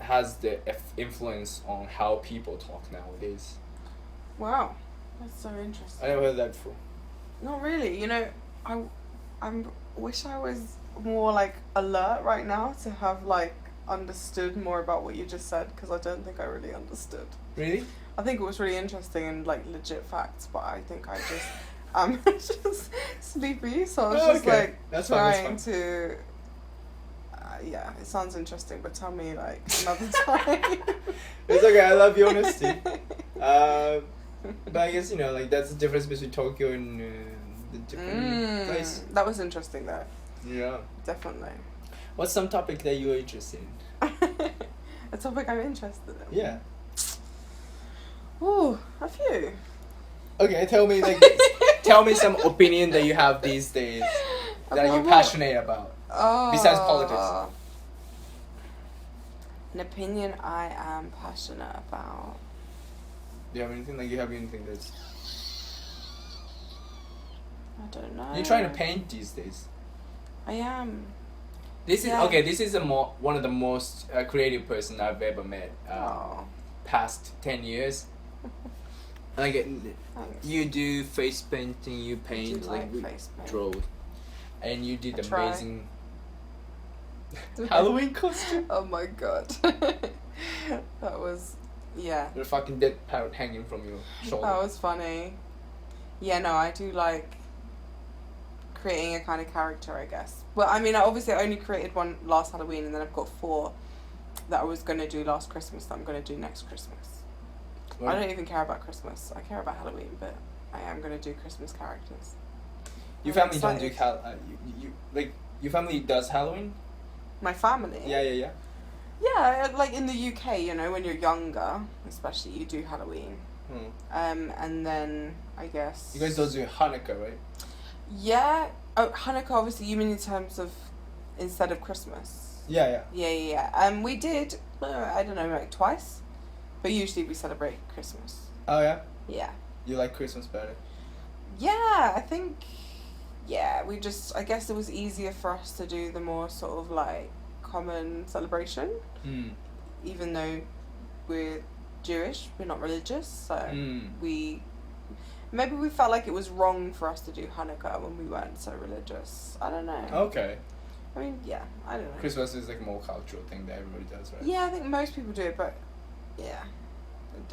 S1: has the influence on how people talk nowadays.
S2: Wow, that's so interesting.
S1: I never heard that before.
S2: Not really. I wish I was more like alert right now to have like understood more about what you just said, because I don't think I really understood.
S1: Really?
S2: I think it was really interesting and like legit facts, but I think I'm just sleepy, so I was just like trying to. Yeah, it sounds interesting, but tell me like another time.
S1: It's okay. I love your honesty. But I guess like that's the difference between Tokyo and the different place.
S2: That was interesting though.
S1: Yeah.
S2: Definitely.
S1: What's some topic that you are interested in?
S2: A topic I'm interested in.
S1: Yeah.
S2: Ooh, a few.
S1: Okay, tell me some opinion that you have these days that you're passionate about. Besides politics.
S2: An opinion I am passionate about.
S1: Do you have anything that's...
S2: I don't know.
S1: You're trying to paint these days.
S2: I am.
S1: This is okay. This is one of the most creative person I've ever met. Past 10 years. Like you do face painting, you paint, like draw, and you did amazing Halloween costume.
S2: Oh my god, that was
S1: You're a fucking dead parrot hanging from your shoulder.
S2: That was funny. Yeah, no, I do like creating a kind of character, I guess. Well, I mean, obviously I only created one last Halloween, and then I've got 4 that I was going to do last Christmas that I'm going to do next Christmas. I don't even care about Christmas. I care about Halloween, but I am going to do Christmas characters.
S1: Your family don't do like your family does Halloween?
S2: My family?
S1: Yeah.
S2: Yeah, like in the UK, you know, when you're younger, especially, you do Halloween. And then I guess
S1: you guys don't do Hanukkah, right?
S2: Yeah. Oh, Hanukkah, obviously, you mean in terms of instead of Christmas?
S1: Yeah.
S2: We did, I don't know, like twice. But usually we celebrate Christmas.
S1: Oh, yeah?
S2: Yeah.
S1: You like Christmas better?
S2: Yeah, I think, I guess it was easier for us to do the more sort of like common celebration. Even though we're Jewish, we're not religious, so maybe we felt like it was wrong for us to do Hanukkah when we weren't so religious. I don't know.
S1: Okay.
S2: I mean, yeah, I don't know.
S1: Christmas is like a more cultural thing that everybody does, right?
S2: Yeah, I think most people do it, but yeah,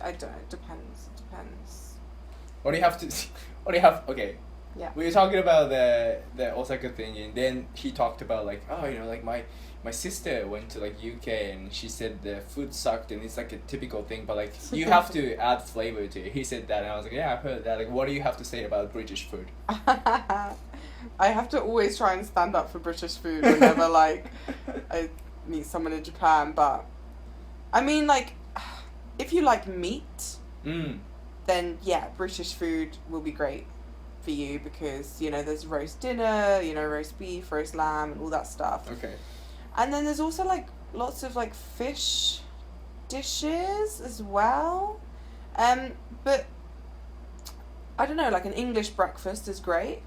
S2: I don't know. It depends.
S1: What do you have? Okay.
S2: Yeah.
S1: We were talking about the Osaka thing, and then he talked about like, oh, you know, like my sister went to like UK and she said the food sucked, and it's like a typical thing, but like you have to add flavor to it. He said that, and I was like, yeah, I've heard that. Like, what do you have to say about British food?
S2: I have to always try and stand up for British food whenever like I meet someone in Japan, but I mean, like, if you like meat, then yeah, British food will be great for you because, you know, there's roast dinner, you know, roast beef, roast lamb, and all that stuff.
S1: Okay.
S2: And then there's also like lots of like fish dishes as well. But I don't know, like an English breakfast is great.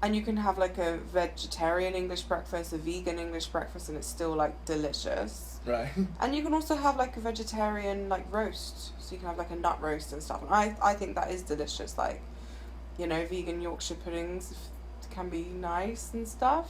S2: And you can have like a vegetarian English breakfast, a vegan English breakfast, and it's still like delicious.
S1: Right.
S2: And you can also have like a vegetarian like roast. So you can have like a nut roast and stuff. And I think that is delicious. Like, you know, vegan Yorkshire puddings can be nice and stuff.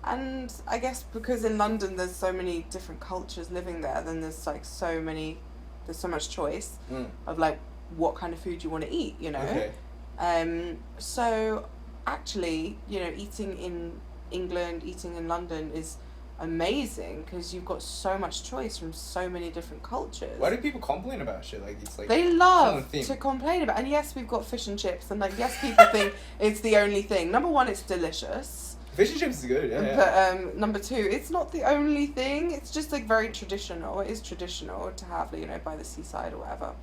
S2: And I guess because in London there's so many different cultures living there, then there's so much choice of like what kind of food you want to eat, you know.
S1: Okay.
S2: So actually, you know, eating in England, eating in London is amazing because you've got so much choice from so many different cultures.
S1: Why do people complain about shit like it's like
S2: they love to complain about? And yes, we've got fish and chips, and like yes, people think it's the only thing. Number one, it's delicious.
S1: Fish and chips is good, yeah.
S2: But number two, it's not the only thing. It's just like very traditional. It is traditional to have, you know, by the seaside or whatever.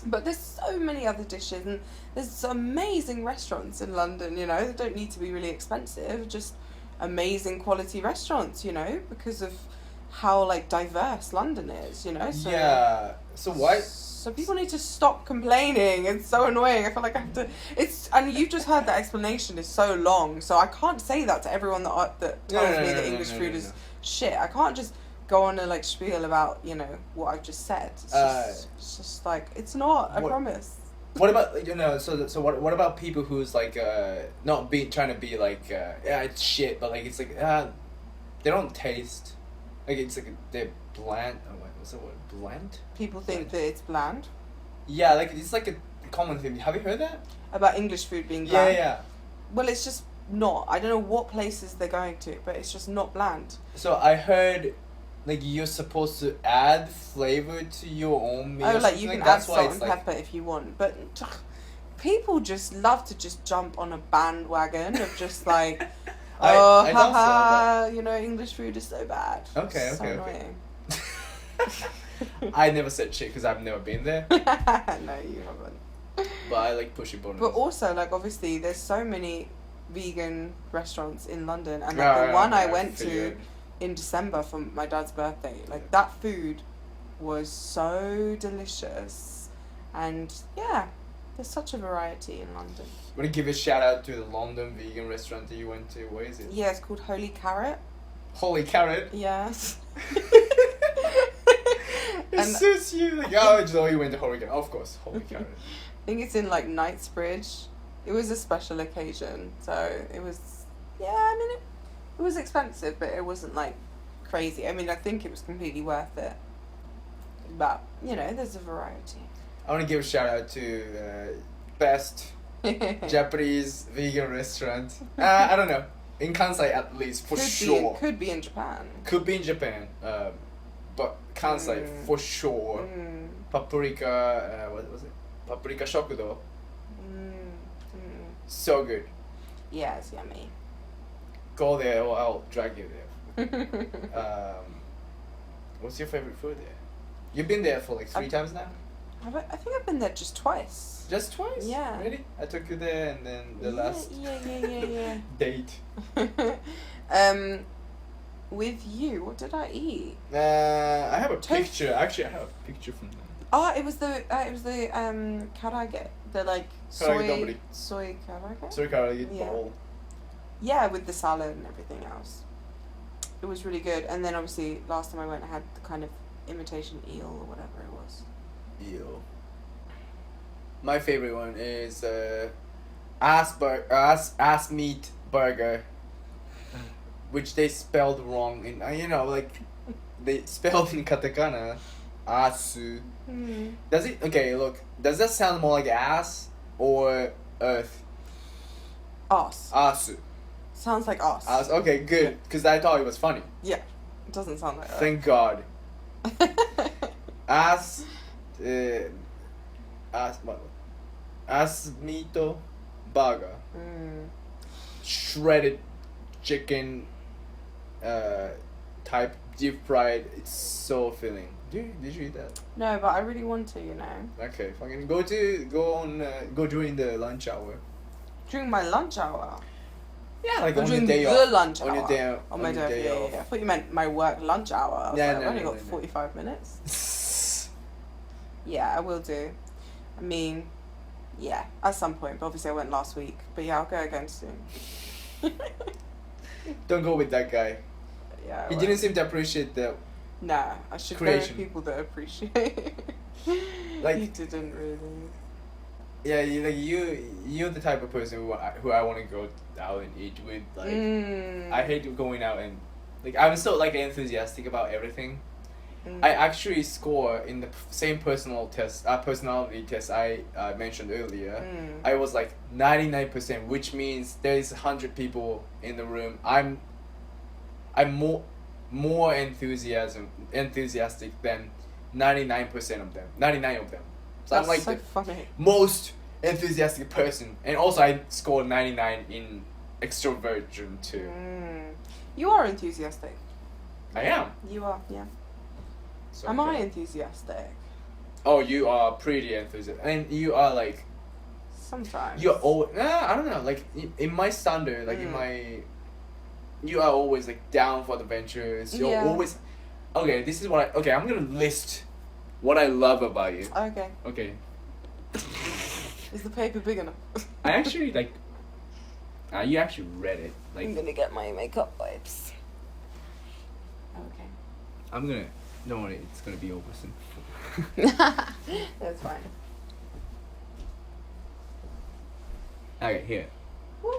S2: But there's so many other dishes, and there's amazing restaurants in London, you know. They don't need to be really expensive, just amazing quality restaurants, you know, because of how like diverse London is, you know. So,
S1: yeah. So why?
S2: So people need to stop complaining. It's so annoying. I feel like I have to. And you just heard that explanation is so long, so I can't say that to everyone that tells me that English food is shit. I can't just go on and like spiel about, you know, what I've just said. It's just like it's not. I promise.
S1: What about, you know, so what about people who's like not trying to be like yeah, it's shit, but like it's like they don't taste, like it's like they're bland. Oh wait, what's the word? Bland?
S2: People think that it's bland.
S1: Yeah, like it's like a common thing. Have you heard that?
S2: About English food being bland?
S1: Yeah.
S2: Well, it's just not. I don't know what places they're going to, but it's just not bland.
S1: So I heard, like, you're supposed to add flavor to your own meal.
S2: Oh, like you can add salt and pepper if you want, but people just love to just jump on a bandwagon of just like, you know, English food is so bad.
S1: Okay.
S2: Annoying.
S1: I never said shit because I've never been there.
S2: No, you haven't.
S1: But I like pushing buttons.
S2: But also, like, obviously, there's so many vegan restaurants in London, and like the one I went to in December for my dad's birthday, like that food was so delicious, and yeah, there's such a variety in London.
S1: Want to give a shout out to the London vegan restaurant that you went to? Where is it?
S2: Yeah, it's called Holy Carrot.
S1: Holy Carrot.
S2: Yes.
S1: It suits you. Like, oh, Zoe went to Holy Carrot. Of course, Holy Carrot.
S2: I think it's in like Knightsbridge. It was a special occasion, so it was. Yeah, I mean it was expensive, but it wasn't like crazy. I mean, I think it was completely worth it. But you know, there's a variety.
S1: I want to give a shout out to best Japanese vegan restaurant. I don't know. In Kansai, at least, for sure.
S2: Could be in Japan.
S1: Could be in Japan. But Kansai, for sure. Paprika, what was it? Paprika Shokudo. So good.
S2: Yeah, it's yummy.
S1: Go there or I'll drag you there. What's your favorite food there? You've been there for like 3 times now?
S2: I think I've been there just twice.
S1: Just twice?
S2: Yeah.
S1: Really? I took you there and then the last date.
S2: With you, what did I eat?
S1: I have a picture. Actually, I have a picture from them.
S2: Oh, it was the karage, the like soy karage.
S1: Soy karage bowl.
S2: Yeah, with the salad and everything else. It was really good. And then obviously last time I went, I had the kind of imitation eel or whatever it was.
S1: Eel. My favorite one is ass meat burger, which they spelled wrong in like they spelled in katakana asu. Does it does that sound more like ass or earth?
S2: Ass.
S1: Asu.
S2: Sounds like ass.
S1: Ass. Okay, good, because I thought it was funny.
S2: Yeah, it doesn't sound like earth.
S1: Thank God. Ass meat burger. Shredded chicken type deep fried. It's so filling. Did you eat that?
S2: No, but I really want to,
S1: Okay, fucking go during the lunch hour.
S2: During my lunch hour?
S1: Yeah, like
S2: on
S1: your
S2: day
S1: off.
S2: Lunch hour.
S1: On your day
S2: on my day off. Yeah. I thought you meant my work lunch hour. I was I've only got 45 minutes. Yeah, I will do. I mean, yeah, at some point. But obviously I went last week. But yeah, I'll go again soon.
S1: Don't go with that guy.
S2: Yeah.
S1: He didn't seem to appreciate the
S2: Nah, I should
S1: creation.
S2: go with people that appreciate.
S1: Like,
S2: he didn't really.
S1: Yeah, you're the type of person who I want to go out and eat with. Like, I hate going out and I'm so enthusiastic about everything. I actually score in the same personality test I mentioned earlier. I was 99%, which means there is 100 people in the room. I'm more enthusiastic than 99% of them. 99 of them. So
S2: That's
S1: I'm
S2: so
S1: the
S2: funny.
S1: most enthusiastic person, and also I scored 99 in extroversion too.
S2: You are enthusiastic.
S1: I am.
S2: You are, yeah.
S1: So
S2: Am I enthusiastic?
S1: Oh, you are pretty enthusiastic, and you are
S2: sometimes.
S1: You're I don't know. In my standard, in my, you are always down for the ventures. You're always. Okay, this is what I'm gonna list what I love about you.
S2: Okay.
S1: Okay.
S2: Is the paper big enough?
S1: I actually you actually read it.
S2: I'm gonna get my makeup wipes. Okay.
S1: I'm gonna. Don't worry, it's gonna be over soon.
S2: That's fine.
S1: Okay, here.
S2: Woo.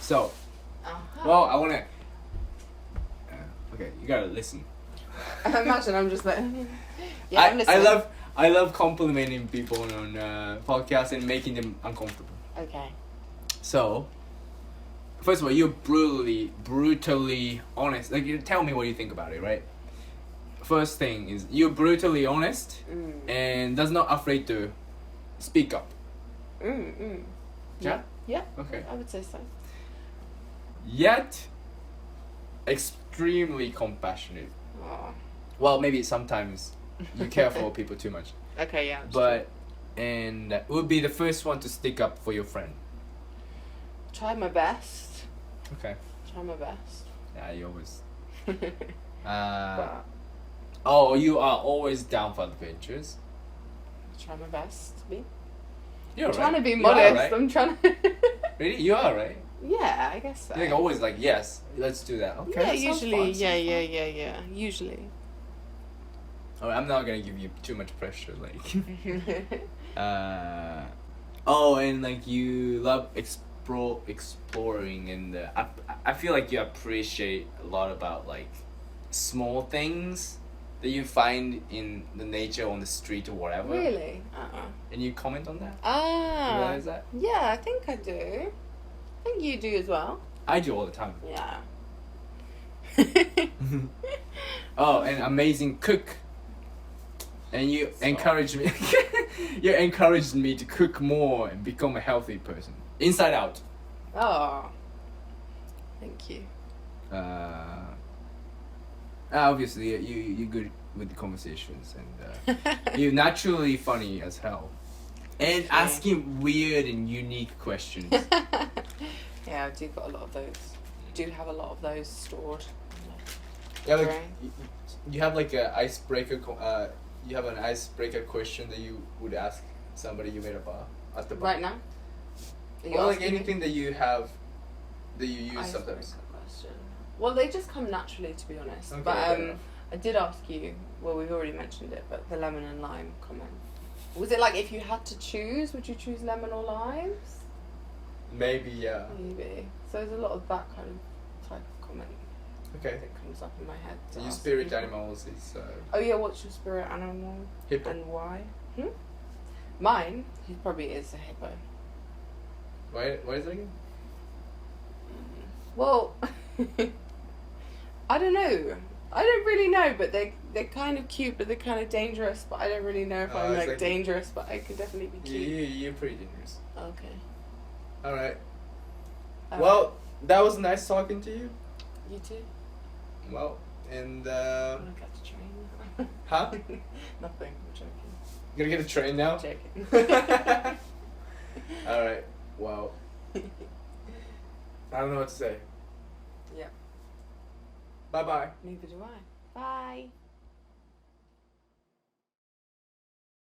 S1: So, well, I wanna. Okay, you gotta listen.
S2: Imagine I'm just I'm listening.
S1: I love complimenting people on podcasts and making them uncomfortable.
S2: Okay.
S1: So, first of all, you're brutally honest. You tell me what you think about it, right? First thing is you're brutally honest and does not afraid to speak up. Yeah?
S2: Yeah.
S1: Okay.
S2: I would say so.
S1: Yet, extremely compassionate.
S2: Aww.
S1: Well, maybe sometimes you care for people too much.
S2: Okay, yeah.
S1: And would be the first one to stick up for your friend.
S2: Try my best.
S1: Okay.
S2: Try my best.
S1: Yeah, you always.
S2: But
S1: Oh, you are always down for adventures.
S2: try my best to be.
S1: You're
S2: I'm trying to be
S1: You are,
S2: modest.
S1: right?
S2: I'm trying to.
S1: Really? You are, right?
S2: Yeah, I guess so.
S1: You're like always like, yes, let's do that. Okay.
S2: Yeah,
S1: that sounds
S2: usually.
S1: fun,
S2: Yeah. Usually.
S1: Alright, I'm not gonna give you too much pressure, like. Oh, and like you love exploring, and I feel like you appreciate a lot about like small things that you find in the nature on the street or whatever.
S2: Really?
S1: And you comment on that?
S2: Ah.
S1: You realize that?
S2: Yeah, I think I do. I think you do as well.
S1: I do all the time.
S2: Yeah.
S1: Oh, and amazing cook. And you encouraged me. You encouraged me to cook more and become a healthy person, inside out.
S2: Oh. Thank you.
S1: Obviously, you're good with the conversations, and you're naturally funny as hell, and asking weird and unique questions.
S2: Yeah, I do got a lot of those. Do have a lot of those stored.
S1: Yeah, like
S2: Right.
S1: you have like a icebreaker. You have an icebreaker question that you would ask somebody you met at the bar.
S2: Right now? Are you
S1: Or like
S2: asking me?
S1: anything that you have that you use
S2: Icebreaker
S1: sometimes.
S2: question. Well, they just come naturally, to be honest.
S1: Okay,
S2: But
S1: fair enough.
S2: I did ask you. Well, we've already mentioned it, but the lemon and lime comment. Was it like if you had to choose, would you choose lemon or limes?
S1: Maybe, yeah.
S2: Maybe. So there's a lot of that kind of type of comment
S1: Okay.
S2: that comes up in my head. to
S1: So your
S2: ask
S1: spirit
S2: people.
S1: animals is
S2: Oh yeah, what's your spirit animal
S1: hippo.
S2: and why? Mine, he probably is a hippo.
S1: Why is that again?
S2: Well, I don't know. I don't really know, but they're kind of cute, but they're kind of dangerous. But I don't really know if I'm
S1: it's
S2: like
S1: like-
S2: dangerous, but I could definitely be cute.
S1: You're pretty dangerous.
S2: Okay.
S1: Alright.
S2: Alright.
S1: Well, that was nice talking to you.
S2: You too.
S1: Well, and
S2: I'm gonna catch a train.
S1: huh?
S2: Nothing. I'm joking.
S1: You gonna get a train now?
S2: I'm joking.
S1: Alright. Well, I don't know what to say.
S2: Yeah.
S1: Bye bye.
S2: Neither do I. Bye.